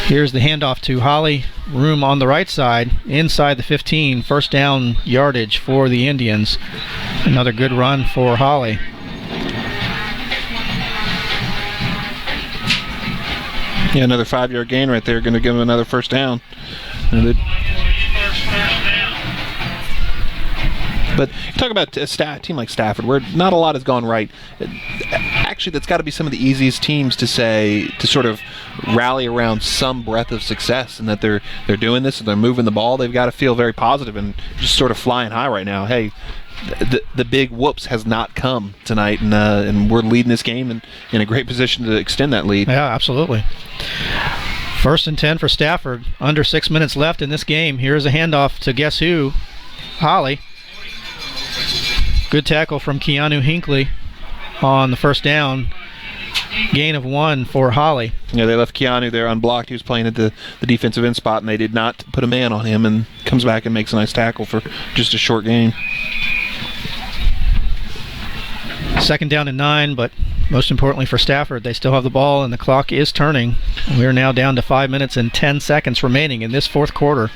here's the handoff to Holly. Room on the right side, inside the 15. First down yardage for the Indians. Another good run for Holly. Yeah, another 5-yard gain right there. Going to give him another first down. But talk about a team like Stafford, where not a lot has gone right. Actually, that's got to be some of the easiest teams to sort of rally around some breath of success, and that they're doing this and they're moving the ball. They've got to feel very positive and just sort of flying high right now. Hey, the big whoops has not come tonight, and we're leading this game and in a great position to extend that lead. Yeah, absolutely. 1st and 10 for Stafford. Under 6 minutes left in this game. Here's a handoff to guess who? Holly. Good tackle from Keanu Hinckley on the first down. Gain of 1 for Holly. Yeah, they left Keanu there unblocked. He was playing at the defensive end spot, and they did not put a man on him, and comes back and makes a nice tackle for just a short gain. 2nd down and 9, but most importantly for Stafford, they still have the ball and the clock is turning. We are now down to 5 minutes and 10 seconds remaining in this 4th quarter.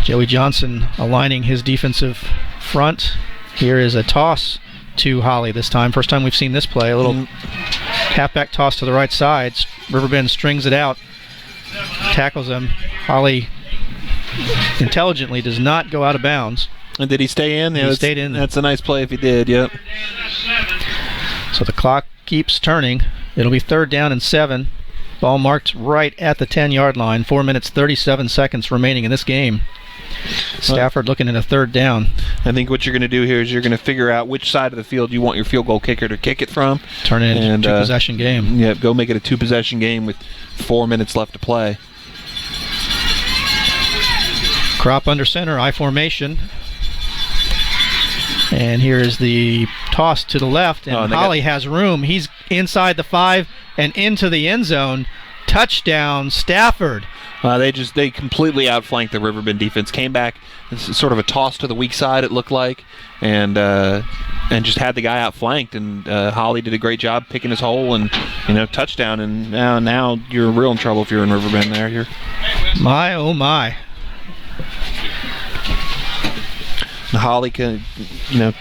Joey Johnson aligning his defensive front. Here is a toss to Holly this time. First time we've seen this play. A little halfback toss to the right side. Riverbend strings it out, tackles him. Holly intelligently does not go out of bounds. And did he stay in? He stayed in. That's a nice play if he did, yep. So the clock keeps turning. It'll be 3rd down and 7. Ball marked right at the 10-yard line. 4 minutes, 37 seconds remaining in this game. Stafford looking at a 3rd down. I think what you're going to do here is you're going to figure out which side of the field you want your field goal kicker to kick it from. Turn it into a 2-possession game. Yeah, go make it a 2-possession game with 4 minutes left to play. Crop under center, I formation. And here is the toss to the left, and Holly has room. He's inside the 5 and into the end zone. Touchdown, Stafford. They completely outflanked the Riverbend defense. Came back, sort of a toss to the weak side, it looked like, and just had the guy outflanked. And Holly did a great job picking his hole, and touchdown. And now you're real in trouble if you're in Riverbend there. My oh my. Holly can,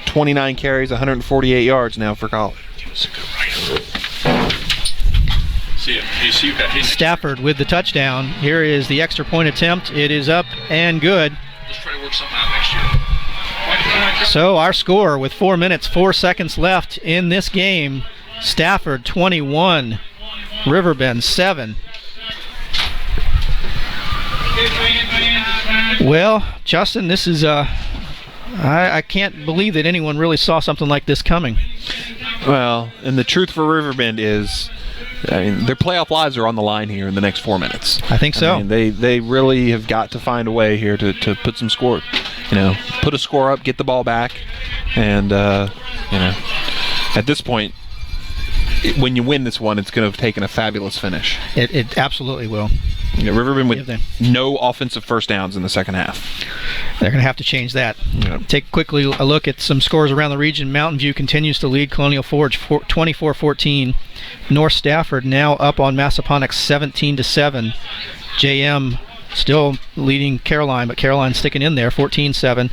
29 carries, 148 yards now for college. Stafford with the touchdown. Here is the extra point attempt. It is up and good. Let's try to work something out next year. So our score with 4 minutes, 4 seconds left in this game. Stafford 21, Riverbend 7. Well, Justin, this is I can't believe that anyone really saw something like this coming. Well, and the truth for Riverbend is, their playoff lives are on the line here in the next 4 minutes. I think so. They really have got to find a way here to put some score, put a score up, get the ball back, and at this point, when you win this one, it's going to have taken a fabulous finish. It absolutely will. Riverbend with no offensive first downs in the second half. They're going to have to change that. Yep. Take quickly a look at some scores around the region. Mountain View continues to lead Colonial Forge 24-14. North Stafford now up on Massaponax 17-7. JM still leading Caroline, but Caroline sticking in there 14-7.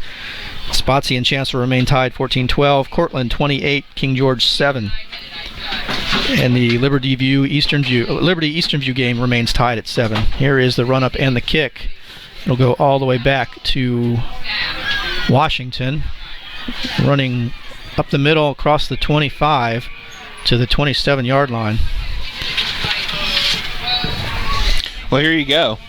Spotsy and Chancellor remain tied 14-12. Cortland 28, King George 7. And the Liberty Eastern View game remains tied at 7. Here is the run-up and the kick. It'll go all the way back to Washington, running up the middle across the 25 to the 27-yard line. Well, here you go.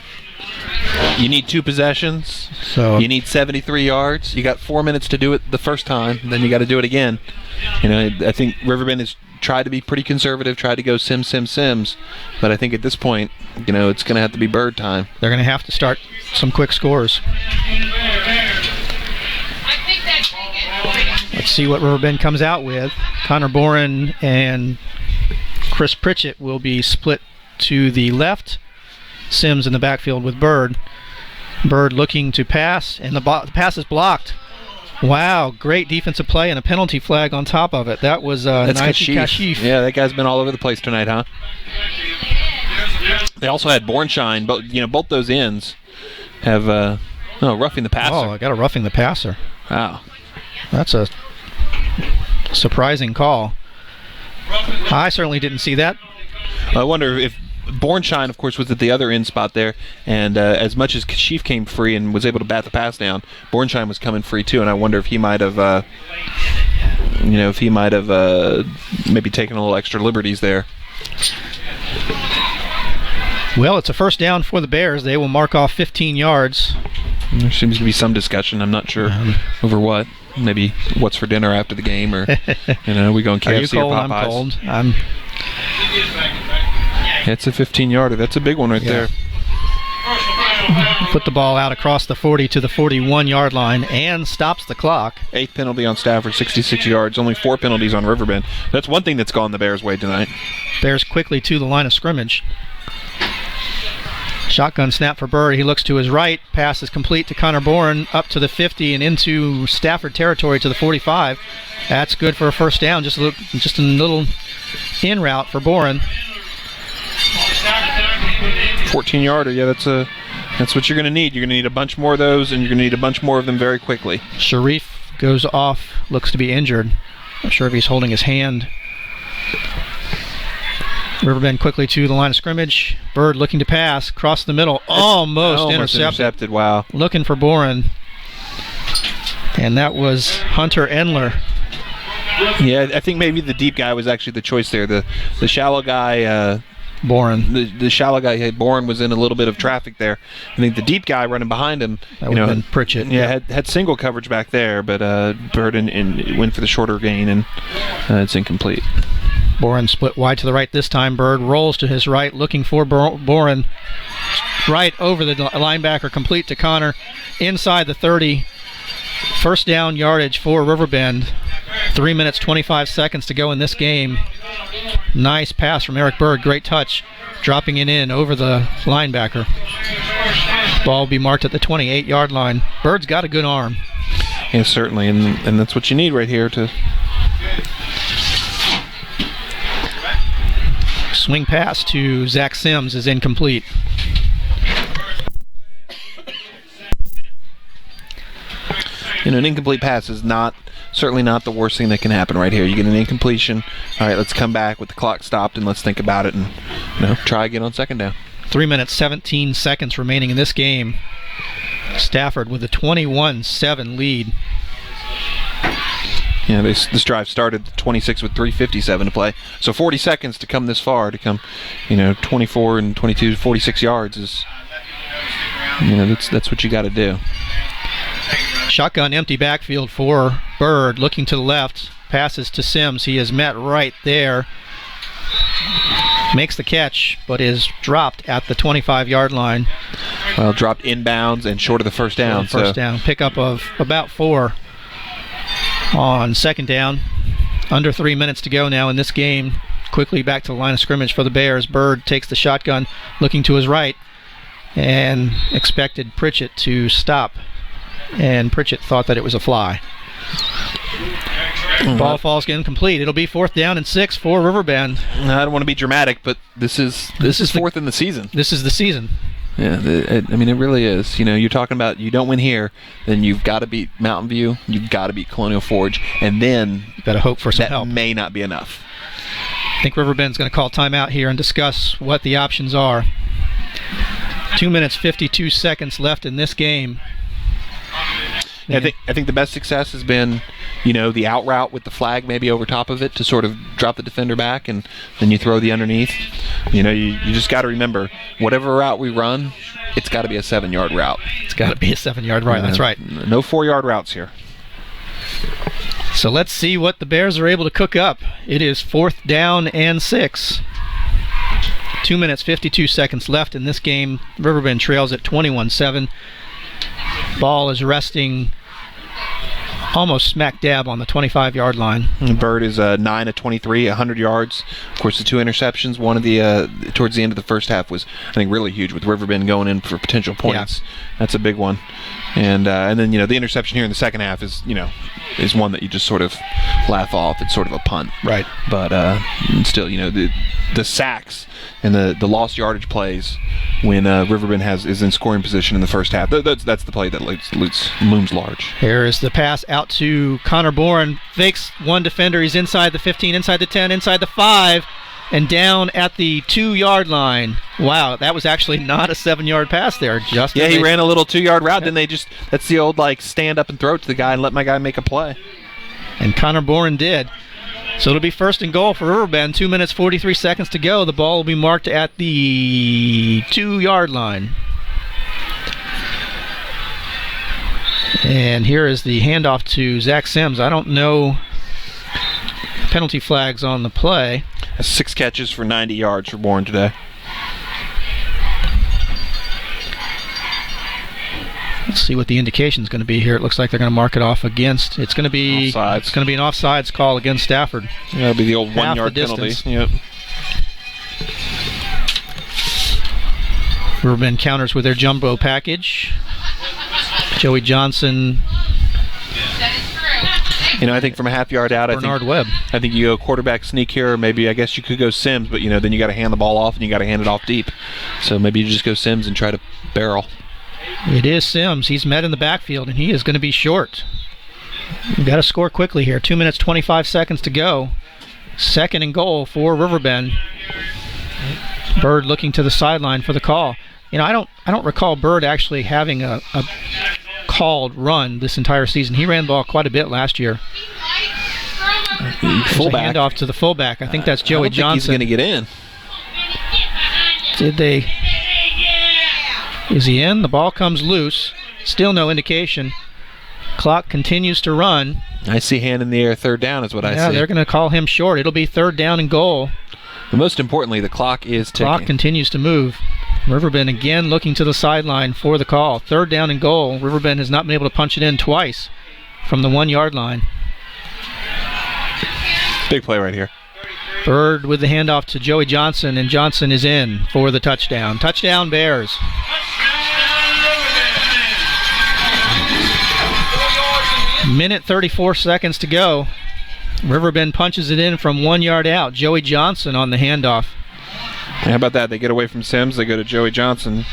You need 2 possessions. So you need 73 yards. You got 4 minutes to do it the first time, then you got to do it again. I think Riverbend has tried to be pretty conservative, tried to go Sims, but I think at this point, it's going to have to be bird time. They're going to have to start some quick scores. Let's see what Riverbend comes out with. Connor Boren and Chris Pritchett will be split to the left. Sims in the backfield with Bird. Bird looking to pass, and the pass is blocked. Wow, great defensive play and a penalty flag on top of it. That was That's Kashif. Yeah, that guy's been all over the place tonight, huh? They also had Bornshine, but both those ends have roughing the passer. Oh, I got a roughing the passer. Wow, that's a surprising call. I certainly didn't see that. I wonder if Bornshine, of course, was at the other end spot there, and as much as Kashif came free and was able to bat the pass down, Bornshine was coming free too, and I wonder if he might have if he might have maybe taken a little extra liberties there. Well, it's a first down for the Bears. They will mark off 15 yards. There seems to be some discussion. I'm not sure over what. Maybe what's for dinner after the game, or we going KFC Are you cold? or Popeyes. I'm cold. I'm. It's a 15-yarder. That's a big one right there. Put the ball out across the 40 to the 41-yard line and stops the clock. 8th penalty on Stafford, 66 yards. Only 4 penalties on Riverbend. That's one thing that's gone the Bears' way tonight. Bears quickly to the line of scrimmage. Shotgun snap for Bird. He looks to his right. Pass is complete to Connor Boren up to the 50 and into Stafford territory to the 45. That's good for a first down. Just a little in route for Boren. 14-yarder. Yeah, that's what you're going to need. You're going to need a bunch more of those, and you're going to need a bunch more of them very quickly. Sharif goes off. Looks to be injured. Not sure if he's holding his hand. Riverbend quickly to the line of scrimmage. Bird looking to pass. Cross the middle. Almost intercepted. Wow. Looking for Boren. And that was Hunter Endler. Yeah, I think maybe the deep guy was actually the choice there. The shallow guy... Boren. The shallow guy, Boren, was in a little bit of traffic there. I think the deep guy running behind him... That would have been Pritchett. Yeah, had single coverage back there, but Bird went for the shorter gain, and it's incomplete. Boren split wide to the right this time. Bird rolls to his right, looking for Boren. Right over the linebacker, complete to Connor. Inside the 30. First down yardage for Riverbend. 3 minutes, 25 seconds to go in this game. Nice pass from Eric Bird. Great touch. Dropping it in over the linebacker. Ball will be marked at the 28-yard line. Bird's got a good arm. Yeah, certainly, and that's what you need right here to... Swing pass to Zach Sims is incomplete. An incomplete pass is certainly not the worst thing that can happen right here. You get an incompletion. All right, let's come back with the clock stopped and let's think about it and try again on second down. 3 minutes, 17 seconds remaining in this game. Stafford with a 21-7 lead. Yeah, this drive started 26 with 3:57 to play. So 40 seconds to come this far, to come, 24 and 22, 46 yards is, that's what you got to do. Shotgun empty backfield for Bird, looking to the left. Passes to Sims. He is met right there. Makes the catch, but is dropped at the 25-yard line. Well, dropped inbounds and short of the first down. First down. Pickup of about 4 on second down. Under 3 minutes to go now in this game. Quickly back to the line of scrimmage for the Bears. Bird takes the shotgun, looking to his right, and expected Pritchett to stop. And Pritchett thought that it was a fly. Ball falls incomplete. It'll be 4th down and 6 for Riverbend. I don't want to be dramatic, but this is 4th in the season. This is the season. Yeah, it really is. You're talking about you don't win here, then you've got to beat Mountain View, you've got to beat Colonial Forge, and then you've got to hope for some that help. May not be enough. I think Riverbend's going to call timeout here and discuss what the options are. 2 minutes, 52 seconds left in this game. I think the best success has been, the out route with the flag maybe over top of it to sort of drop the defender back, and then you throw the underneath. You just got to remember, whatever route we run, it's got to be a 7-yard route. It's got to be a 7-yard route. That's right. No 4-yard routes here. So let's see what the Bears are able to cook up. It is 4th down and 6. 2 minutes, 52 seconds left in this game. Riverbend trails at 21-7. Ball is resting almost smack dab on the 25-yard line. Bird is 9 of 23, 100 yards. Of course, the 2 interceptions. One of the towards the end of the first half was, I think, really huge with Riverbend going in for potential points. Yeah. That's a big one. And then the interception here in the second half is one that you just sort of laugh off. It's sort of a punt, right? But still, the sacks and the lost yardage plays when Riverbend is in scoring position in the first half. That's the play that looms large. Here is the pass out to Connor Boren. Fakes one defender. He's inside the 15, inside the 10, inside the 5. And down at the 2-yard line. Wow, that was actually not a 7-yard pass there, Justin. Yeah, he ran a little 2-yard route. Then that's the old stand up and throw it to the guy and let my guy make a play. And Connor Boren did. So it'll be first and goal for Riverbend. 2 minutes, 43 seconds to go. The ball will be marked at the 2-yard line. And here is the handoff to Zach Sims. I don't know penalty flags on the play. 6 catches for 90 yards for Bourne today. Let's see what the indication is going to be here. It looks like they're going to mark it off against. It's going to be Offsides. It's going to be an offsides call against Stafford. Yeah, it'll be the old Half 1-yard the penalty. distance. Yep. Riverbend counters with their jumbo package. Joey Johnson, I think from a half yard out, Bernard Webb. I think you go quarterback sneak here, or maybe I guess you could go Sims, but then you got to hand the ball off and you got to hand it off deep. So maybe you just go Sims and try to barrel. It is Sims. He's met in the backfield, and he is going to be short. We've got to score quickly here. 2 minutes, 25 seconds to go. Second and goal for Riverbend. Bird looking to the sideline for the call. I don't recall Bird actually having a called run this entire season. He ran the ball quite a bit last year. Fullback. Handoff to the fullback. I think that's Joey Johnson. He's going to get in. Did they? Is he in? The ball comes loose. Still no indication. Clock continues to run. I see hand in the air, third down is what I see. Yeah, they're going to call him short. It'll be third down and goal. But most importantly, the clock is ticking. Clock continues to move. Riverbend again looking to the sideline for the call. Third down and goal. Riverbend has not been able to punch it in twice from the 1-yard line. Big play right here. Bird with the handoff to Joey Johnson, and Johnson is in for the touchdown. Touchdown Bears. Minute 34 seconds to go. Riverbend punches it in from 1 yard out. Joey Johnson on the handoff. How about that? They get away from Sims. They go to Joey Johnson.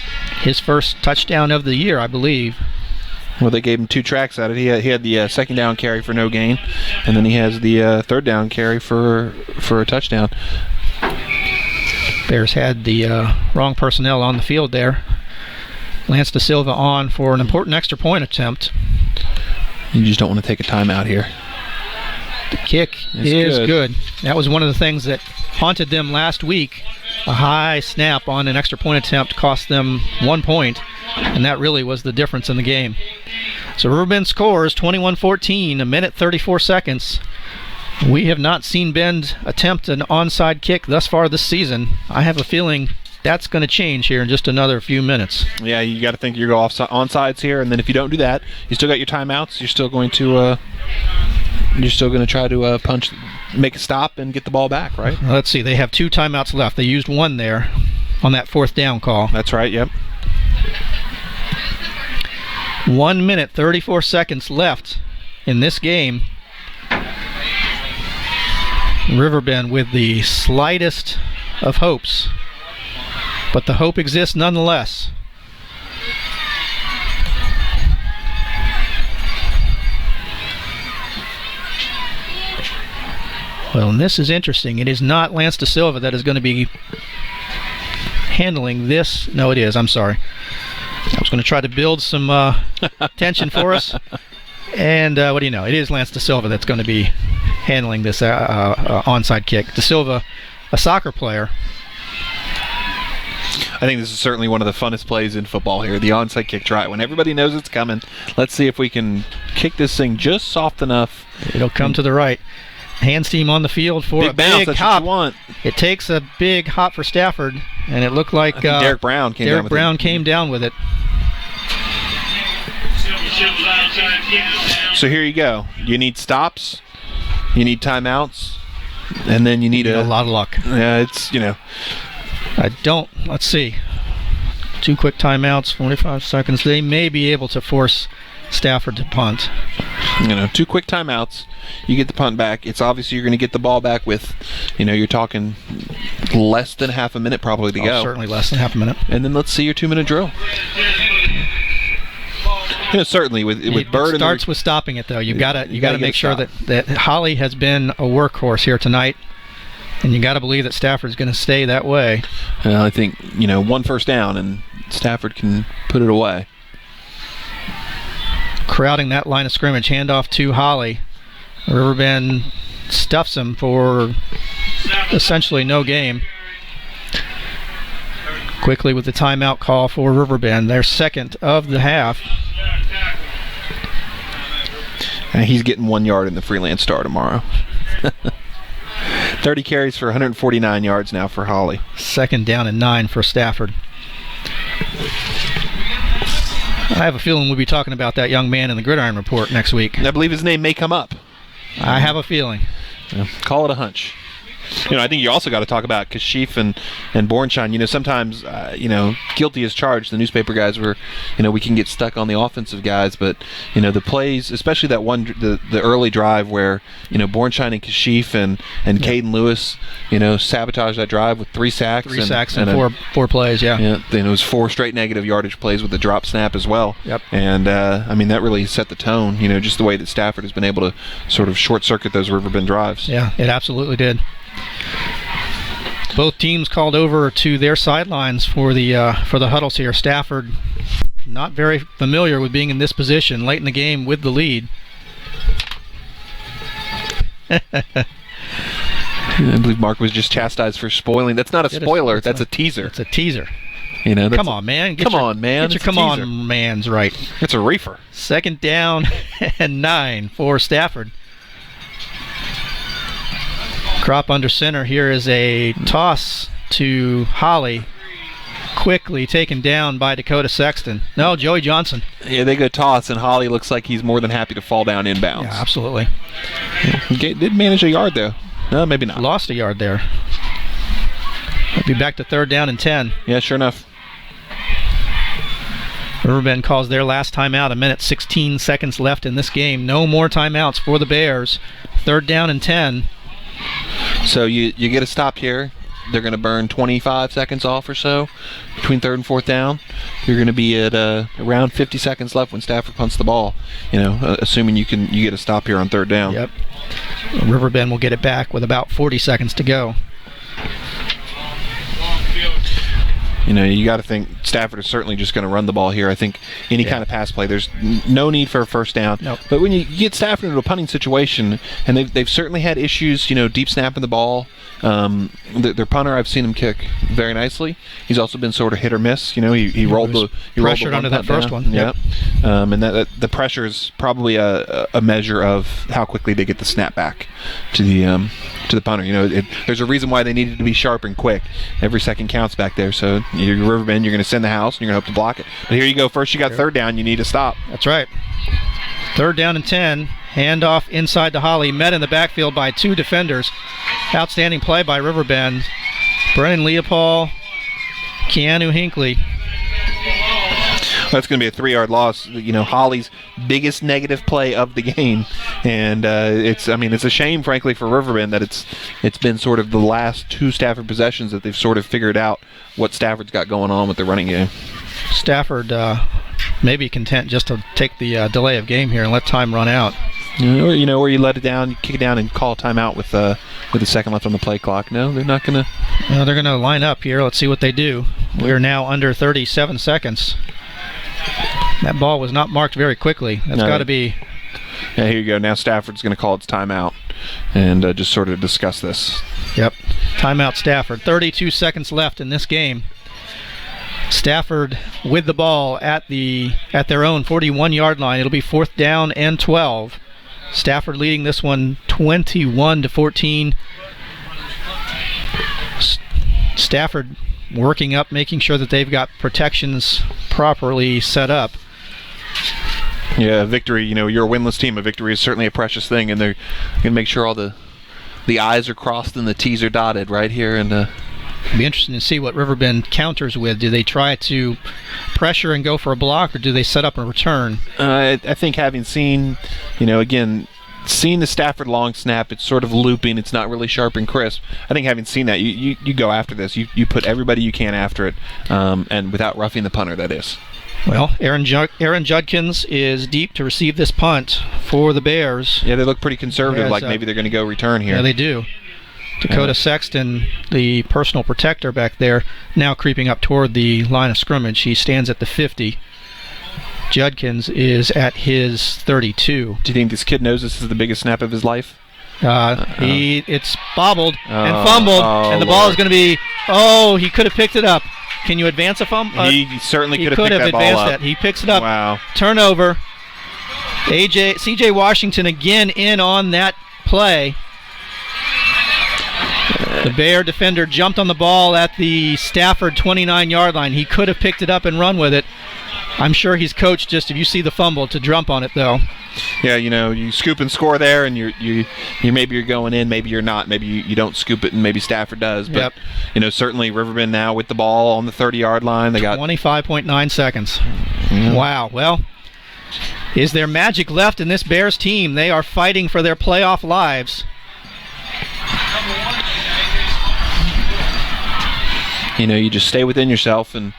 His first touchdown of the year, I believe. Well, they gave him 2 tracks at it. He had the second down carry for no gain, and then he has the third down carry for a touchdown. Bears had the wrong personnel on the field there. Lance Da Silva on for an important extra point attempt. You just don't want to take a timeout here. The kick is good. That was one of the things that haunted them last week. A high snap on an extra point attempt cost them 1 point, and that really was the difference in the game. So Riverbend scores 21-14, a minute 34 seconds. We have not seen Bend attempt an onside kick thus far this season. I have a feeling that's going to change here in just another few minutes. Yeah, you got to think you go onsides here, and then if you don't do that, you still got your timeouts. You're still going to try to punch, make a stop, and get the ball back, right? Let's see. They have 2 timeouts left. They used one there on that fourth down call. That's right. Yep. 1 minute 34 seconds left in this game. Riverbend with the slightest of hopes, but the hope exists nonetheless. Well, and this is interesting. It is not Lance Da Silva that is going to be handling this. No, it is. I'm sorry. I was going to try to build some tension for us. And what do you know? It is Lance Da Silva that's going to be handling this onside kick. Da Silva, a soccer player. I think this is certainly one of the funnest plays in football here, the onside kick try. When everybody knows it's coming, let's see if we can kick this thing just soft enough. It'll come to the right. Hands team on the field for big a bounce, big that's hop. what you want. It takes a big hop for Stafford, and it looked like Derek Brown came down with it. So here you go. You need stops, you need timeouts, and then you need a lot of luck. Yeah, it's Let's see. 2 quick timeouts, 45 seconds. They may be able to force Stafford to punt. 2 quick timeouts. You get the punt back. It's obviously you're going to get the ball back with, you're talking less than half a minute probably to go. Certainly less than half a minute. And then let's see your 2-minute drill. Certainly with Bird. It starts with stopping it though. You got to make sure that Holly has been a workhorse here tonight, and you got to believe that Stafford's going to stay that way. I think 1 first down and Stafford can put it away. Crowding that line of scrimmage, handoff to Holly. Riverbend stuffs him for essentially no game. Quickly with the timeout call for Riverbend, their second of the half. And he's getting 1 yard in the Freelance Star tomorrow. 30 carries for 149 yards now for Holly. 2nd down and 9 for Stafford. I have a feeling we'll be talking about that young man in the Gridiron Report next week. I believe his name may come up. I have a feeling. Yeah, call it a hunch. I think you also got to talk about Kashif and Bornschein. Sometimes, guilty as charged. The newspaper guys were, we can get stuck on the offensive guys, but, the plays, especially that one, the early drive where, Bornschein and Kashif and Caden Lewis, sabotaged that drive with 3 sacks. 3 sacks and four plays, yeah. Yeah, then it was 4 straight negative yardage plays with the drop snap as well. Yep. And, that really set the tone, just the way that Stafford has been able to sort of short-circuit those Riverbend drives. Yeah, it absolutely did. Both teams called over to their sidelines for the huddles here. Stafford not very familiar with being in this position late in the game with the lead. I believe Mark was just chastised for spoiling. That's not a spoiler. That's a teaser. It's a teaser. Come on, man. Come on, man. Get your come on, man's right. It's a reefer. 2nd down and 9 for Stafford. Crop under center. Here is a toss to Holly. Quickly taken down by Dakota Sexton. No, Joey Johnson. Yeah, they go toss, and Holly looks like he's more than happy to fall down inbounds. Yeah, absolutely. He did manage a yard, though. No, maybe not. Lost a yard there. We'll be back to 3rd down and 10. Yeah, sure enough. Riverbend calls their last timeout. 1:16 seconds left in this game. No more timeouts for the Bears. 3rd down and 10. So you get a stop here. They're going to burn 25 seconds off or so between 3rd and 4th down. You're going to be at around 50 seconds left when Stafford punts the ball. Assuming you get a stop here on 3rd down. Yep. Riverbend will get it back with about 40 seconds to go. You got to think Stafford is certainly just going to run the ball here. I think any kind of pass play, there's no need for a 1st down. Nope. But when you get Stafford into a punting situation, and they've certainly had issues, deep snapping the ball. Their punter, I've seen him kick very nicely. He's also been sort of hit or miss. He rolled the pressured under that first one. Yep. And that the pressure is probably a measure of how quickly they get the snap back to the punter. There's a reason why they needed to be sharp and quick. Every second counts back there. So you're Riverbend, you're going to send the house, and you're going to hope to block it. But here you go. First, you got 3rd down. You need to stop. That's right. 3rd down and 10. Handoff inside to Holly. Met in the backfield by 2 defenders. Outstanding play by Riverbend. Brennan Leopold, Keanu Hinckley. That's going to be a 3-yard loss. Holly's biggest negative play of the game, and it's a shame, frankly, for Riverbend that it's been sort of the last 2 Stafford possessions that they've sort of figured out what Stafford's got going on with the running game. Stafford may be content just to take the delay of game here and let time run out. Or you let it down, you kick it down, and call a timeout with a second left on the play clock. No, they're not going to. No, they're going to line up here. Let's see what they do. We are now under 37 seconds. That ball was not marked very quickly. That's got to be. Yeah, here you go. Now Stafford's going to call its timeout and just sort of discuss this. Yep. Timeout Stafford. 32 seconds left in this game. Stafford with the ball at their own 41-yard line. It'll be 4th down and 12. Stafford leading this one 21-14. Stafford working up, making sure that they've got protections properly set up. Yeah, victory, you're a winless team. A victory is certainly a precious thing, and they're going to make sure all the I's are crossed and the T's are dotted right here. And it'll be interesting to see what Riverbend counters with. Do they try to pressure and go for a block, or do they set up a return? I think having seen, seeing the Stafford long snap, it's sort of looping. It's not really sharp and crisp. I think having seen that, you go after this. You put everybody you can after it, and without roughing the punter, that is. Well, Aaron Judkins is deep to receive this punt for the Bears. Yeah, they look pretty conservative, like maybe they're going to go return here. Yeah, they do. Dakota Sexton, the personal protector back there, now creeping up toward the line of scrimmage. He stands at the 50. Judkins is at his 32. Do you think this kid knows this is the biggest snap of his life? It's bobbled and fumbled, and the ball is going to be. Oh, he could have picked it up. Can you advance a fumble? He certainly He could could have have picked that ball advanced up. that. He picks it up. Wow. Turnover. CJ Washington again in on that play. The Bear defender jumped on the ball at the Stafford 29-yard line. He could have picked it up and run with it. I'm sure he's coached just if you see the fumble to jump on it, though. Yeah, you scoop and score there, and you maybe you're going in, maybe you're not, maybe you don't scoop it, and maybe Stafford does. But certainly Riverbend now with the ball on the 30-yard line. They got 25.9 seconds. Yeah. Wow. Well, is there magic left in this Bears team? They are fighting for their playoff lives. You just stay within yourself and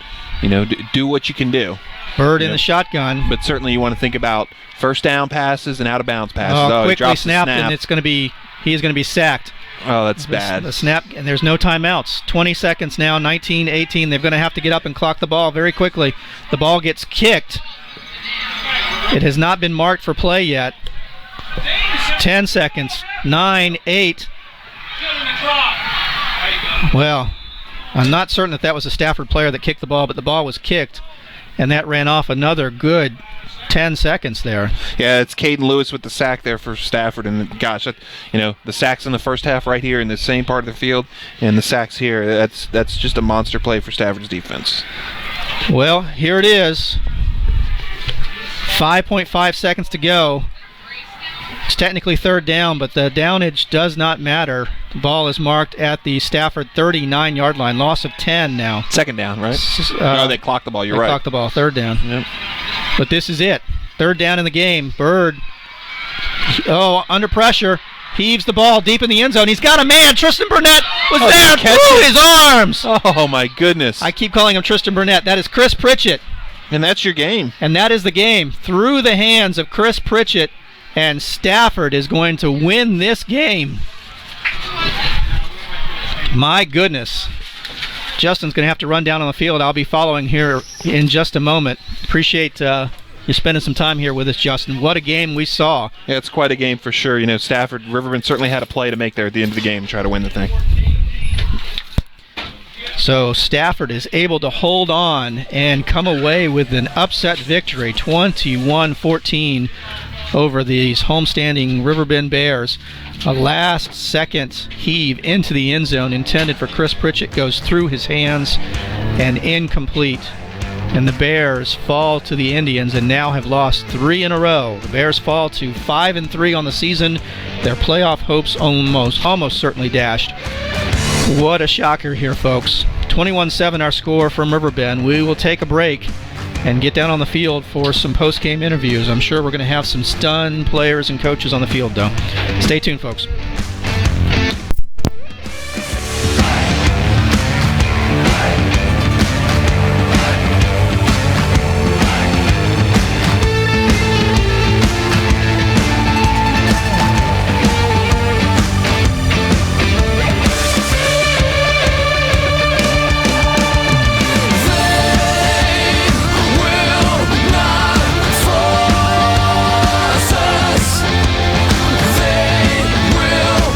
do what you can do. Bird in the shotgun. But certainly you want to think about first down passes and out of bounds passes. Quickly snapped, and he is going to be sacked. Oh, that's bad. The snap, and there's no timeouts. 20 seconds now, 19-18. They're going to have to get up and clock the ball very quickly. The ball gets kicked. It has not been marked for play yet. 10 seconds. 9, 8. Well, I'm not certain that was a Stafford player that kicked the ball, but the ball was kicked, and that ran off another good 10 seconds there. Yeah, it's Caden Lewis with the sack there for Stafford, and gosh, the sacks in the first half right here in the same part of the field, and the sacks here, that's just a monster play for Stafford's defense. Well, here it is. 5.5 seconds to go. It's technically third down, but the downage does not matter. The ball is marked at the Stafford 39-yard line. Loss of 10 now. Second down, right? No, they clocked the ball. You're right. They clocked the ball. Third down. Yep. But this is it. Third down in the game. Bird, under pressure, heaves the ball deep in the end zone. He's got a man. Tristan Burnett was there through his arms. Oh, my goodness. I keep calling him Tristan Burnett. That is Chris Pritchett. And that's your game. And that is the game. Through the hands of Chris Pritchett. And Stafford is going to win this game. My goodness. Justin's going to have to run down on the field. I'll be following here in just a moment. Appreciate you spending some time here with us, Justin. What a game we saw. Yeah, it's quite a game for sure. Stafford, Riverbend certainly had a play to make there at the end of the game to try to win the thing. So Stafford is able to hold on and come away with an upset victory, 21-14 over these homestanding Riverbend Bears. A last-second heave into the end zone intended for Chris Pritchett goes through his hands and incomplete. And the Bears fall to the Indians and now have lost 3 in a row. The Bears fall to 5-3 on the season. Their playoff hopes almost certainly dashed. What a shocker here, folks. 21-7 our score from Riverbend. We will take a break and get down on the field for some post-game interviews. I'm sure we're going to have some stunned players and coaches on the field, though. Stay tuned, folks. They will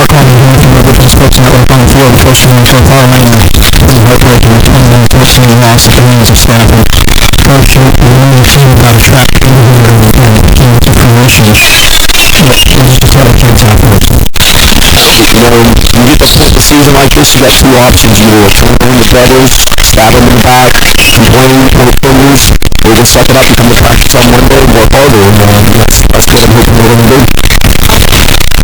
Mark Coleman here from Riverbend Sports Network on the field. First game for Parlay night. Heartbreaking 21-13 loss at the hands of Stafford. Coach, you really feel about a track here and came to fruition. What did you tell the kids out there? You get to flip the season like this, you got two options. You know, turn on your brothers, stab them in the back, complain, point fingers, or just suck it up and come to practice on Monday and work harder. And that's what I'm hoping we're going to do.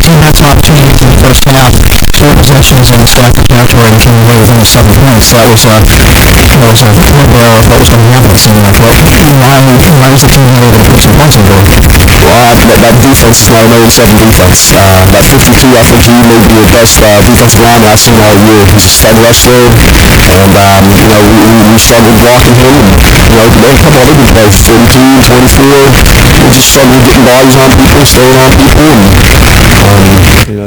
Team had some opportunities in the first half. 4 possessions in Stafford territory and came away with only 7 points. That was a forebear of what was going to happen, it seemed like. Why was the team able to put some points on the board? Well, that defense is not an 0-7 defense. That 52, I think he may be the best defensive lineman I've seen all year. He's a stud rusher, and we struggled blocking him. And they had a couple other good plays, 42, 24. We just struggled getting bodies on people, staying on people, and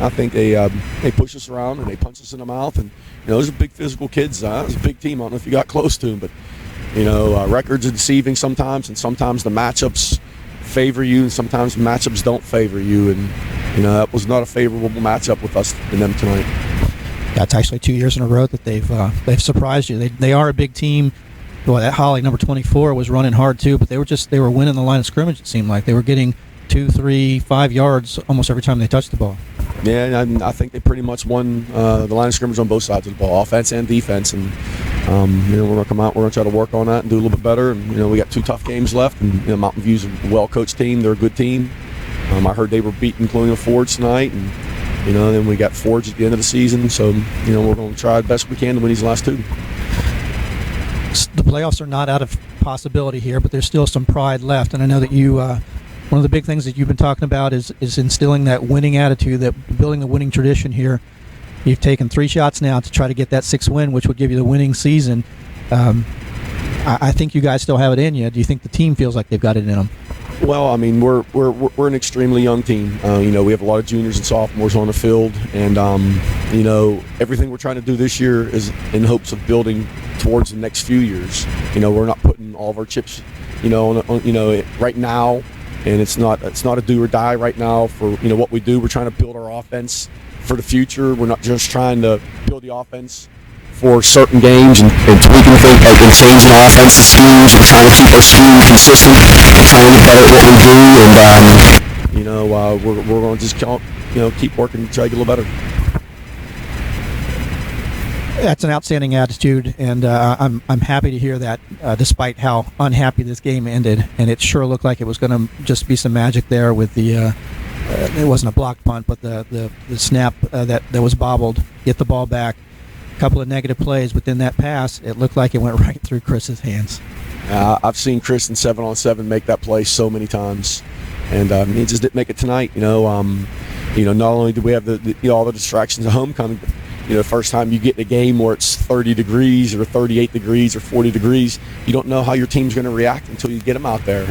I think they push us around and they punch us in the mouth, and those are big physical kids. It was a big team. I don't know if you got close to them, but records are deceiving sometimes, and sometimes the matchups favor you, and sometimes matchups don't favor you, and that was not a favorable matchup with us and them tonight. That's actually 2 years in a row that they've surprised you. They are a big team. Boy, that Holly number 24 was running hard too, but they were winning the line of scrimmage. It seemed like they were getting 2, 3, 5 yards almost every time they touched the ball. Yeah, and I think they pretty much won the line of scrimmage on both sides of the ball, offense and defense. And we're going to come out, we're going to try to work on that and do a little bit better. And we got 2 tough games left, and Mountain View's a well-coached team. They're a good team. I heard they were beating Colonial Forge tonight, and then we got Forge at the end of the season. So we're going to try the best we can to win these last 2. The playoffs are not out of possibility here, but there's still some pride left. And I know that you, one of the big things that you've been talking about is instilling that winning attitude, that building the winning tradition here. You've taken 3 shots now to try to get that 6th win, which would give you the winning season. I think you guys still have it in you. Do you think the team feels like they've got it in them? Well, I mean, we're an extremely young team. We have a lot of juniors and sophomores on the field, and everything we're trying to do this year is in hopes of building towards the next few years. We're not putting all of our chips, right now, and it's not a do or die right now for what we do. We're trying to build our offense for the future. We're not just trying to build the offense for certain games and tweaking things and changing offense schemes. We're trying to keep our scheme consistent, trying to get better at what we do, and we're going to just keep working to try to get a little better. That's an outstanding attitude, and I'm happy to hear that. Despite how unhappy this game ended, and it sure looked like it was going to just be some magic there with the. It wasn't a blocked punt, but the snap that was bobbled, get the ball back. Couple of negative plays, but then that pass, it looked like it went right through Chris's hands. I've seen Chris in 7-on-7 make that play so many times, and he just didn't make it tonight. Not only did we have all the distractions of homecoming, but first time you get in a game where it's 30 degrees or 38 degrees or 40 degrees, you don't know how your team's going to react until you get them out there.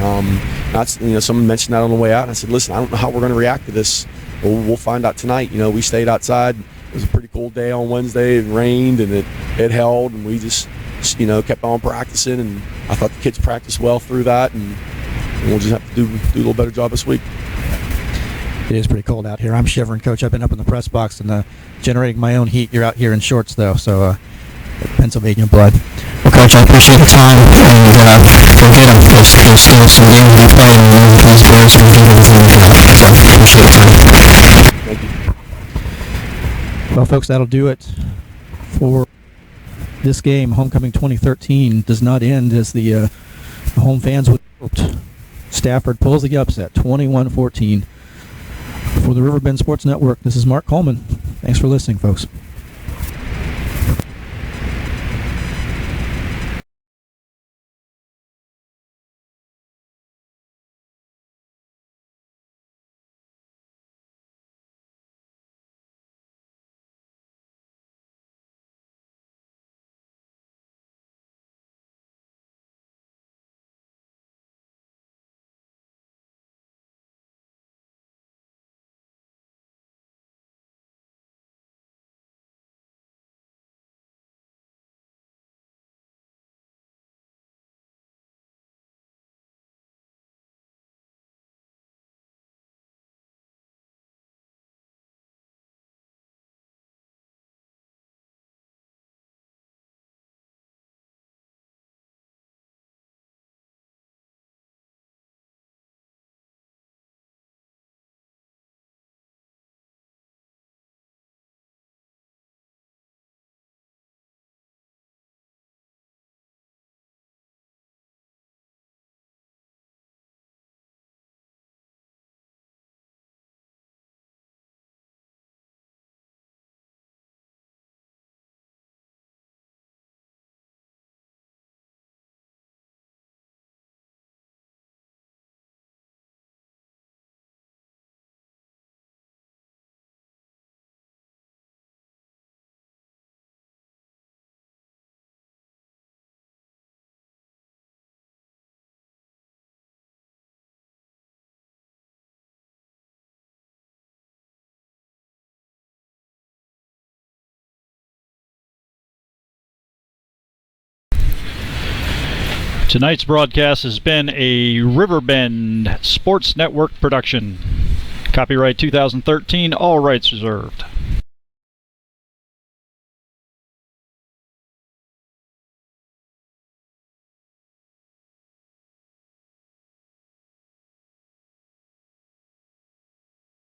Someone mentioned that on the way out, and I said, listen, I don't know how we're going to react to this. We'll find out tonight. We stayed outside. It was a pretty cold day on Wednesday. It rained and it held, and we just kept on practicing. And I thought the kids practiced well through that, and we'll just have to do a little better job this week. It is pretty cold out here. I'm shivering, Coach. I've been up in the press box and generating my own heat. You're out here in shorts, though, so Pennsylvania blood. Well, Coach, I appreciate the time, and forget them. There's still some games to be played, and these players can do everything they got. So appreciate the time. Thank you. Well, folks, that'll do it for this game. Homecoming 2013 does not end as the home fans would vote. Stafford pulls the upset, 21-14. For the Riverbend Sports Network, this is Mark Coleman. Thanks for listening, folks. Tonight's broadcast has been a Riverbend Sports Network production. Copyright 2013, all rights reserved.